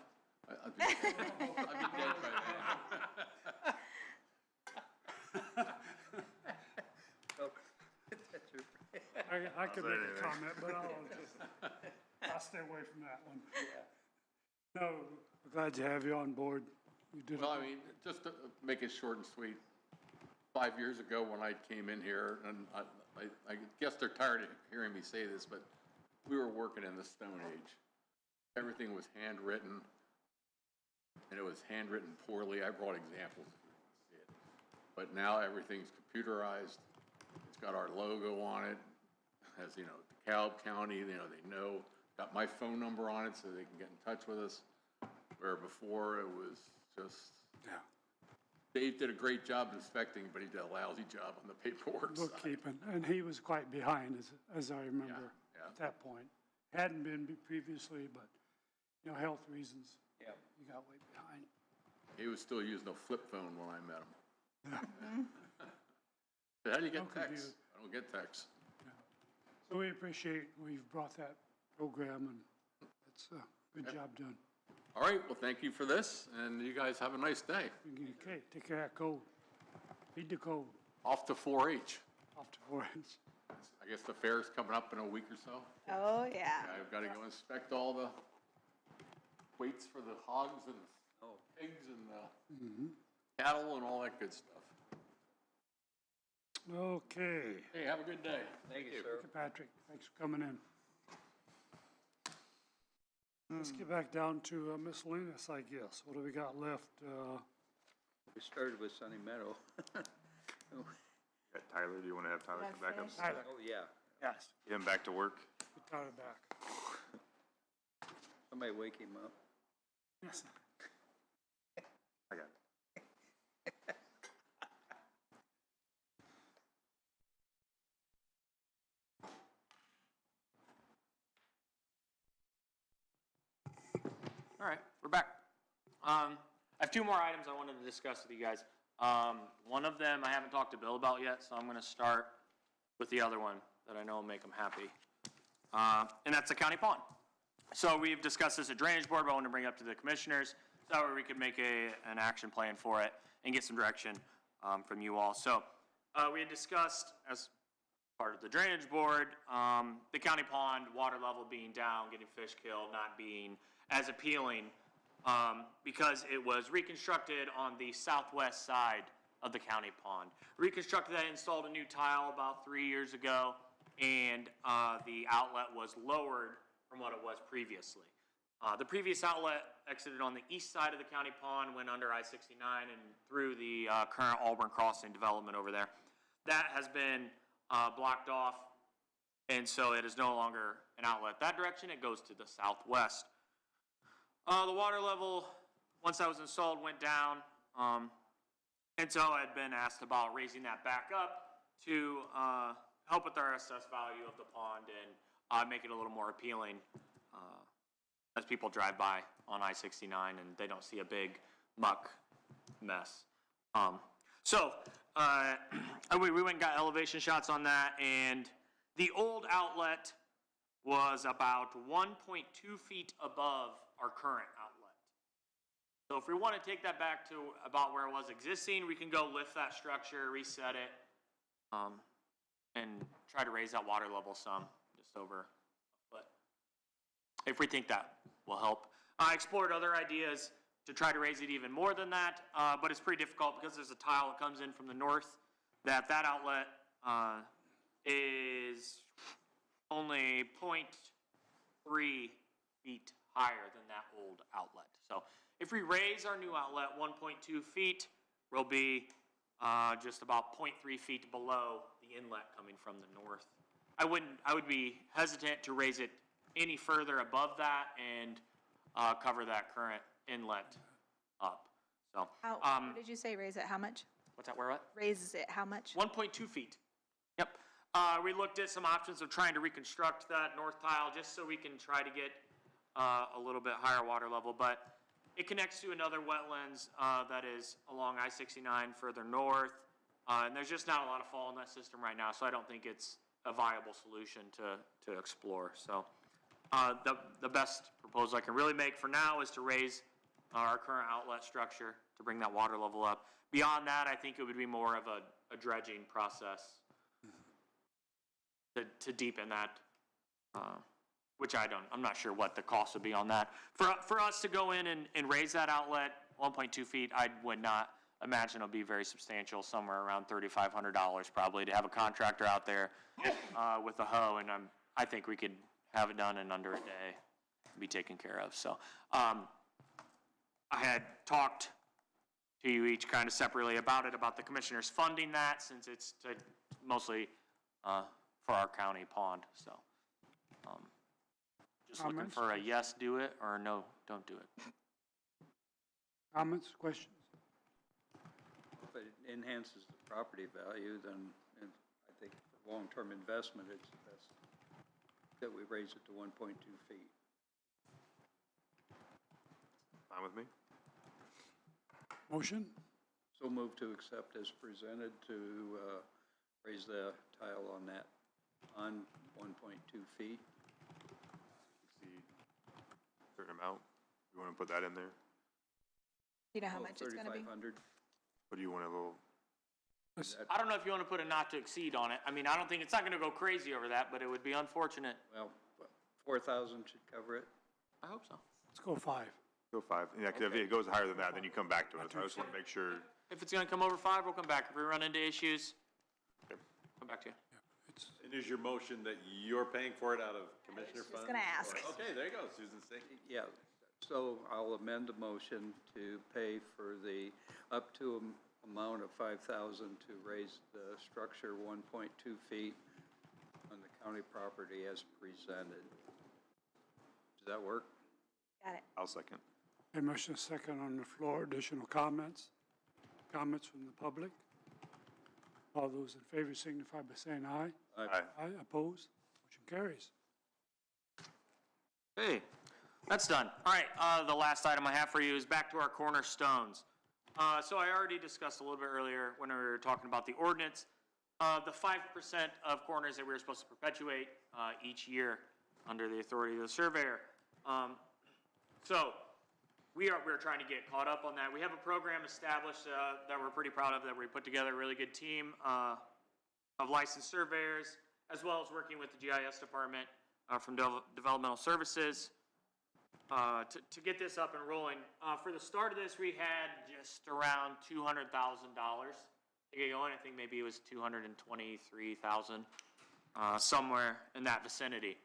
I'll be dead by then.
I could make a comment, but I'll stay away from that one. No, we're glad to have you on board. You did.
Well, I mean, just to make it short and sweet, 5 years ago when I came in here, and I guess they're tired of hearing me say this, but we were working in the Stone Age. Everything was handwritten, and it was handwritten poorly. I brought examples if you want to see it. But now everything's computerized. It's got our logo on it. Has, DeKalb County, they know. Got my phone number on it so they can get in touch with us. Where before it was just,
Yeah.
Dave did a great job inspecting, but he did a lousy job on the paperwork side.
Bookkeeping, and he was quite behind, as I remember,
yeah.
at that point. Hadn't been previously, but, health reasons.
Yeah.
You got way behind.
He was still using a flip phone when I met him. Said, how do you get
No
texts?
computer.
I don't get texts.
So we appreciate we've brought that program, and it's a good job done.
All right, well, thank you for this, and you guys have a nice day.
Okay, take care of that code. Feed the code,
Off to 4-H.
off to 4-H.
I guess the fair's coming up in a week or so.
Oh, yeah.
I've got to go inspect all the weights for the hogs and pigs and cattle and all that good stuff.
Okay.
Hey, have a good day.
Thank you, sir.
Thank you, Patrick. Thanks for coming in. Let's get back down to miscellaneous, I guess. What do we got left?
We started with Sunny Meadow.
Tyler, do you want to have Tyler come back up?
Tyler,
Oh, yeah.
yes,
Get him back to work?
get Tyler back.
Somebody wake him up.
Yes.
I got it.
All right, we're back. I have 2 more items I wanted to discuss with you guys. One of them I haven't talked to Bill about yet, so I'm going to start with the other one that I know will make him happy. And that's the county pond. So we've discussed this at Drainage Board, but I want to bring it up to the commissioners. So that way we could make an action plan for it and get some direction from you all. So we had discussed as part of the Drainage Board, the county pond water level being down, getting fish killed, not being as appealing because it was reconstructed on the southwest side of the county pond. Reconstructed that, installed a new tile about 3 years ago, and the outlet was lowered from what it was previously. The previous outlet exited on the east side of the county pond, went under I-69 and through the current Auburn Crossing development over there. That has been blocked off, and so it is no longer an outlet that direction. It goes to the southwest. The water level, once that was installed, went down, and so I had been asked about raising that back up to help with our assessed value of the pond and make it a little more appealing as people drive by on I-69 and they don't see a big muck mess. We went and got elevation shots on that, and the old outlet was about 1.2 feet above our current outlet. So if we want to take that back to about where it was existing, we can go lift that structure, reset it, and try to raise that water level some, just over a foot, if we think that will help. I explored other ideas to try to raise it even more than that, but it's pretty difficult because there's a tile that comes in from the north, that outlet is only 0.3 feet higher than that old outlet. So if we raise our new outlet 1.2 feet, we'll be just about 0.3 feet below the inlet coming from the north. I would be hesitant to raise it any further above that and cover that current inlet up. So,
What did you say, raise it how much?
what's that, where what?
Raises it how much?
1.2 feet. Yep. We looked at some options of trying to reconstruct that north tile just so we can try to get a little bit higher water level, but it connects to another wetlands that is along I-69 further north, and there's just not a lot of fall in that system right now, so I don't think it's a viable solution to explore. So the best proposal I can really make for now is to raise our current outlet structure to bring that water level up. Beyond that, I think it would be more of a dredging process to deepen that, which I'm not sure what the cost would be on that. For us to go in and raise that outlet 1.2 feet, I would not imagine it'll be very substantial, somewhere around $3,500 probably, to have a contractor out there with a hoe, and I think we could have it done in under a day, be taken care of. So I had talked to you each kind of separately about the commissioners funding that, since it's mostly for our county pond. So just looking
Comments?
for a yes, do it, or no, don't do it.
Comments, questions?
If it enhances the property value, then I think for long-term investment, it's best that we raise it to 1.2 feet.
Fine with me?
Motion?
So move to accept as presented to raise the tile on that on 1.2 feet.
Exceed a certain amount. You want to put that in there?
Do you know how much it's gonna be?
3,500.
What do you want to go?
I don't know if you want to put a not to exceed on it. I mean, I don't think, it's not going to go crazy over that, but it would be unfortunate.
Well, 4,000 should cover it.
I hope so.
Let's go 5.
Go 5. Yeah, because if it goes higher than that, then you come back to it. So I just want to make sure.
If it's going to come over 5, we'll come back. If we run into issues, come back to you.
And is your motion that you're paying for it out of commissioner funds?
just gonna ask.
Okay, there you go, Susan.
Yeah, so I'll amend the motion to pay for the up to amount of 5,000 to raise the structure 1.2 feet on the county property as presented. Does that work?
Got it.
I'll second.
A motion second on the floor. Additional comments? Comments from the public? All those in favor signify by saying aye.
Aye.
Aye, opposed? Motion carries.
Hey, that's done. All right, the last item I have for you is back to our cornerstones. So I already discussed a little bit earlier when we were talking about the ordinance, the 5% of corners that we were supposed to perpetuate each year under the authority of the surveyor. So we're trying to get caught up on that. We have a program established that we're pretty proud of, that we put together a really good team of licensed surveyors, as well as working with the GIS department from Developmental Services to get this up and rolling. For the start of this, we had just around $200,000 to get going. I think maybe it was 223,000, somewhere in that vicinity.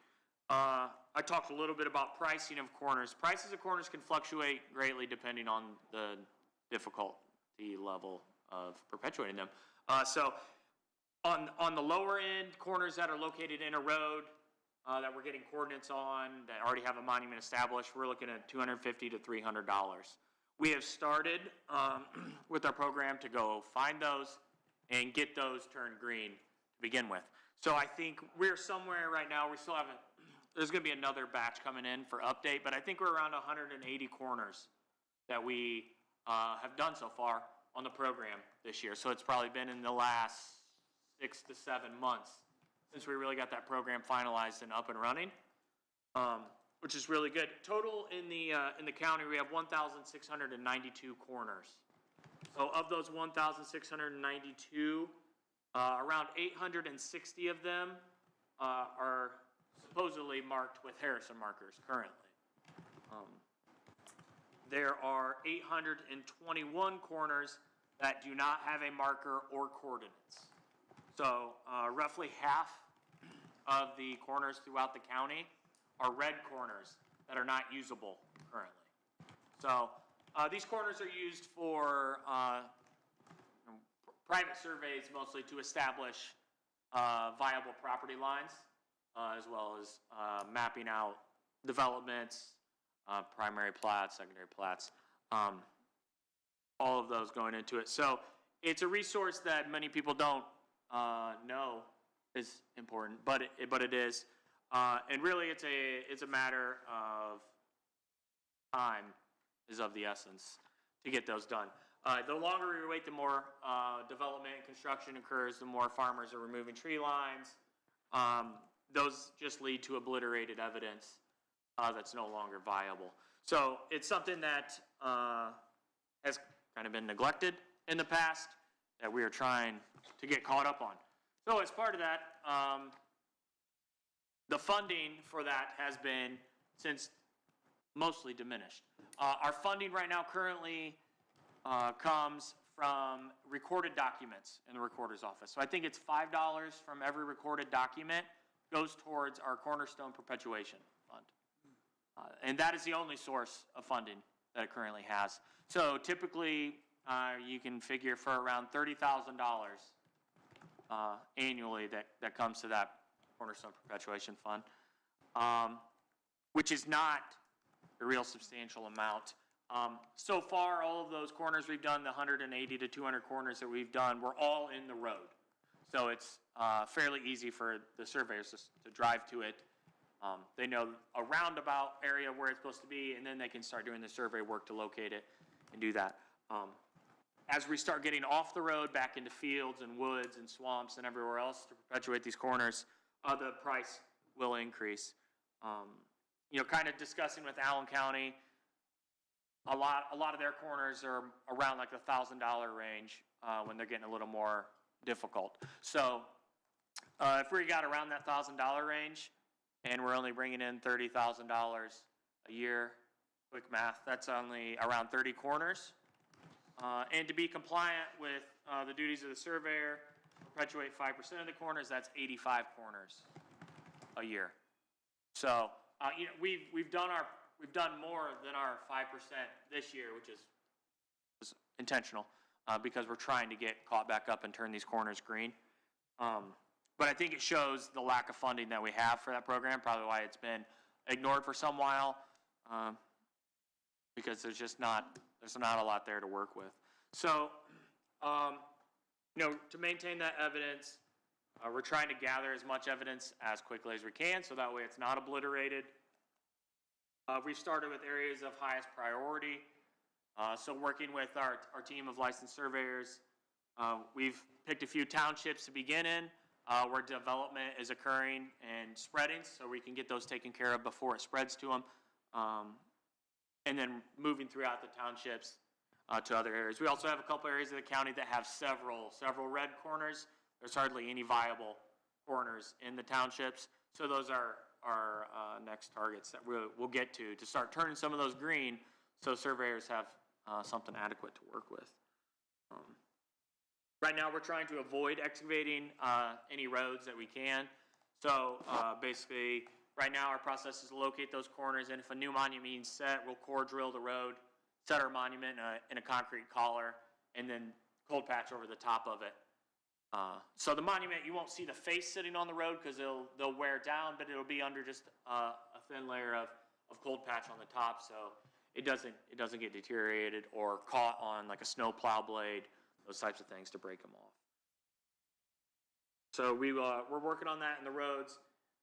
I talked a little bit about pricing of corners. Prices of corners can fluctuate greatly depending on the difficulty level of perpetuating them. So on the lower end, corners that are located in a road that we're getting coordinates on, that already have a monument established, we're looking at $250 to $300. We have started with our program to go find those and get those turned green to begin with. So I think we're somewhere right now, we still haven't, there's going to be another batch coming in for update, but I think we're around 180 corners that we have done so far on the program this year. So it's probably been in the last 6 to 7 months since we really got that program finalized and up and running, which is really good. Total in the county, we have 1,692 corners. So of those 1,692, around 860 of them are supposedly marked with Harrison markers currently. There are 821 corners that do not have a marker or coordinates. So roughly half of the corners throughout the county are red corners that are not usable currently. So these corners are used for private surveys, mostly to establish viable property lines, as well as mapping out developments, primary plats, secondary plats, all of those going into it. So it's a resource that many people don't know is important, but it is. And really it's a matter of time is of the essence to get those done. The longer we wait, the more development and construction occurs, the more farmers are removing tree lines. Those just lead to obliterated evidence that's no longer viable. So it's something that has kind of been neglected in the past that we are trying to get caught up on. So as part of that, the funding for that has been since mostly diminished. Our funding right now currently comes from recorded documents in the recorder's office. So I think it's $5 from every recorded document goes towards our Cornerstone Perpetuation Fund. And that is the only source of funding that it currently has. So typically, you can figure for around $30,000 annually that comes to that Cornerstone Perpetuation Fund, which is not a real substantial amount. So far, all of those corners we've done, the 180 to 200 corners that we've done, we're all in the road. So it's fairly easy for the surveyors to drive to it. They know a roundabout area where it's supposed to be, and then they can start doing the survey work to locate it and do that. As we start getting off the road back into fields and woods and swamps and everywhere else to perpetuate these corners, the price will increase. Kind of discussing with Allen County, a lot of their corners are around like the $1,000 range when they're getting a little more difficult. So if we got around that $1,000 range and we're only bringing in $30,000 a year, quick math, that's only around 30 corners. And to be compliant with the duties of the surveyor, perpetuate 5% of the corners, that's 85 corners a year. So we've done more than our 5% this year, which is intentional because we're trying to get caught back up and turn these corners green. But I think it shows the lack of funding that we have for that program, probably why it's been ignored for some while, because there's not a lot there to work with. So, to maintain that evidence, we're trying to gather as much evidence as quickly as we can, so that way it's not obliterated. We've started with areas of highest priority. So working with our team of licensed surveyors, we've picked a few townships to begin in where development is occurring and spreading, so we can get those taken care of before it spreads to them. And then moving throughout the townships to other areas. We also have a couple areas of the county that have several red corners. There's hardly any viable corners in the townships, so those are our next targets that we'll get to start turning some of those green so surveyors have something adequate to work with. Right now, we're trying to avoid excavating any roads that we can. So basically, right now, our process is to locate those corners, and if a new monument needs set, we'll core drill the road, set our monument in a concrete collar, and then cold patch over the top of it. So the monument, you won't see the face sitting on the road because they'll wear down, but it'll be under just a thin layer of cold patch on the top, so it doesn't get deteriorated or caught on like a snow plow blade, those types of things to break them off. So we're working on that in the roads,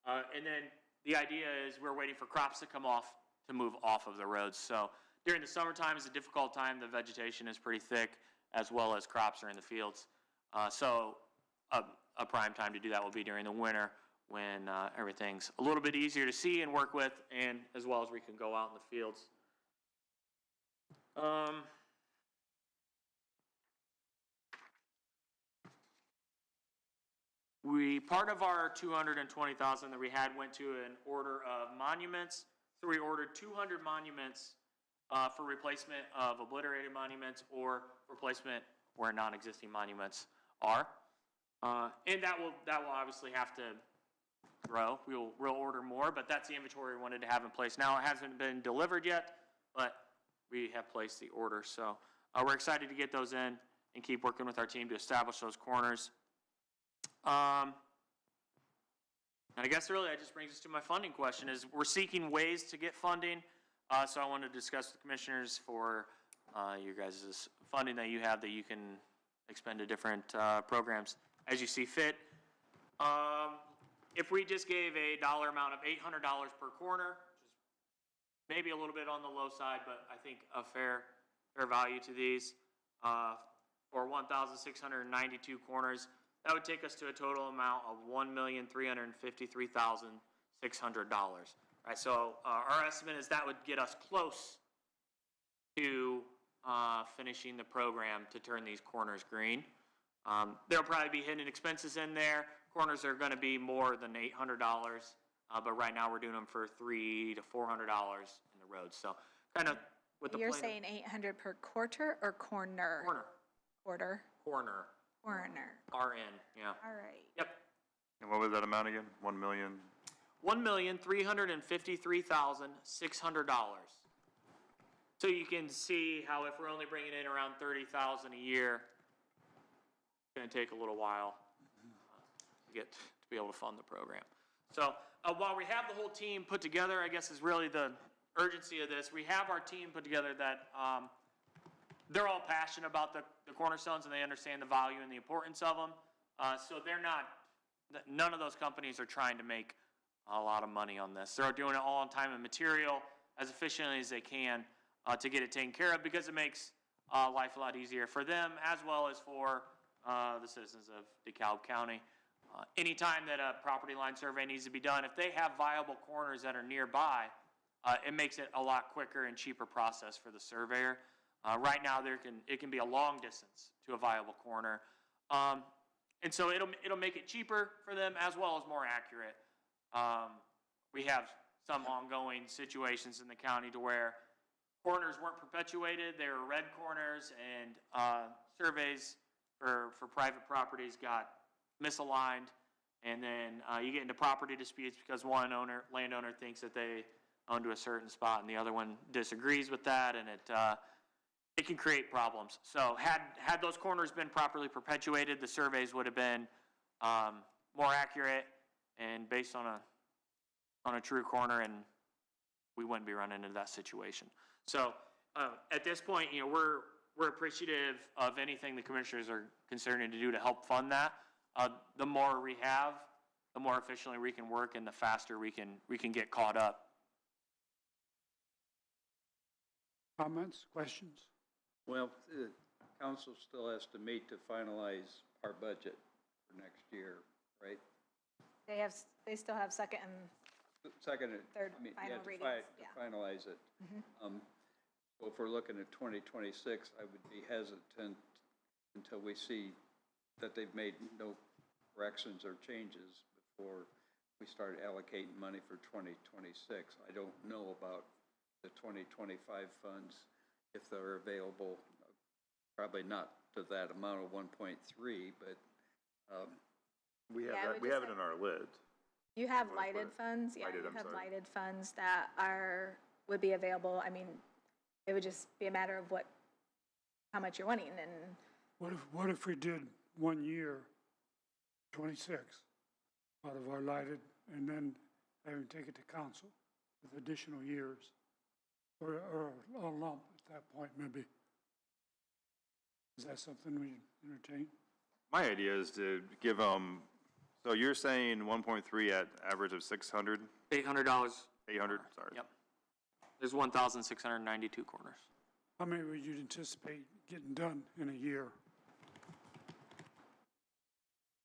and then the idea is we're waiting for crops to come off to move off of the roads. So during the summertime is a difficult time. The vegetation is pretty thick, as well as crops are in the fields. So a prime time to do that will be during the winter when everything's a little bit easier to see and work with, and as well as we can go out in the fields. Part of our 220,000 that we had went to an order of monuments. So we ordered 200 monuments for replacement of obliterated monuments or replacement where non-existing monuments are. And that will obviously have to grow. We'll order more, but that's the inventory we wanted to have in place. Now, it hasn't been delivered yet, but we have placed the order. So we're excited to get those in and keep working with our team to establish those corners. And I guess really that just brings us to my funding question is we're seeking ways to get funding. So I wanted to discuss with the commissioners for your guys' funding that you have that you can expend to different programs as you see fit. If we just gave a dollar amount of $800 per corner, which is maybe a little bit on the low side, but I think a fair value to these, for 1,692 corners, that would take us to a total amount of $1,353,600. Right, so our estimate is that would get us close to finishing the program to turn these corners green. There'll probably be hidden expenses in there. Corners are going to be more than $800, but right now we're doing them for $300 to $400 in the road. So kind of with the
You're
plan.
saying 800 per quarter or corner?
Corner.
Quarter.
Corner.
Corner.
RN, yeah.
All right.
Yep.
And what was that amount again? 1 million?
$1,353,600. So you can see how if we're only bringing in around $30,000 a year, it's going to take a little while to be able to fund the program. So while we have the whole team put together, I guess is really the urgency of this. We have our team put together that they're all passionate about the cornerstones and they understand the value and the importance of them. So none of those companies are trying to make a lot of money on this. They're doing it all on time and material as efficiently as they can to get it taken care of because it makes life a lot easier for them as well as for the citizens of DeKalb County. Anytime that a property line survey needs to be done, if they have viable corners that are nearby, it makes it a lot quicker and cheaper process for the surveyor. Right now, it can be a long distance to a viable corner, and so it'll make it cheaper for them as well as more accurate. We have some ongoing situations in the county to where corners weren't perpetuated; they were red corners, and surveys for private properties got misaligned, and then you get into property disputes because one landowner thinks that they own to a certain spot, and the other one disagrees with that, and it can create problems. So had those corners been properly perpetuated, the surveys would have been more accurate and based on a true corner, and we wouldn't be running into that situation. So at this point, we're appreciative of anything the commissioners are considering to do to help fund that. The more we have, the more efficiently we can work, and the faster we can get caught up.
Comments, questions?
Well, the council still has to meet to finalize our budget for next year, right?
They still have second and
Second,
third
I mean,
final
to
readings,
finalize it. So if we're looking at 2026, I would be hesitant until we see that they've made no corrections or changes before we start allocating money for 2026. I don't know about the 2025 funds, if they're available, probably not to that amount of 1.3, but,
We have
Yeah,
that,
we
we
just
have it in our lid.
You have
Wanna put
lighted
it-
funds, yeah,
lighted,
you
I'm
have
sorry.
lighted funds that would be available. I mean, it would just be a matter of how much you're wanting, and
What if we did 1 year, 26, out of our lighted, and then having to take it to council with additional years? Or a lump at that point, maybe? Is that something we entertain?
My idea is to give them, so you're saying 1.3 at average of 600,
$800.
800, sorry.
Yep. There's 1,692 corners.
How many would you anticipate getting done in a year?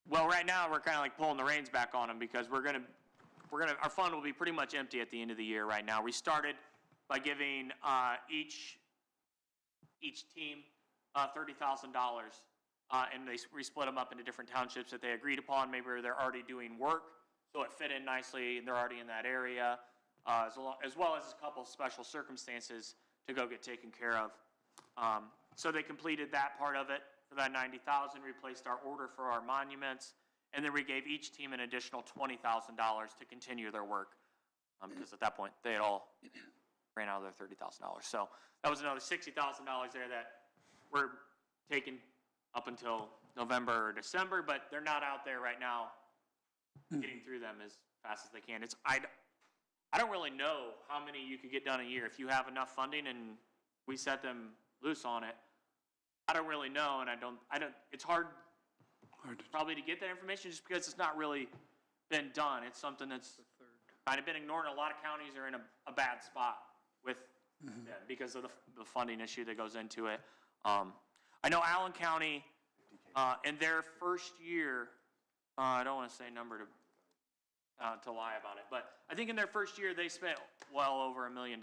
Well, right now, we're kind of like pulling the reins back on them because our fund will be pretty much empty at the end of the year right now. We started by giving each team $30,000, and we split them up into different townships that they agreed upon. Maybe they're already doing work, so it fit in nicely, and they're already in that area, as well as a couple special circumstances to go get taken care of. So they completed that part of it for that $90,000, replaced our order for our monuments, and then we gave each team an additional $20,000 to continue their work, because at that point, they had all ran out of their $30,000. So that was another $60,000 there that we're taking up until November or December, but they're not out there right now getting through them as fast as they can. I don't really know how many you could get done a year. If you have enough funding and we set them loose on it, I don't really know, and it's hard probably to get that information just because it's not really been done. It's something that's kind of been ignored. A lot of counties are in a bad spot with them because of the funding issue that goes into it. I know Allen County, in their first year, I don't want to say a number to lie about it, but I think in their first year, they spent well over $1 million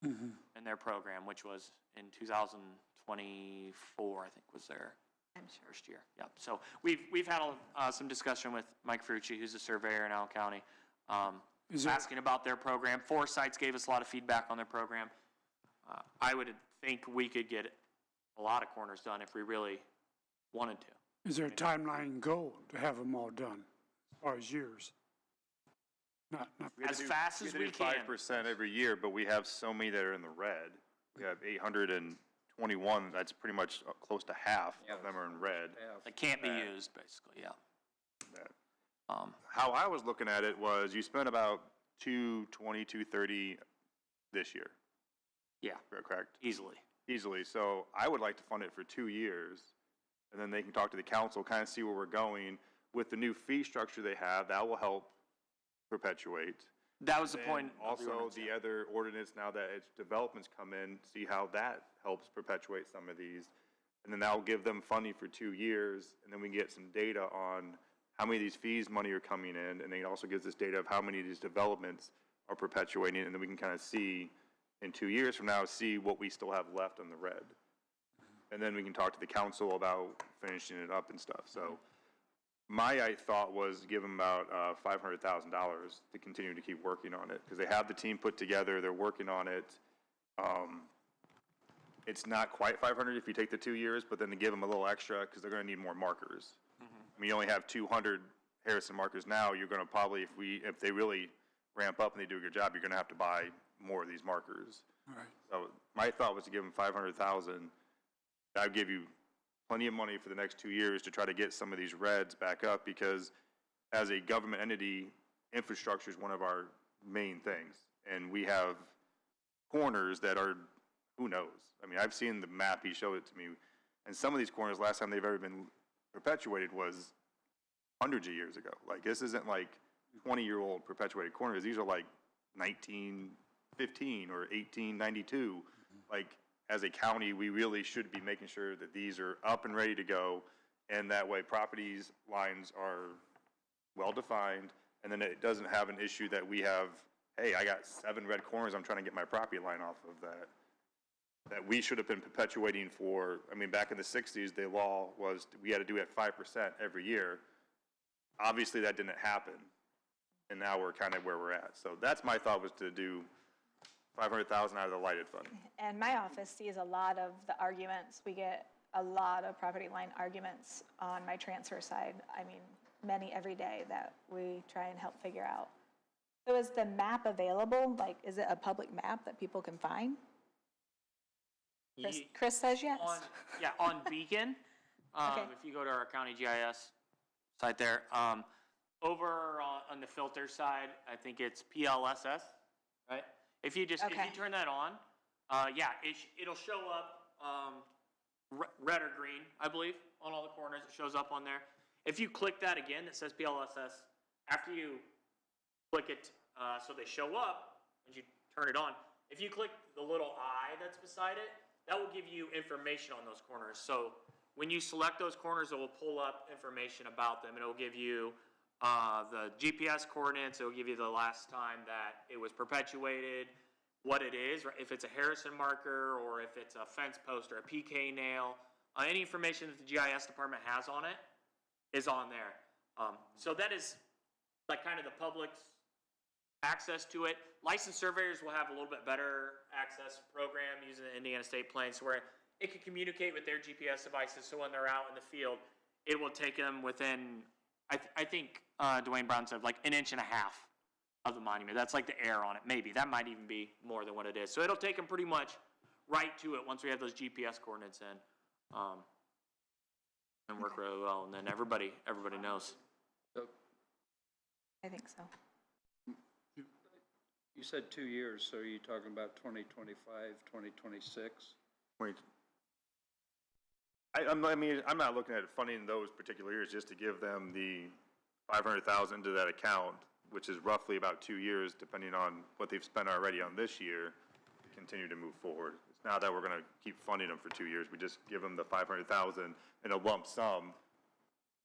in their program, which was in 2024, I think was their first year. Yeah. So we've had some discussion with Mike Frucci, who's a surveyor in Allen County, asking about their program. Foresights gave us a lot of feedback on their program. I would think we could get a lot of corners done if we really wanted to.
Is there a timeline goal to have them all done, as far as years? Not
As fast as we can.
5% every year, but we have so many that are in the red. We have 821, that's pretty much close to half of them are in red.
That can't be used, basically, yeah.
How I was looking at it was you spent about $220, $230 this year.
Yeah.
Correct?
Easily.
So I would like to fund it for 2 years, and then they can talk to the council, kind of see where we're going. With the new fee structure they have, that will help perpetuate.
That was the point.
Also, the other ordinance, now that its developments come in, see how that helps perpetuate some of these. And then that'll give them funding for 2 years, and then we can get some data on how many of these fees money are coming in, and then it also gives us data of how many of these developments are perpetuating, and then we can kind of see in 2 years from now, see what we still have left on the red. And then we can talk to the council about finishing it up and stuff. So my thought was give them about $500,000 to continue to keep working on it, because they have the team put together, they're working on it. It's not quite 500 if you take the 2 years, but then to give them a little extra, because they're going to need more markers. I mean, you only have 200 Harrison markers now. You're going to probably, if they really ramp up and they do a good job, you're going to have to buy more of these markers.
Right.
So my thought was to give them 500,000. That would give you plenty of money for the next 2 years to try to get some of these reds back up, because as a government entity, infrastructure is one of our main things. And we have corners that are, who knows? I mean, I've seen the map, he showed it to me. And some of these corners, last time they've ever been perpetuated was hundreds of years ago. Like, this isn't like 20-year-old perpetuated corners. These are like 1915 or 1892. Like, as a county, we really should be making sure that these are up and ready to go, and that way properties lines are well-defined, and then it doesn't have an issue that we have, hey, I got 7 red corners, I'm trying to get my property line off of that. That we should have been perpetuating for, I mean, back in the 60s, the law was we had to do it at 5% every year. Obviously, that didn't happen, and now we're kind of where we're at. So that's my thought, was to do 500,000 out of the lighted fund.
And my office sees a lot of the arguments we get a lot of property line arguments on my transfer side. I mean, many every day that we try and help figure out. So is the map available? Like, is it a public map that people can find? Chris says yes.
On Beacon,
Okay.
if you go to our county GIS site there, over on the filter side, I think it's PLSS, right? If you
Okay.
turn that on, it'll show up, red or green, I believe, on all the corners. It shows up on there. If you click that again, it says PLSS. After you click it, so they show up, and you turn it on. If you click the little eye that's beside it, that will give you information on those corners. So when you select those corners, it will pull up information about them. It will give you the GPS coordinates. It will give you the last time that it was perpetuated, what it is, if it's a Harrison marker or if it's a fence post or a PK nail. Any information that the GIS department has on it is on there. So that is like kind of the public's access to it. Licensed surveyors will have a little bit better access program using the Indiana State Plains where it can communicate with their GPS devices, so when they're out in the field, it will take them within, I think Dwayne Brown said, like 1.5 inches of the monument. That's like the air on it, maybe. That might even be more than what it is. So it'll take them pretty much right to it once we have those GPS coordinates in. And work really well, and then everybody knows.
I think so.
You said 2 years, so are you talking about 2025, 2026?
I'm not looking at funding those particular years just to give them the 500,000 to that account, which is roughly about 2 years, depending on what they've spent already on this year, to continue to move forward. It's not that we're going to keep funding them for 2 years. We just give them the 500,000 in a lump sum.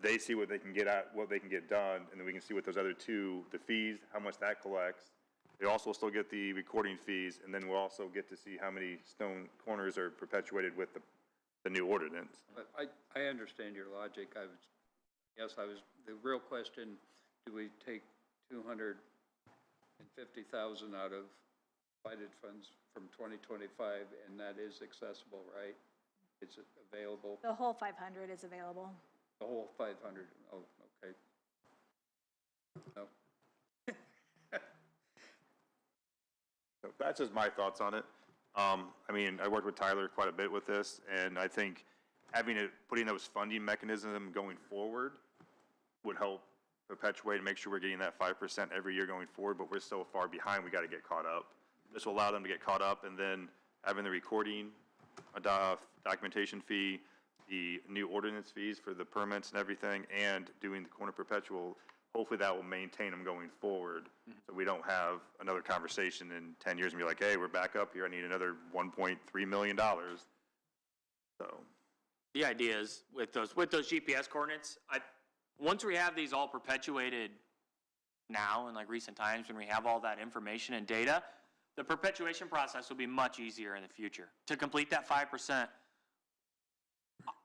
They see what they can get at, what they can get done, and then we can see what those other two, the fees, how much that collects. They also still get the recording fees, and then we'll also get to see how many stone corners are perpetuated with the new ordinance.
But I understand your logic. The real question, do we take 250,000 out of provided funds from 2025, and that is accessible, right? Is it available?
The whole 500 is available.
The whole 500, oh, okay. No.
So that's just my thoughts on it. I mean, I worked with Tyler quite a bit with this, and I think putting those funding mechanism going forward would help perpetuate and make sure we're getting that 5% every year going forward, but we're so far behind, we got to get caught up. This will allow them to get caught up, and then having the recording, documentation fee, the new ordinance fees for the permits and everything, and doing the corner perpetual, hopefully that will maintain them going forward. So we don't have another conversation in 10 years and be like, hey, we're back up here, I need another $1.3 million. So
The idea is with those GPS coordinates, once we have these all perpetuated now in like recent times, when we have all that information and data, the perpetuation process will be much easier in the future. To complete that 5%,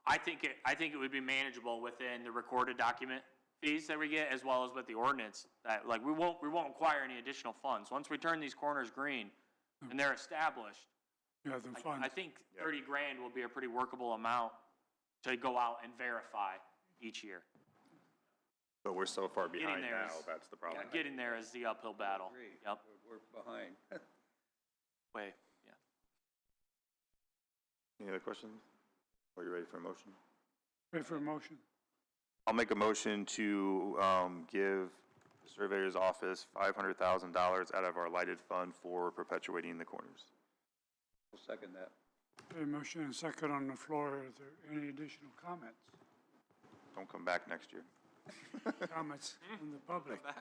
I think it would be manageable within the recorded document fees that we get, as well as with the ordinance. That like we won't require any additional funds. Once we turn these corners green and they're established, I think 30 grand will be a pretty workable amount to go out and verify each year.
But we're so far behind now, that's the problem.
Yeah, getting there is the uphill battle. Yep.
We're behind.
Way, yeah.
Any other questions? Are you ready for a motion?
Ready for a motion?
I'll make a motion to give the surveyor's office $500,000 out of our lighted fund for perpetuating the corners.
I'll second that.
A motion and second on the floor. Are there any additional comments?
Don't come back next year.
Comments from the public?
I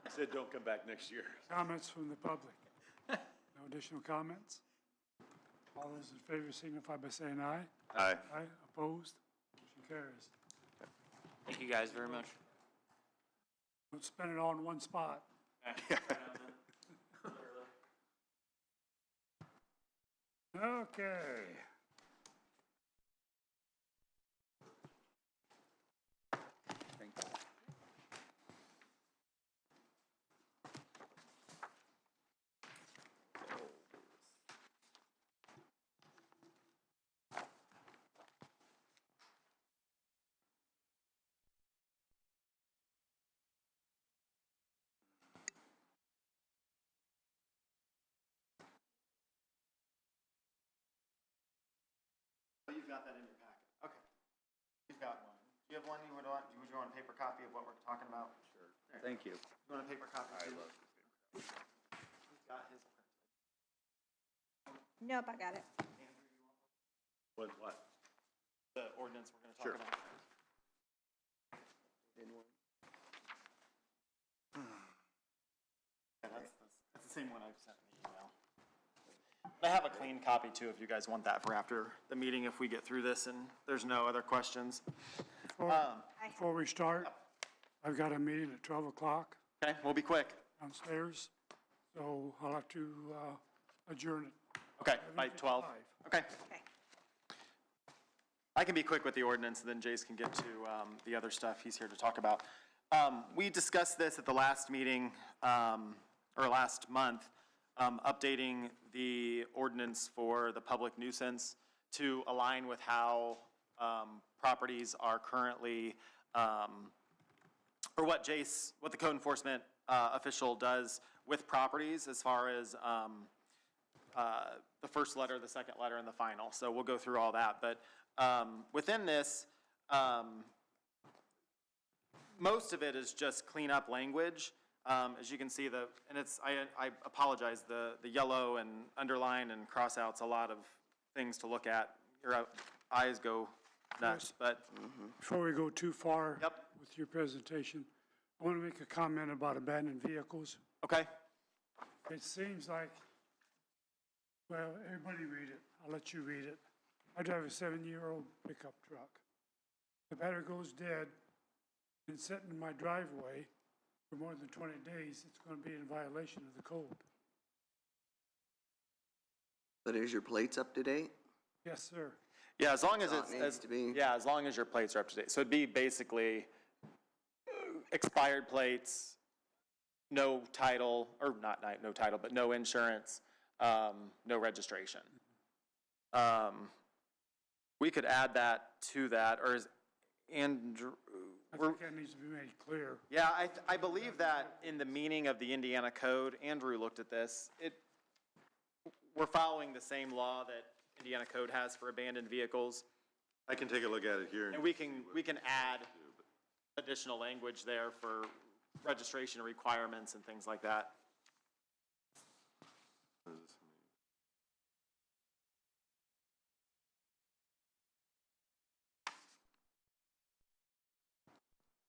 said, don't come back next year.
Comments from the public? No additional comments? All those in favor signify by saying aye.
Aye.
Aye, opposed? Motion carries.
Thank you guys very much.
Don't spend it all in one spot. Okay.
Thank you.
got that in your packet. Okay. You've got one. Do you have one you would want a paper copy of what we're talking about? Sure.
Thank you.
You want a paper copy too?
I love this paper.
He's got his printed.
Nope, I got it.
What?
The ordinance we're gonna
Sure.
talk about. Yeah, that's the same one I sent in the email. I have a clean copy too, if you guys want that for after the meeting, if we get through this and there's no other questions.
Before we start, I've got a meeting at 12 o'clock
Okay, we'll be quick.
downstairs, so I'll have to adjourn it.
Okay, by 12.
11:55.
Okay.
Okay.
I can be quick with the ordinance, and then Jace can get to the other stuff he's here to talk about. We discussed this at the last meeting, or last month, updating the ordinance for the public nuisance to align with how properties are currently, or what the code enforcement official does with properties as far as the first letter, the second letter, and the final. So we'll go through all that. But within this, most of it is just clean up language. As you can see, and I apologize, the yellow and underline and cross-out's a lot of things to look at. Your eyes go nuts, but.
Before we go too far
Yep.
with your presentation, I want to make a comment about abandoned vehicles.
Okay,
It seems like, well, everybody read it. I'll let you read it. I drive a 7-year-old pickup truck. The battery goes dead and sitting in my driveway for more than 20 days, it's going to be in violation of the code.
But is your plates up to date?
Yes, sir.
yeah, as long as
So it
it's,
needs to be-
yeah, as long as your plates are up to date. So it'd be basically expired plates, no title, or no title, but no insurance, no registration. We could add that to that, or is Andrew?
I think that needs to be made clear.
Yeah, I believe that in the meaning of the Indiana code, Andrew looked at this, we're following the same law that Indiana code has for abandoned vehicles.
I can take a look at it here.
And we can add additional language there for registration requirements and things like that.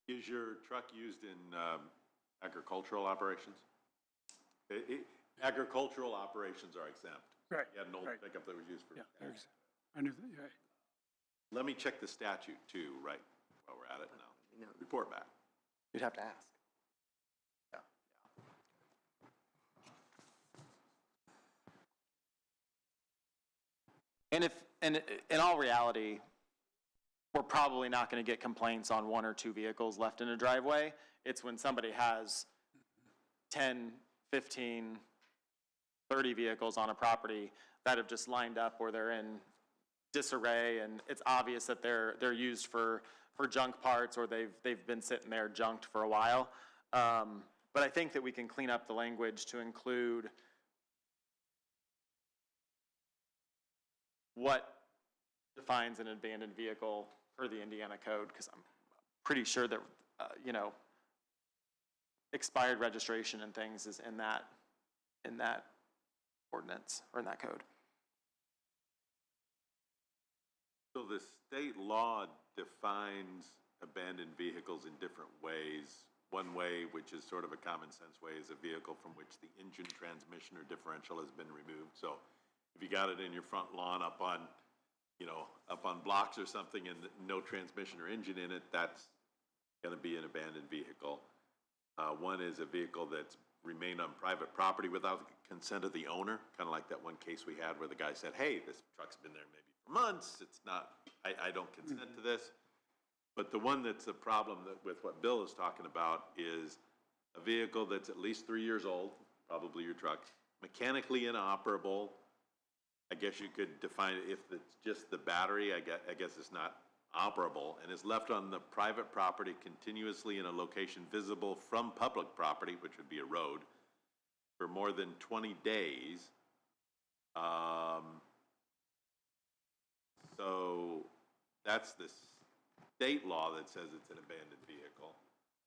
Is your truck used in agricultural operations? Agricultural operations are exempt.
Right.
You had an old
right.
pickup that was used for.
Yeah, there's, I knew that, right.
Let me check the statute too, right, while we're at it now. Report back.
You'd have to ask. Yeah. And in all reality, we're probably not going to get complaints on 1 or 2 vehicles left in a driveway. It's when somebody has 10, 15, 30 vehicles on a property that have just lined up or they're in disarray and it's obvious that they're used for junk parts or they've been sitting there junked for a while. But I think that we can clean up the language to include what defines an abandoned vehicle per the Indiana code, because I'm pretty sure that, expired registration and things is in that ordinance or in that code.
So the state law defines abandoned vehicles in different ways. One way, which is sort of a common sense way, is a vehicle from which the engine, transmission, or differential has been removed. So if you got it in your front lawn up on blocks or something and no transmission or engine in it, that's gonna be an abandoned vehicle. One is a vehicle that's remained on private property without the consent of the owner, kind of like that one case we had where the guy said, hey, this truck's been there maybe for months, it's not, I don't consent to this. But the one that's a problem with what Bill is talking about is a vehicle that's at least 3 years old, probably your truck, mechanically inoperable. I guess you could define it if it's just the battery, I guess it's not operable, and is left on the private property continuously in a location visible from public property, which would be a road, for more than 20 days. So that's the state law that says it's an abandoned vehicle.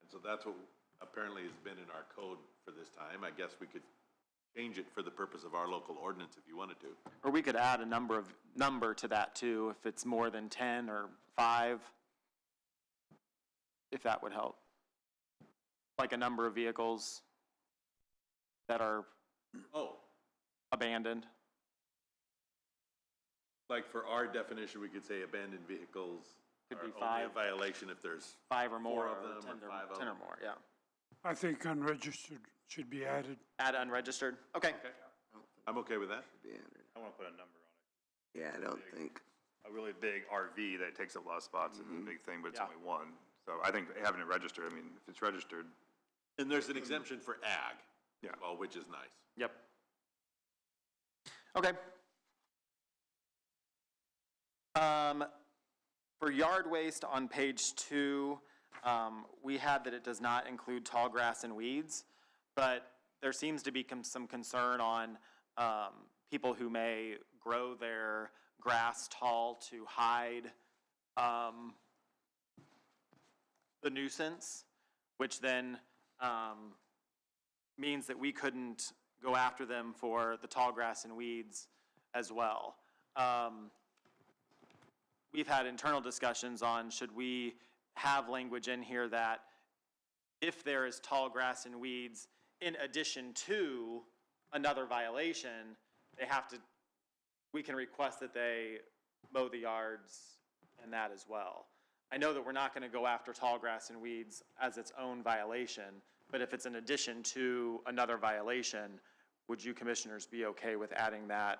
And so that's what apparently has been in our code for this time. I guess we could change it for the purpose of our local ordinance if you wanted to.
Or we could add a number to that too, if it's more than 10 or 5, if that would help. Like a number of vehicles that are abandoned.
Like for our definition, we could say abandoned vehicles
Could
are
be
only a
5.
violation if there's
5 or more,
4 of
or
them,
10
or 5 of
10 or
them.
more, yeah.
I think unregistered should be added.
Add unregistered, okay.
I'm okay with that.
I want to put a number on it.
Yeah, I don't think.
A really big RV that takes up a lot of spots is a big thing, but it's
Yeah.
only one. So I think having it registered, I mean, if it's registered,
And there's an exemption for ag.
Yeah.
Well, which is nice.
Yep. Okay. For yard waste on page 2, we had that it does not include tall grass and weeds, but there seems to be some concern on people who may grow their grass tall to hide the nuisance, which then means that we couldn't go after them for the tall grass and weeds as well. We've had internal discussions on should we have language in here that if there is tall grass and weeds in addition to another violation, we can request that they mow the yards and that as well. I know that we're not going to go after tall grass and weeds as its own violation, but if it's in addition to another violation, would you commissioners be okay with adding that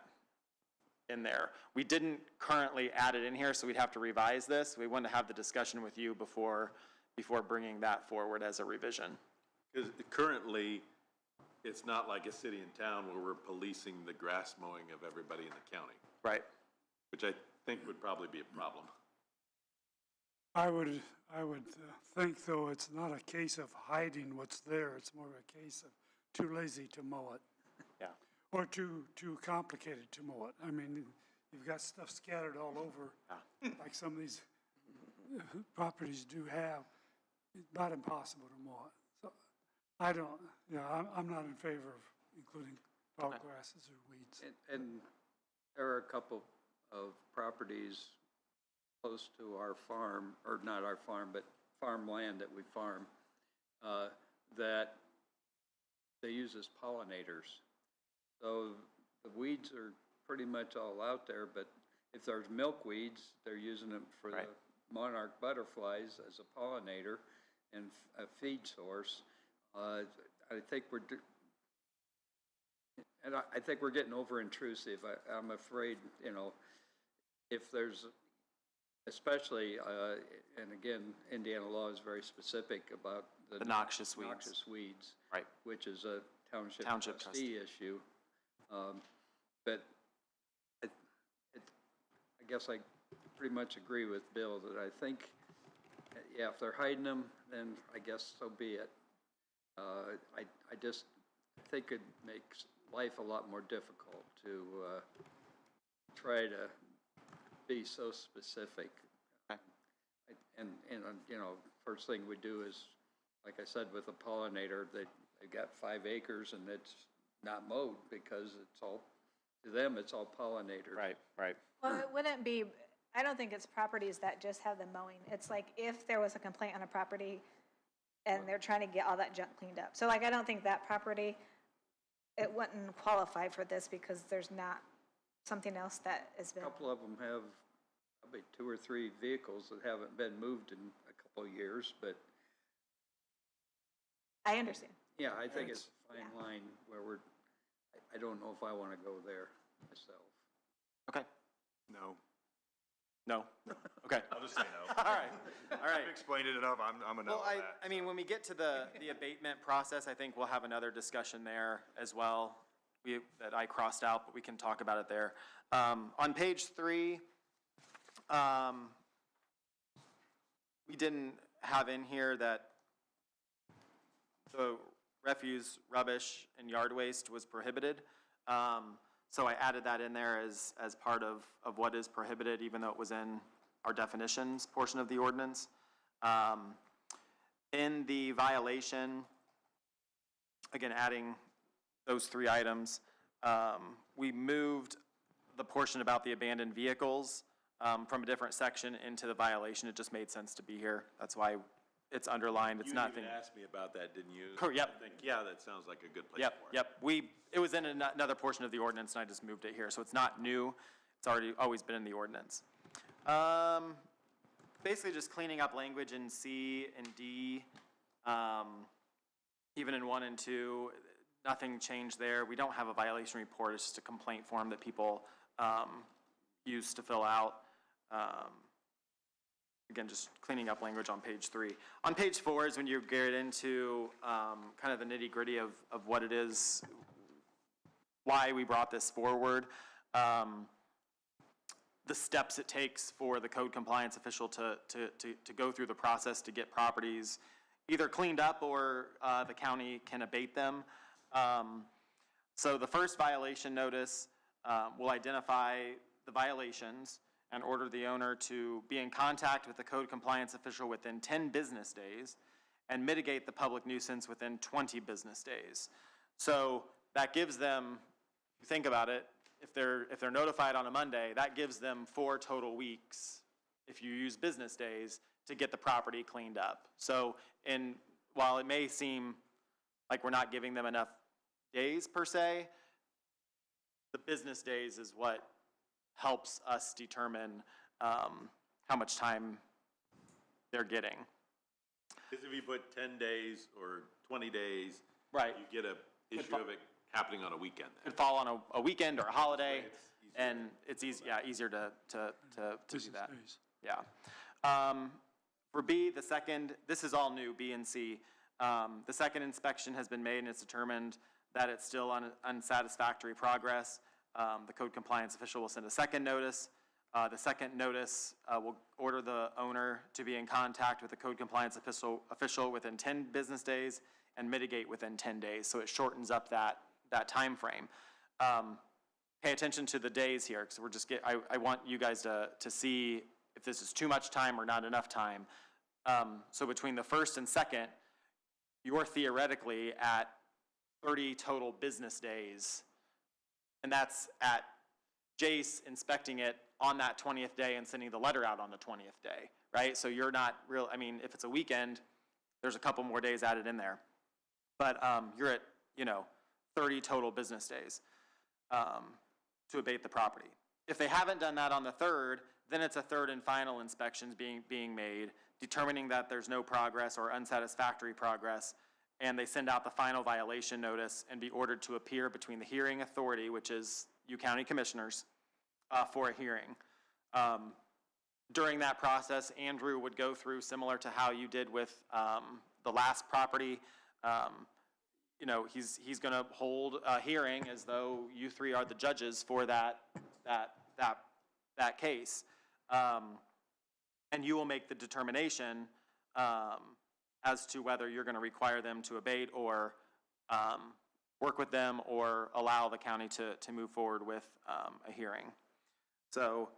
in there? We didn't currently add it in here, so we'd have to revise this. We wanted to have the discussion with you before bringing that forward as a revision.
Because currently, it's not like a city and town where we're policing the grass mowing of everybody in the county.
Right.
Which I think would probably be a problem.
I would think, though, it's not a case of hiding what's there, it's more a case of too lazy to mow it.
Yeah.
Or too complicated to mow it. I mean, you've got stuff scattered all over, like some of these properties do have. It's not impossible to mow it. So I'm not in favor of including tall grasses or weeds.
And there are a couple of properties close to our farm, or not our farm, but farmland that we farm, that they use as pollinators. So the weeds are pretty much all out there, but if there's milkweeds, they're using them for the monarch butterflies as a pollinator and a feed source. I think I think we're getting over intrusive. I'm afraid, if there's, especially, and again, Indiana law is very specific about the
noxious weeds.
Noxious weeds,
right?
Which is a township trustee issue. But I guess I pretty much agree with Bill that I think, if they're hiding them, then I guess so be it. I just think it makes life a lot more difficult to try to be so specific. And first thing we do is, like I said, with a pollinator, they've got 5 acres and it's not mowed because to them, it's all pollinators.
Right.
Well, it wouldn't be, I don't think it's properties that just have the mowing. It's like if there was a complaint on a property and they're trying to get all that junk cleaned up. So like, I don't think that property, it wouldn't qualify for this because there's not something else that has been.
A couple of them have probably 2 or 3 vehicles that haven't been moved in a couple of years, but.
I understand.
Yeah, I think it's a fine line where I don't know if I want to go there myself.
Okay.
no.
No? Okay.
I'll just say no.
All right.
I've explained it enough. I'm a no
Well,
on that.
I mean, when we get to the abatement process, I think we'll have another discussion there as well. That I crossed out, but we can talk about it there. On page 3, we didn't have in here that the refuse, rubbish, and yard waste was prohibited. So I added that in there as part of what is prohibited, even though it was in our definitions portion of the ordinance. In the violation, again, adding those 3 items, we moved the portion about the abandoned vehicles from a different section into the violation. It just made sense to be here. That's why it's underlined. It's nothing.
You even asked me about that, didn't you?
Yep.
I think, yeah, that sounds like a good place for it.
Yep. It was in another portion of the ordinance, and I just moved it here. So it's not new. It's always been in the ordinance. Basically just cleaning up language in C and D. Even in 1 and 2, nothing changed there. We don't have a violation report. It's just a complaint form that people use to fill out. Again, just cleaning up language on page 3. On page 4 is when you get into kind of the nitty-gritty of what it is, why we brought this forward, the steps it takes for the code compliance official to go through the process to get properties either cleaned up or the county can abate them. So the first violation notice will identify the violations and order the owner to be in contact with the code compliance official within 10 business days and mitigate the public nuisance within 20 business days. So that gives them, if you think about it, if they're notified on a Monday, that gives them 4 total weeks, if you use business days, to get the property cleaned up. So while it may seem like we're not giving them enough days per se, the business days is what helps us determine how much time they're getting.
Because if you put 10 days or 20 days,
right,
you get a issue of it happening on a weekend.
Could fall on a weekend or a holiday, and it's easier to do that. Yeah. For B, the second, this is all new, B and C. The second inspection has been made and it's determined that it's still unsatisfactory progress. The code compliance official will send a second notice. The second notice will order the owner to be in contact with the code compliance official within 10 business days and mitigate within 10 days. So it shortens up that time frame. Pay attention to the days here, because I want you guys to see if this is too much time or not enough time. So between the first and second, you're theoretically at 30 total business days, and that's at Jace inspecting it on that 20th day and sending the letter out on the 20th day, right? So you're not real, I mean, if it's a weekend, there's a couple more days added in there. But you're at, 30 total business days to abate the property. If they haven't done that on the 3rd, then it's a 3rd and final inspections being made, determining that there's no progress or unsatisfactory progress, and they send out the final violation notice and be ordered to appear between the hearing authority, which is you county commissioners, for a hearing. During that process, Andrew would go through, similar to how you did with the last property. He's going to hold a hearing as though you 3 are the judges for that case, and you will make the determination as to whether you're going to require them to abate or work with them or allow the county to move forward with a hearing. So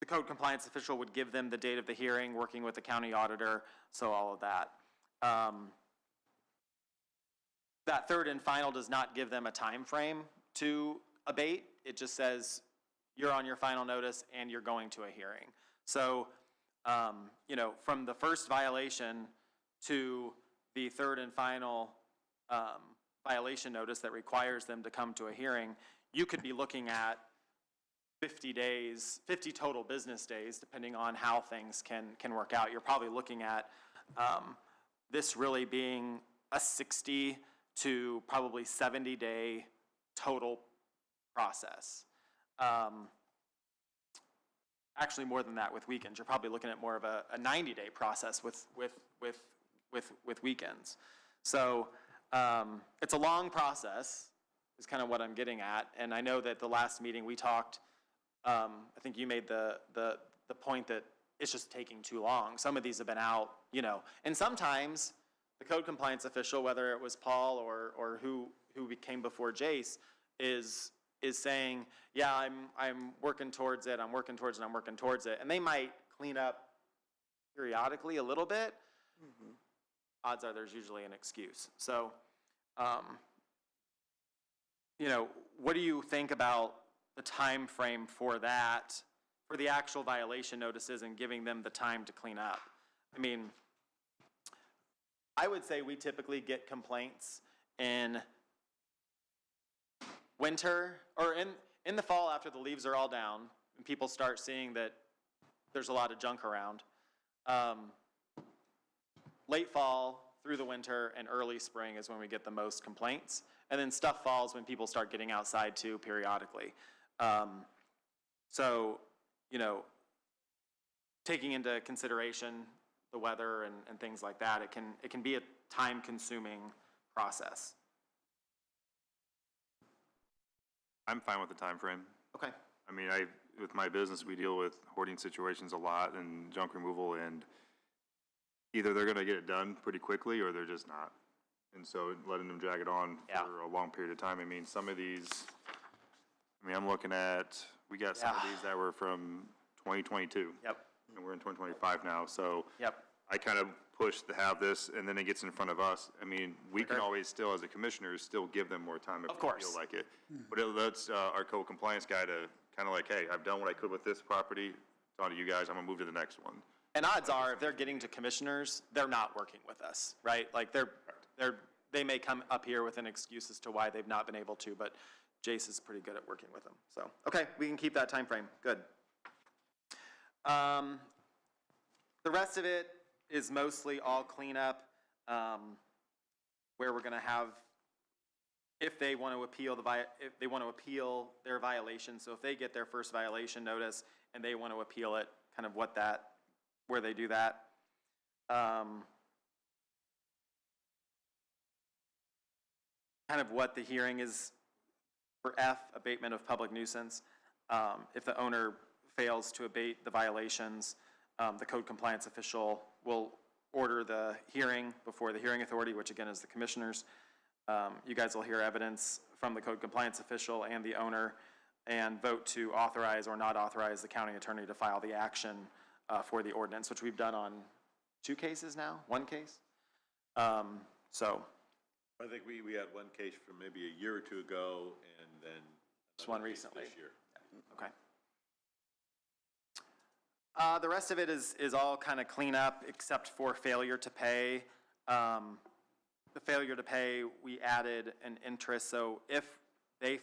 the code compliance official would give them the date of the hearing, working with the county auditor, so all of that. That 3rd and final does not give them a time frame to abate. It just says you're on your final notice and you're going to a hearing. So, from the first violation to the 3rd and final violation notice that requires them to come to a hearing, you could be looking at 50 days, 50 total business days, depending on how things can work out. You're probably looking at this really being a 60 to probably 70-day total process. Actually, more than that with weekends. You're probably looking at more of a 90-day process with weekends. So it's a long process, is kind of what I'm getting at. And I know that the last meeting we talked, I think you made the point that it's just taking too long. Some of these have been out, and sometimes the code compliance official, whether it was Paul or who came before Jace, is saying, yeah, I'm working towards it, I'm working towards it, I'm working towards it. And they might clean up periodically a little bit. Odds are there's usually an excuse. So, you know, what do you think about the time frame for that, for the actual violation notices and giving them the time to clean up? I mean, I would say we typically get complaints in winter or in the fall after the leaves are all down and people start seeing that there's a lot of junk around. Late fall through the winter and early spring is when we get the most complaints. And then stuff falls when people start getting outside too periodically. So, you know, taking into consideration the weather and things like that, it can be a time-consuming process.
I'm fine with the time frame.
Okay.
I mean, with my business, we deal with hoarding situations a lot and junk removal, and either they're gonna get it done pretty quickly or they're just not. And so letting them drag it on for a long period of time, I mean, some of these, I mean, I'm looking at, we got some of these that were from 2022.
Yep.
And we're in 2025 now, so.
Yep.
I kind of push to have this, and then it gets in front of us. I mean, we can always still, as a commissioner, still give them more time if we feel like it. But it lets our code compliance guy to kind of like, hey, I've done what I could with this property, it's on to you guys, I'm gonna move to the next one.
And odds are, if they're getting to commissioners, they're not working with us, right? Like they may come up here with an excuse as to why they've not been able to, but Jace is pretty good at working with them. So, okay, we can keep that time frame. Good. The rest of it is mostly all cleanup, where we're going to have, if they want to appeal their violation. So if they get their first violation notice and they want to appeal it, kind of where they do that. Kind of what the hearing is for F, abatement of public nuisance. If the owner fails to abate the violations, the code compliance official will order the hearing before the hearing authority, which again is the commissioners. You guys will hear evidence from the code compliance official and the owner and vote to authorize or not authorize the county attorney to file the action for the ordinance, which we've done on 2 cases now, 1 case. So.
I think we had one case from maybe a year or 2 ago, and then
just one recently.
This year.
Okay. The rest of it is all kind of cleanup except for failure to pay. The failure to pay, we added an interest. So if the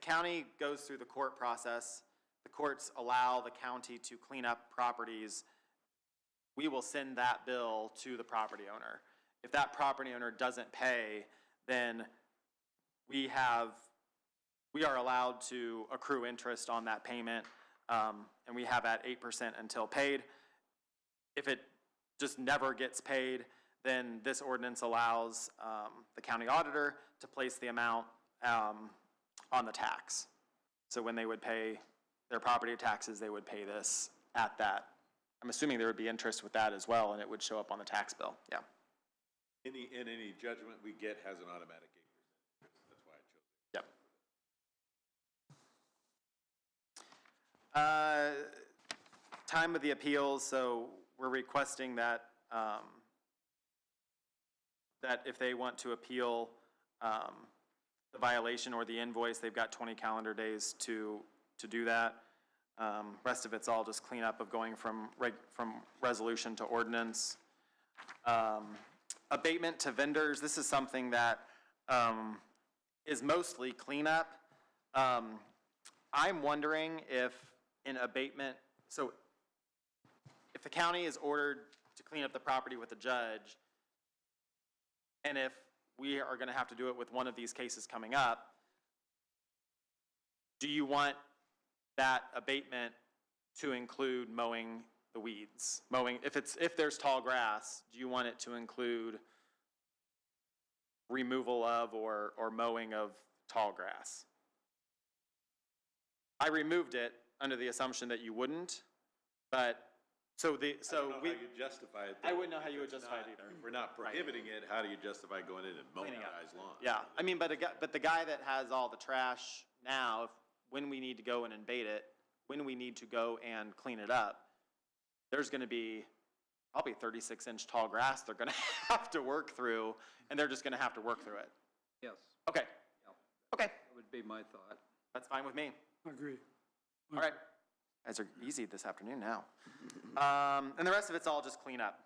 county goes through the court process, the courts allow the county to clean up properties, we will send that bill to the property owner. If that property owner doesn't pay, then we are allowed to accrue interest on that payment, and we have at 8% until paid. If it just never gets paid, then this ordinance allows the county auditor to place the amount on the tax. So when they would pay their property taxes, they would pay this at that. I'm assuming there would be interest with that as well, and it would show up on the tax bill. Yeah.
Any judgment we get has an automatic 8%. That's why I chose it.
Yep. Time of the appeals, so we're requesting that that if they want to appeal the violation or the invoice, they've got 20 calendar days to do that. Rest of it's all just cleanup of going from resolution to ordinance. Abatement to vendors, this is something that is mostly cleanup. I'm wondering if in abatement, so if the county is ordered to clean up the property with a judge, and if we are going to have to do it with one of these cases coming up, do you want that abatement to include mowing the weeds? Mowing, if there's tall grass, do you want it to include removal of or mowing of tall grass? I removed it under the assumption that you wouldn't, but So
I don't know how you justify it.
I
though,
wouldn't know how
if
you would
it's
justify it
not-
either.
If we're not prohibiting it, how do you justify going in and mowing
Cleaning
a
up.
guy's lawn?
Yeah, I mean, but the guy that has all the trash now, when we need to go in and bait it, when we need to go and clean it up, there's gonna be probably 36-inch tall grass they're gonna have to work through, and they're just gonna have to work through it.
Yes,
Okay, okay,
that would be my thought.
that's fine with me.
I agree.
All right, guys are easy this afternoon now. And the rest of it's all just clean up.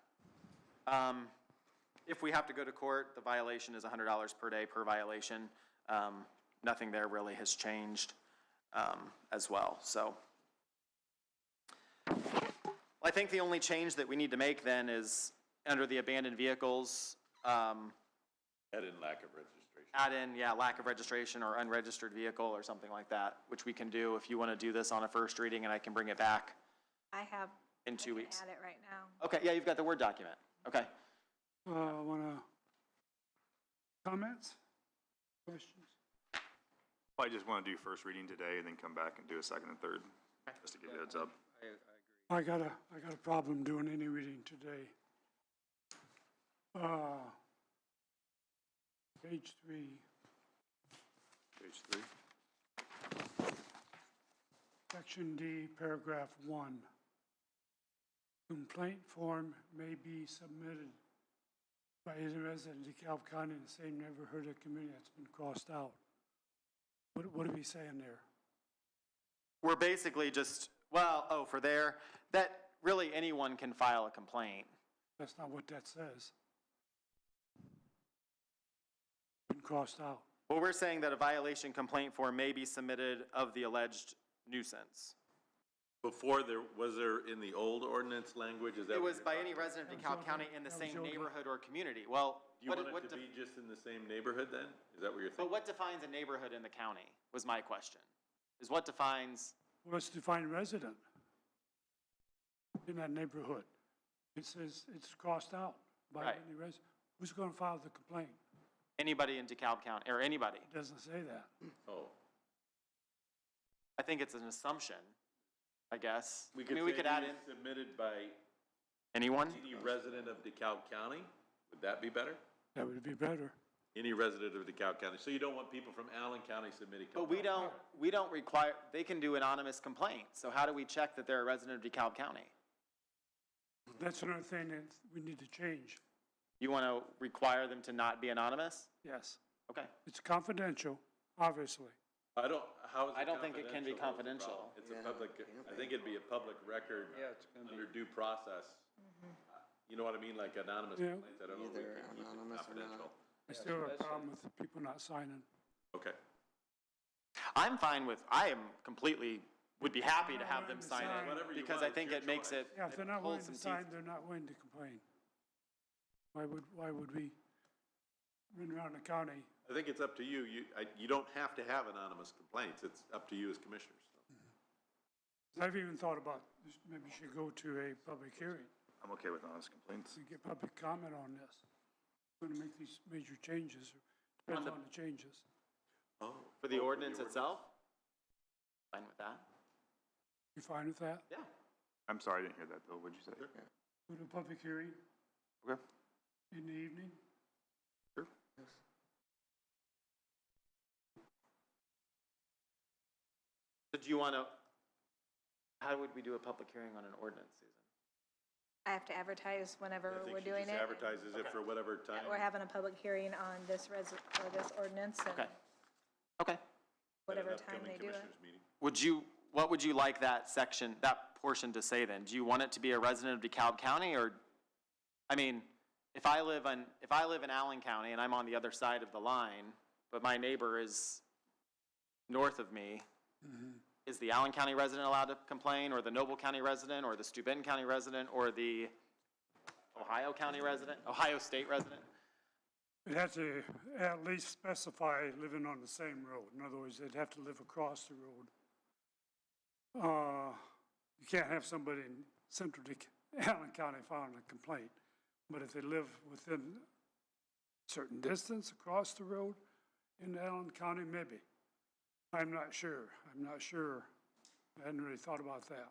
If we have to go to court, the violation is $100 per day per violation. Nothing there really has changed as well, so. I think the only change that we need to make then is under the abandoned vehicles,
Add in lack of registration.
add in, yeah, lack of registration or unregistered vehicle or something like that, which we can do if you want to do this on a first reading and I can bring it back
I have.
in 2
I
weeks.
can add it right now.
Okay, yeah, you've got the Word document. Okay.
Want to, comments? Questions?
I just want to do first reading today and then come back and do a second and third, just to give you a heads up.
I got a problem doing any reading today. Page 3.
Page 3.
Section D, paragraph 1. Complaint form may be submitted by any resident of DeKalb County in the same neighborhood or community. That's been crossed out. What are we saying there?
We're basically just, well, for there, that really anyone can file a complaint.
That's not what that says. Been crossed out.
Well, we're saying that a violation complaint form may be submitted of the alleged nuisance.
Before was there in the old ordinance language, is that?
It
what
was
you're
by
talking
any
about?
resident of DeKalb County in the
that was
same
your-
neighborhood or community. Well,
Do you want it to be just in the same neighborhood then? Is that what you're
but
thinking?
what defines a neighborhood in the county, was my question. Is what defines,
Well, let's define resident in that neighborhood. It says it's crossed out by
Right.
any resident. Who's going to file the complaint?
anybody in DeKalb County, or anybody.
It doesn't say that.
Oh.
I think it's an assumption, I guess.
We
I
could
mean, we
say
could add in
submitted by
anyone.
any resident of DeKalb County? Would that be better?
That would be better.
Any resident of DeKalb County. So you don't want people from Allen County submitting
But
complaints?
we don't require, they can do anonymous complaints. So how do we check that they're a resident of DeKalb County?
That's another thing that we need to change.
You want to require them to not be anonymous?
Yes.
Okay.
It's confidential, obviously.
I don't, how is it
I don't think it can be
confidential?
confidential.
It's a public, I think it'd be a public record under due process. You know what I mean, like anonymous
Yeah.
complaints, I don't know if we
Either
can keep it
anonymous or not.
confidential.
I still have a problem with people not signing.
Okay.
I'm fine with, I am completely, would be happy to have them sign
Sign.
it,
Whatever you
because
want,
I
it's
think
your
it makes
choice.
it,
Yeah, if they're
it
not willing
pulls
to
some
sign,
teeth.
they're not willing to complain. Why would we run around the county?
I think it's up to you. You don't have to have anonymous complaints. It's up to you as commissioners.
I've even thought about, maybe you should go to a public hearing
I'm okay with honest complaints.
and get public comment on this. Going to make these major changes, depends on the changes.
Oh.
For the ordinance itself? Fine with that?
You fine with that?
Yeah.
I'm sorry, I didn't hear that, Bill. What'd you say?
Go to a public hearing
Okay.
in the evening?
Sure.
So do you want to, how would we do a public hearing on an ordinance, Susan?
I have to advertise whenever we're doing it.
Advertises it for whatever time.
We're having a public hearing on this or this ordinance and
Okay. Okay.
whatever
At an
time
upcoming
they do it.
commissioners meeting.
What would you like that section, that portion to say then? Do you want it to be a resident of DeKalb County, or, I mean, if I live in Allen County and I'm on the other side of the line, but my neighbor is north of me, is the Allen County resident allowed to complain, or the Noble County resident, or the Steuben County resident, or the Ohio County resident, Ohio State resident?
It has to at least specify living on the same road. In other words, they'd have to live across the road. You can't have somebody in central Allen County filing a complaint, but if they live within a certain distance across the road in Allen County, maybe. I'm not sure. I hadn't really thought about that.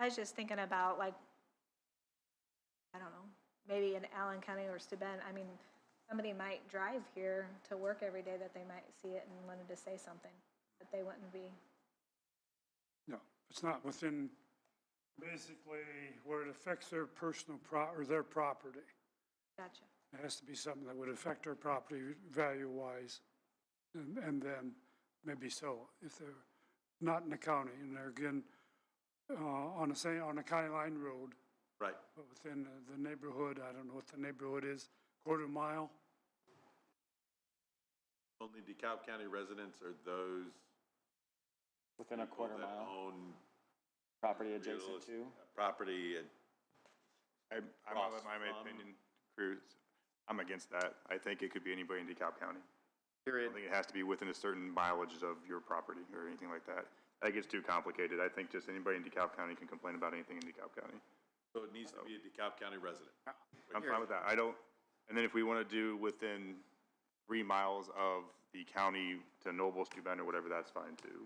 I was just thinking about like, I don't know, maybe in Allen County or Steuben, I mean, somebody might drive here to work every day that they might see it and wanted to say something, but they wouldn't be.
No, it's not within, basically, where it affects their personal or their property.
Gotcha.
It has to be something that would affect their property value-wise, and then maybe so. If they're not in the county, and they're again, on a county line road,
Right.
but within the neighborhood, I don't know what the neighborhood is, quarter mile?
Only DeKalb County residents are those
Within a
people
quarter
that
mile,
own
property adjacent to?
property and
I'm, my opinion, Cruz, I'm against that. I think it could be anybody in DeKalb County. I
Period.
don't think it has to be within a certain mileage of your property or anything like that. That gets too complicated. I think just anybody in DeKalb County can complain about anything in DeKalb County.
so it needs to be a DeKalb County resident.
I'm fine with that. And then if we want to do within 3 miles of the county to Noble, Steuben, or whatever, that's fine too.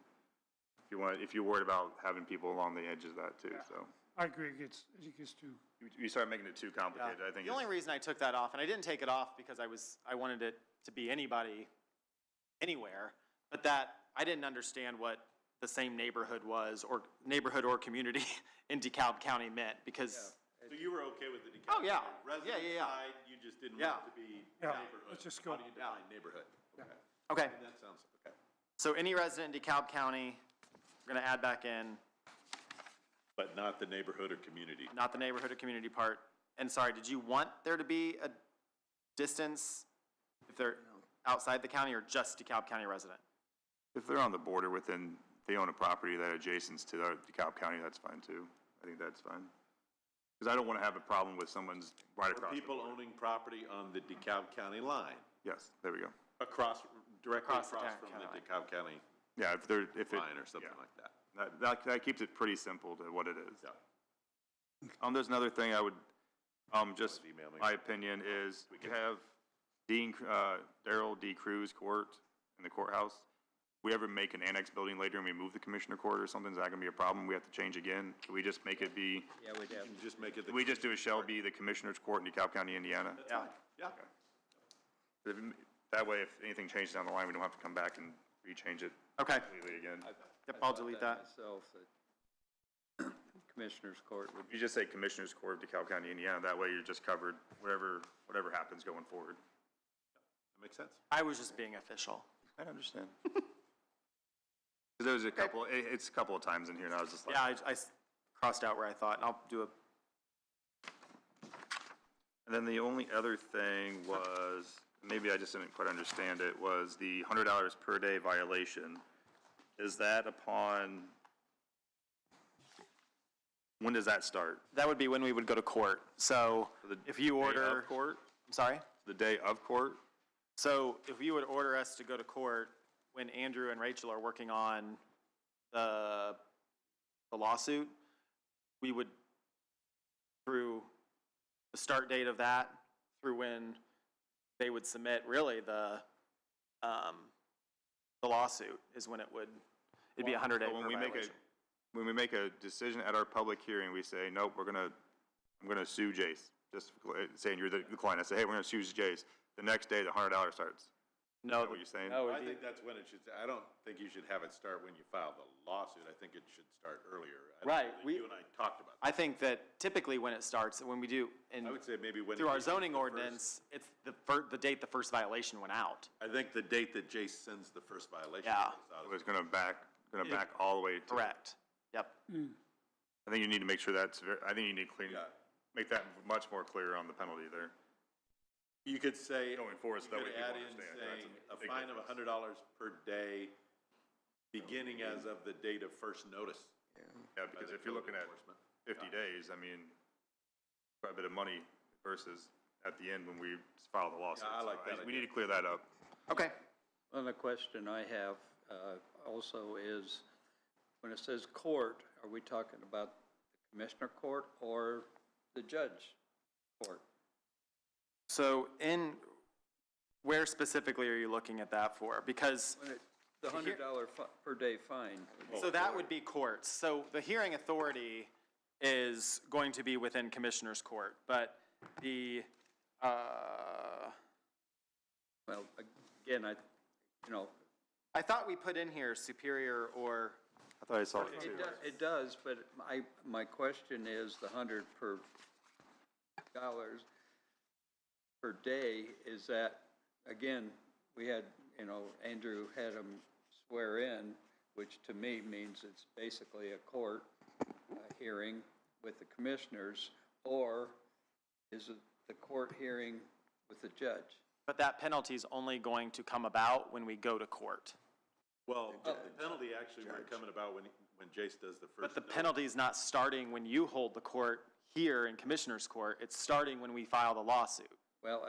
If you're worried about having people along the edges of that too, so.
I agree, it gets too.
You start making it too complicated, I think.
The only reason I took that off, and I didn't take it off because I wanted it to be anybody, anywhere, but that, I didn't understand what the same neighborhood was, or neighborhood or community in DeKalb County meant, because.
So you were okay with the DeKalb
Oh, yeah.
County resident
Yeah.
side, you just didn't
Yeah.
want it to be
Yeah,
neighborhood?
let's just go.
How do you define neighborhood? Okay.
Okay,
And that sounds, okay.
so any resident in DeKalb County, we're gonna add back in,
But not the neighborhood or community.
not the neighborhood or community part. And sorry, did you want there to be a distance if they're outside the county, or just DeKalb County resident?
If they're on the border within, they own a property that adjacent to DeKalb County, that's fine too. I think that's fine. Because I don't want to have a problem with someone's right
For
across the
people
border.
owning property on the DeKalb County line,
Yes, there we go.
directly
Across the
across
town-
from
county
the
line.
DeKalb County
Yeah, if it.
line or something
yeah.
like that.
That keeps it pretty simple to what it is.
Yeah.
There's another thing I would, just,
Email me.
my opinion is, to have Darrell D. Cruz Court in the courthouse. We ever make an annex building later and we move the commissioner court or something, is that gonna be a problem? We have to change again? Can we just make it be,
Yeah, we'd have.
You can just make it the.
can we just do a shall be the commissioner's court in DeKalb County, Indiana?
Yeah.
Yeah.
That way, if anything changes down the line, we don't have to come back and rechange it
Okay,
completely again.
Yep, I'll delete that.
Myself, that Commissioner's Court would
If you just say Commissioner's Court of DeKalb County, Indiana, that way you're just covered, whatever happens going forward.
That makes sense.
I was just being official.
I understand. Because there was it's a couple of times in here, and I was just like.
Yeah, I crossed out where I thought, and I'll do a,
And then the only other thing was, maybe I just didn't quite understand it, was the $100 per day violation. Is that upon, when does that start?
that would be when we would go to court. So if you
Day
order.
of court?
I'm sorry?
The day of court?
So if you would order us to go to court when Andrew and Rachel are working on the lawsuit, we would, through the start date of that, through when they would submit really the lawsuit is when it'd be 100 day
So
per
when we make a decision at our public hearing, we say, nope, I'm gonna sue Jace. Just saying you're the client. I say, hey, we're gonna sue Jace. The next day, the $100 starts.
No.
Is that what you're saying?
No,
I think that's when it should, I don't think you should have it start when you file the lawsuit. I think it should start earlier.
Right,
You and I talked about
I think that typically when it starts, when we do,
that. I would say maybe when.
through
he
our
issues
zoning
the first-
ordinance, it's the date the first violation went out.
I think the date that Jace sends the first violation.
Yeah.
goes out
So it's gonna back all the way to.
Correct. Yep.
I think you need to make sure I think you need to
Yeah.
make that much more clear on the penalty there.
You could say,
Going forward, so
you
that way
could
people
add in
understand.
saying
That's
a
big
fine of
difference.
$100 per day, beginning as of the date of first notice.
Yeah, because if you're looking at 50 days, I mean, quite a bit of money versus at the end when we file the lawsuit.
Yeah, I like
So
that
We
idea.
need to clear that up.
Okay.
Well, the question I have also is, when it says court, are we talking about the commissioner court or the judge court?
So where specifically are you looking at that for? Because,
The $100 per day fine.
so that would be courts. So the hearing authority is going to be within Commissioner's Court, but the,
Well, again,
I thought we put in here Superior or,
I thought I saw it too.
it does, but my question is the $100 per day, is that, again, we had, Andrew had them swear in, which to me means it's basically a court hearing with the commissioners, or is it the court hearing with the judge?
but that penalty's only going to come about when we go to court.
Well, the penalty actually would come about when Jace does the first.
But the
notice.
penalty's not starting when you hold the court here in Commissioner's Court, it's starting when we file the lawsuit.
Well,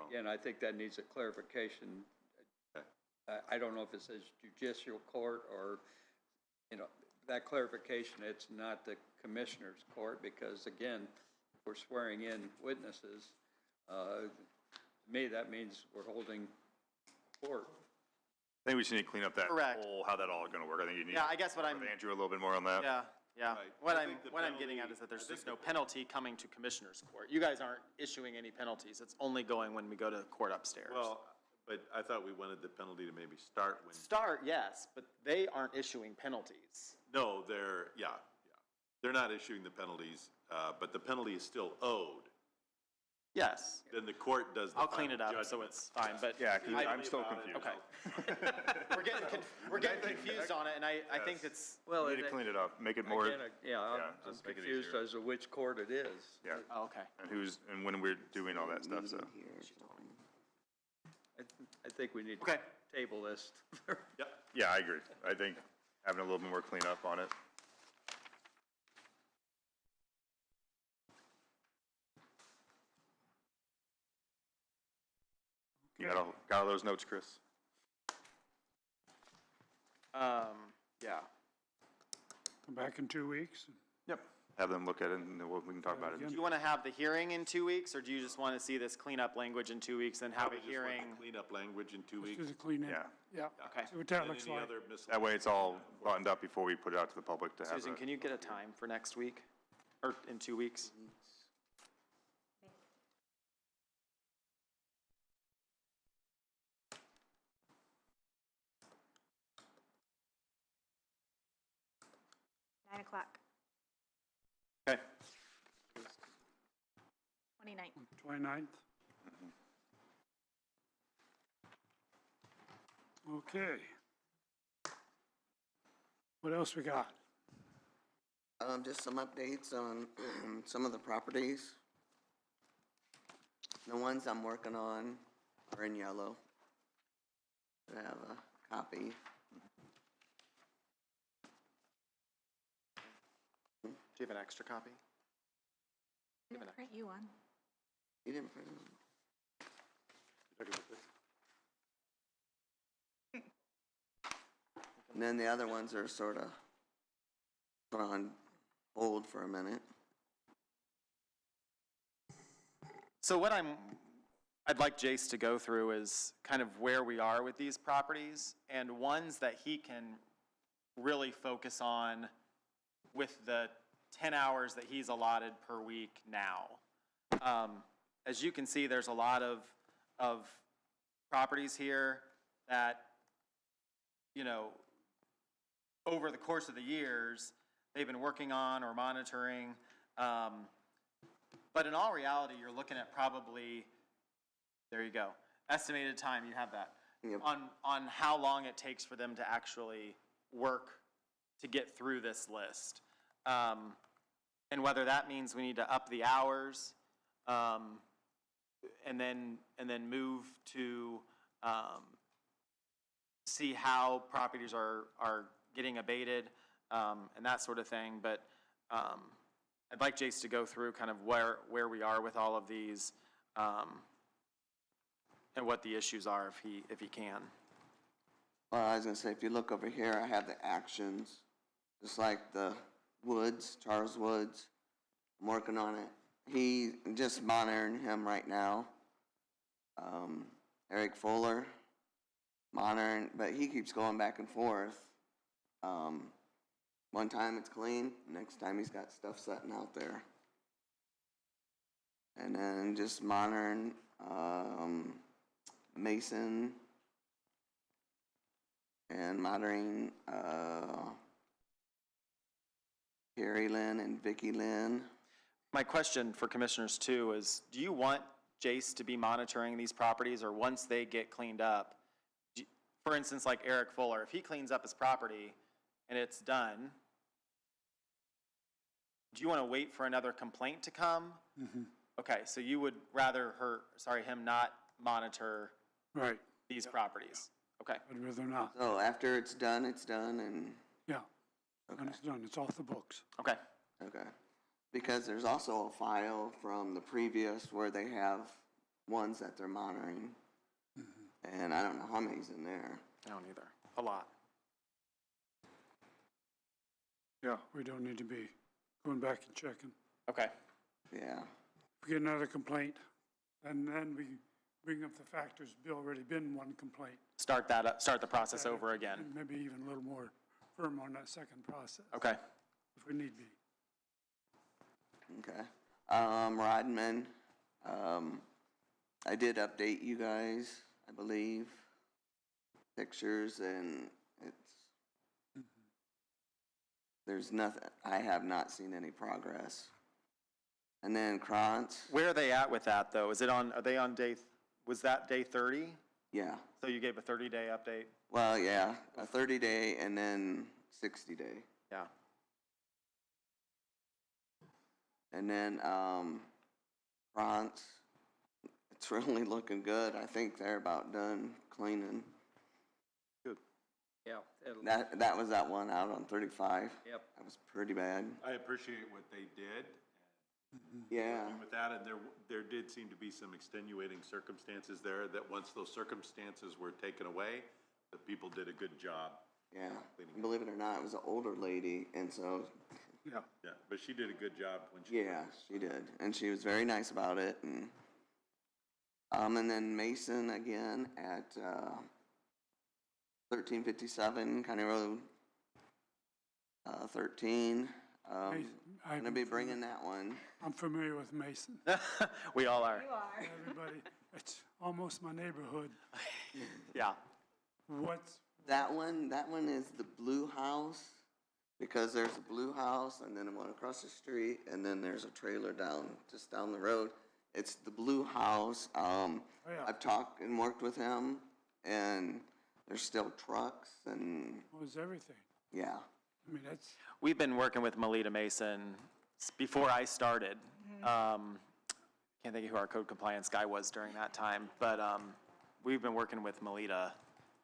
again, I think that needs a clarification. I don't know if it says judicial court or, that clarification, it's not the commissioner's court, because again, we're swearing in witnesses. To me, that means we're holding court.
I think we just need to clean up that
Correct.
whole, how that all gonna work. I think you need.
Yeah, I guess what I'm,
Andrew a little bit more on that.
yeah.
Right.
What
I
I'm,
think the
what I'm getting at
penalty-
is that there's
I think
just no penalty coming to Commissioner's Court. You guys aren't issuing any penalties, it's only going when we go to court upstairs.
Well, but I thought we wanted the penalty to maybe start when.
Start, yes, but they aren't issuing penalties.
No, they're not issuing the penalties, but the penalty is still owed.
Yes.
Then the court does the
I'll clean it
final
up so
judgment.
it's fine, but.
Yeah, 'cause
I-
I'm still confused.
Okay. We're getting confused on it, and I think it's,
Well,
We need to clean it up, make it more,
again, I'm
just make it
confused
easier.
as to which court it is.
yeah,
oh, okay.
and when we're doing all that stuff, so.
I think we need to
Okay.
table this.
Yeah, I agree. I think having a little bit more cleanup on it. You got all those notes, Chris?
Yeah.
Come back in 2 weeks.
Yep. Have them look at it and then we can talk about it.
Do you want to have the hearing in 2 weeks, or do you just want to see this cleanup language in 2 weeks and have a
Probably just want
hearing?
the Cleanup language in 2
Let's
weeks.
do the clean in.
Yeah.
Yeah.
Okay.
See what that
And
looks
any
like.
other
That way it's all buttoned up before we put it out to the public to have
Susan,
a.
can you get a time for next week, or in 2 weeks?
Nine o'clock,
Okay.
29th.
29th? Okay. What else we got?
Just some updates on some of the properties. The ones I'm working on are in yellow. I have a copy.
Do you have an extra copy?
Didn't print you one.
You didn't print them. And then the other ones are sort of put on hold for a minute.
So what I'd like Jace to go through is kind of where we are with these properties and ones that he can really focus on with the 10 hours that he's allotted per week now. As you can see, there's a lot of properties here that, over the course of the years, they've been working on or monitoring. But in all reality, you're looking at probably, there you go, estimated time, you have that,
Yep.
on how long it takes for them to actually work to get through this list. And whether that means we need to up the hours, and then move to see how properties are getting abated, and that sort of thing. But I'd like Jace to go through kind of where we are with all of these, and what the issues are if he can.
Well, I was gonna say, if you look over here, I have the actions, just like the Woods, Charles Woods. I'm working on it. He, just monitoring him right now. Eric Fuller, monitoring, but he keeps going back and forth. One time it's clean, next time he's got stuff sitting out there. And then just monitoring, Mason and monitoring, Carrie Lynn and Vicky Lynn.
My question for commissioners too is, do you want Jace to be monitoring these properties, or once they get cleaned up? For instance, like Eric Fuller, if he cleans up his property and it's done, do you want to wait for another complaint to come? Okay, so you would rather him not monitor
Right,
these properties? Okay.
I'd rather not.
So after it's done, and,
Yeah, and it's done, it's off the books.
Okay.
okay. Because there's also a file from the previous where they have ones that they're monitoring. And I don't know how many's in there.
I don't either. A lot.
Yeah, we don't need to be going back and checking.
Okay.
Yeah.
If we get another complaint, and then we bring up the fact there's already been one complaint.
Start the process over again.
And maybe even a little more firm on that second process.
Okay.
If we need be.
Okay. Rodman, I did update you guys, I believe, pictures, and there's nothing, I have not seen any progress. And then Krantz.
Where are they at with that though? Are they on was that day 30?
Yeah.
So you gave a 30-day update?
Well, yeah, a 30-day and then 60-day.
Yeah.
And then, Krantz, it's really looking good. I think they're about done cleaning.
Yeah.
That was that one out on 35.
Yep.
That was pretty bad.
I appreciate what they did.
Yeah.
And with that, and there did seem to be some extenuating circumstances there, that once those circumstances were taken away, the people did a good job.
Yeah. Believe it or not, it was an older lady, and so.
Yeah.
Yeah, but she did a good job when she.
Yeah, she did, and she was very nice about it, and then Mason again at 1357 County Road 13. Gonna be bringing that one.
I'm familiar with Mason.
We all are.
You are.
Everybody, it's almost my neighborhood.
Yeah.
What's,
That one is the blue house, because there's a blue house and then one across the street, and then there's a trailer just down the road. It's the blue house.
yeah.
I've talked and worked with him, and there's still trucks and,
was everything?
yeah.
I mean, that's,
We've been working with Melita Mason before I started. Can't think of who our code compliance guy was during that time, but we've been working with Melita.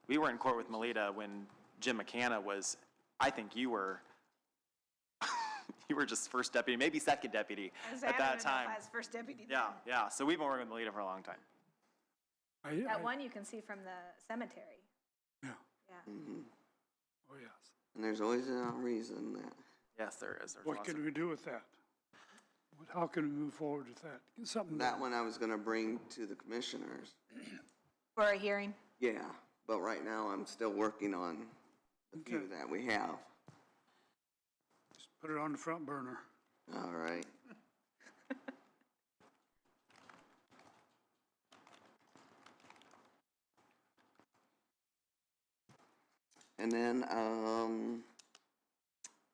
We were in court with Melita when Jim McCanna was, I think you were just first deputy, maybe second deputy at that time.
As first deputy.
Yeah, yeah. So we've been working with Melita for a long time.
That one you can see from the cemetery.
yeah,
Yeah.
oh, yes.
And there's always a reason that.
Yes, there is. There's
What
lots of-
can we do with that? How can we move forward with that? Get something
That
done.
one I was gonna bring to the commissioners.
For a hearing.
Yeah, but right now I'm still working on the few that we have.
Just put it on the front burner.
All right. And then,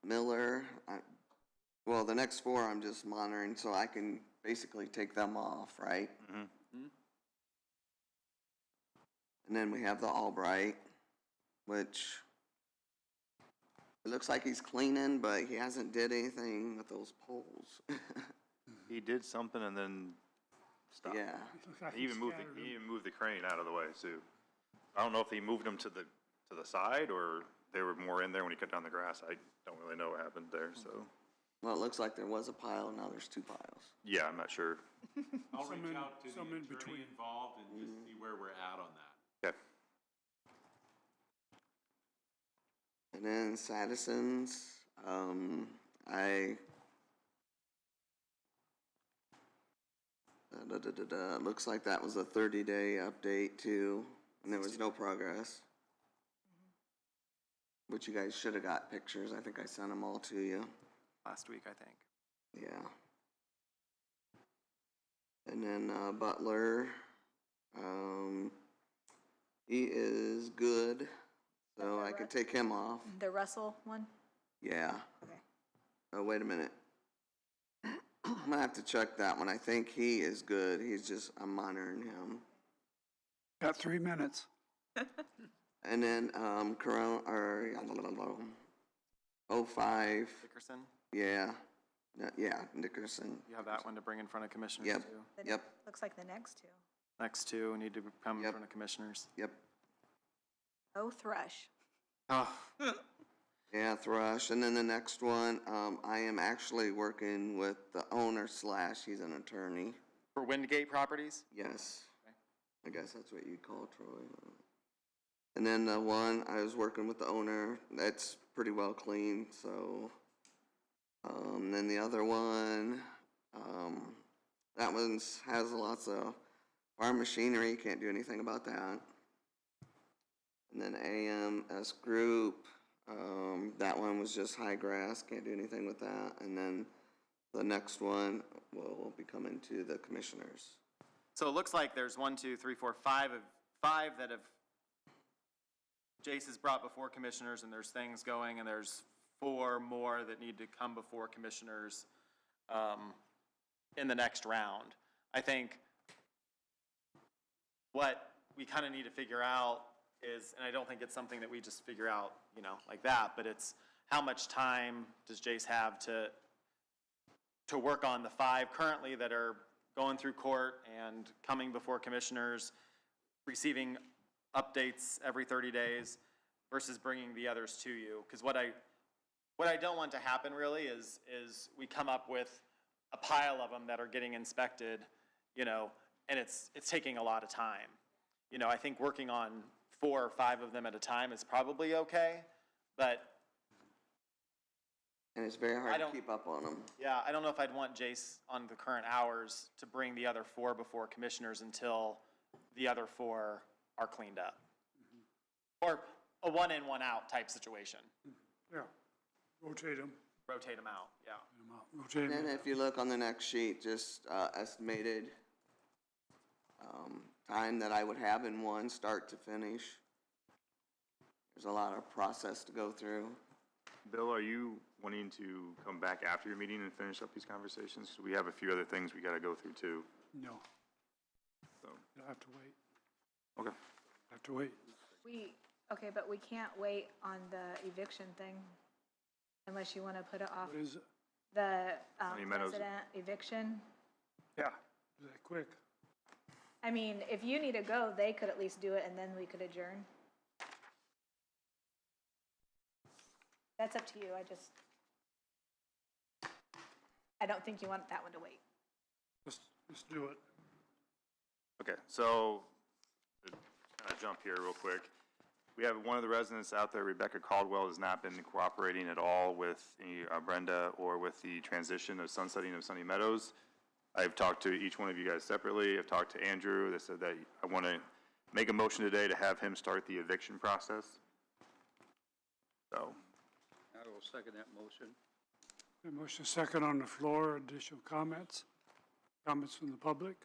Miller, well, the next four I'm just monitoring, so I can basically take them off, right? And then we have the Albright, which it looks like he's cleaning, but he hasn't did anything with those poles.
He did something and then stopped.
Yeah.
Looks like
He even moved
scattered them.
he even moved the crane out of the way too. I don't know if he moved them to the side or they were more in there when he cut down the grass. I don't really know what happened there, so.
Well, it looks like there was a pile, now there's two piles.
Yeah, I'm not sure.
I'll
Some
reach
in-
out to the
some in
attorney
between.
involved and just see where we're at on that.
Okay.
And then Sadison's, looks like that was a 30-day update too, and there was no progress. which you guys should have got pictures. I think I sent them all to you.
Last week, I think.
Yeah. And then Butler, he is good, so I could take him off.
The Russell one?
Yeah.
Okay.
Oh, wait a minute. I'm gonna have to check that one. I think he is good. I'm monitoring him.
Got 3 minutes.
And then, Corona, 05,
Dickerson,
yeah, yeah, Nickerson.
you have that one to bring in front of commissioners
Yep.
too.
Yep.
Looks like the next two.
Next two need to come in
Yep.
front of commissioners.
Yep.
Oh, Thrush.
Oh,
Yeah, Thrush. And then the next one, I am actually working with the owner / he's an attorney.
for Windgate Properties?
Yes. I guess that's what you call Troy. And then the one, I was working with the owner, that's pretty well cleaned, so. Then the other one, that one's has lots of farm machinery, can't do anything about that. And then AMS Group, that one was just high grass, can't do anything with that. And then the next one will be coming to the commissioners.
So it looks like there's 5 that have, Jace has brought before commissioners, and there's things going, and there's 4 more that need to come before commissioners in the next round. I think what we kind of need to figure out is, and I don't think it's something that we just figure out, like that, but it's how much time does Jace have to work on the 5 currently that are going through court and coming before commissioners, receiving updates every 30 days versus bringing the others to you. Because what I don't want to happen really is we come up with a pile of them that are getting inspected, and it's taking a lot of time. I think working on 4 or 5 of them at a time is probably okay, but
And it's very hard to keep up on them.
yeah, I don't know if I'd want Jace on the current hours to bring the other 4 before commissioners until the other 4 are cleaned up. Or a 1 in, 1 out type situation.
Yeah, rotate them.
Rotate them out, yeah.
Rotate
And then
them.
if you look on the next sheet, just estimated time that I would have in one, start to finish. There's a lot of process to go through.
Bill, are you wanting to come back after your meeting and finish up these conversations? We have a few other things we gotta go through too,
No,
so.
you'll have to wait.
Okay.
Have to wait.
Okay, but we can't wait on the eviction thing unless you want to put it off.
What is it?
The
Sunny Meadows.
resident eviction.
Yeah, do that quick.
I mean, if you need to go, they could at least do it and then we could adjourn. That's up to you. I don't think you want that one to wait.
Let's do it.
Okay, so, to kind of jump here real quick. We have one of the residents out there, Rebecca Caldwell, has not been cooperating at all with Brenda or with the transition of sunsetting of Sunny Meadows. I've talked to each one of you guys separately. I've talked to Andrew. They said that I want to make a motion today to have him start the eviction process. So,
I will second that motion.
A motion second on the floor. Additional comments? Comments from the public?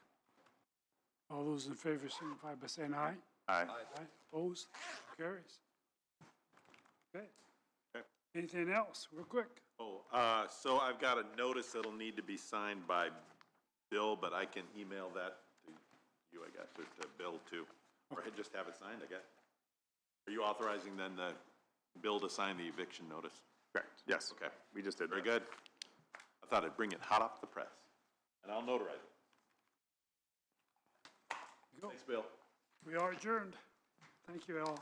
All those in favor signify by saying aye.
aye.
Aye. Opposed? Carries. Okay.
Okay.
Anything else? Real quick.
So I've got a notice that'll need to be signed by Bill, but I can email that to you, I guess, or to Bill too. Or just have it signed, I guess. Are you authorizing then the Bill to sign the eviction notice?
Correct, yes.
Okay.
We just did that.
Very good. I thought I'd bring it hot off the press, and I'll notarize it.
Go.
Thanks, Bill.
We are adjourned. Thank you all.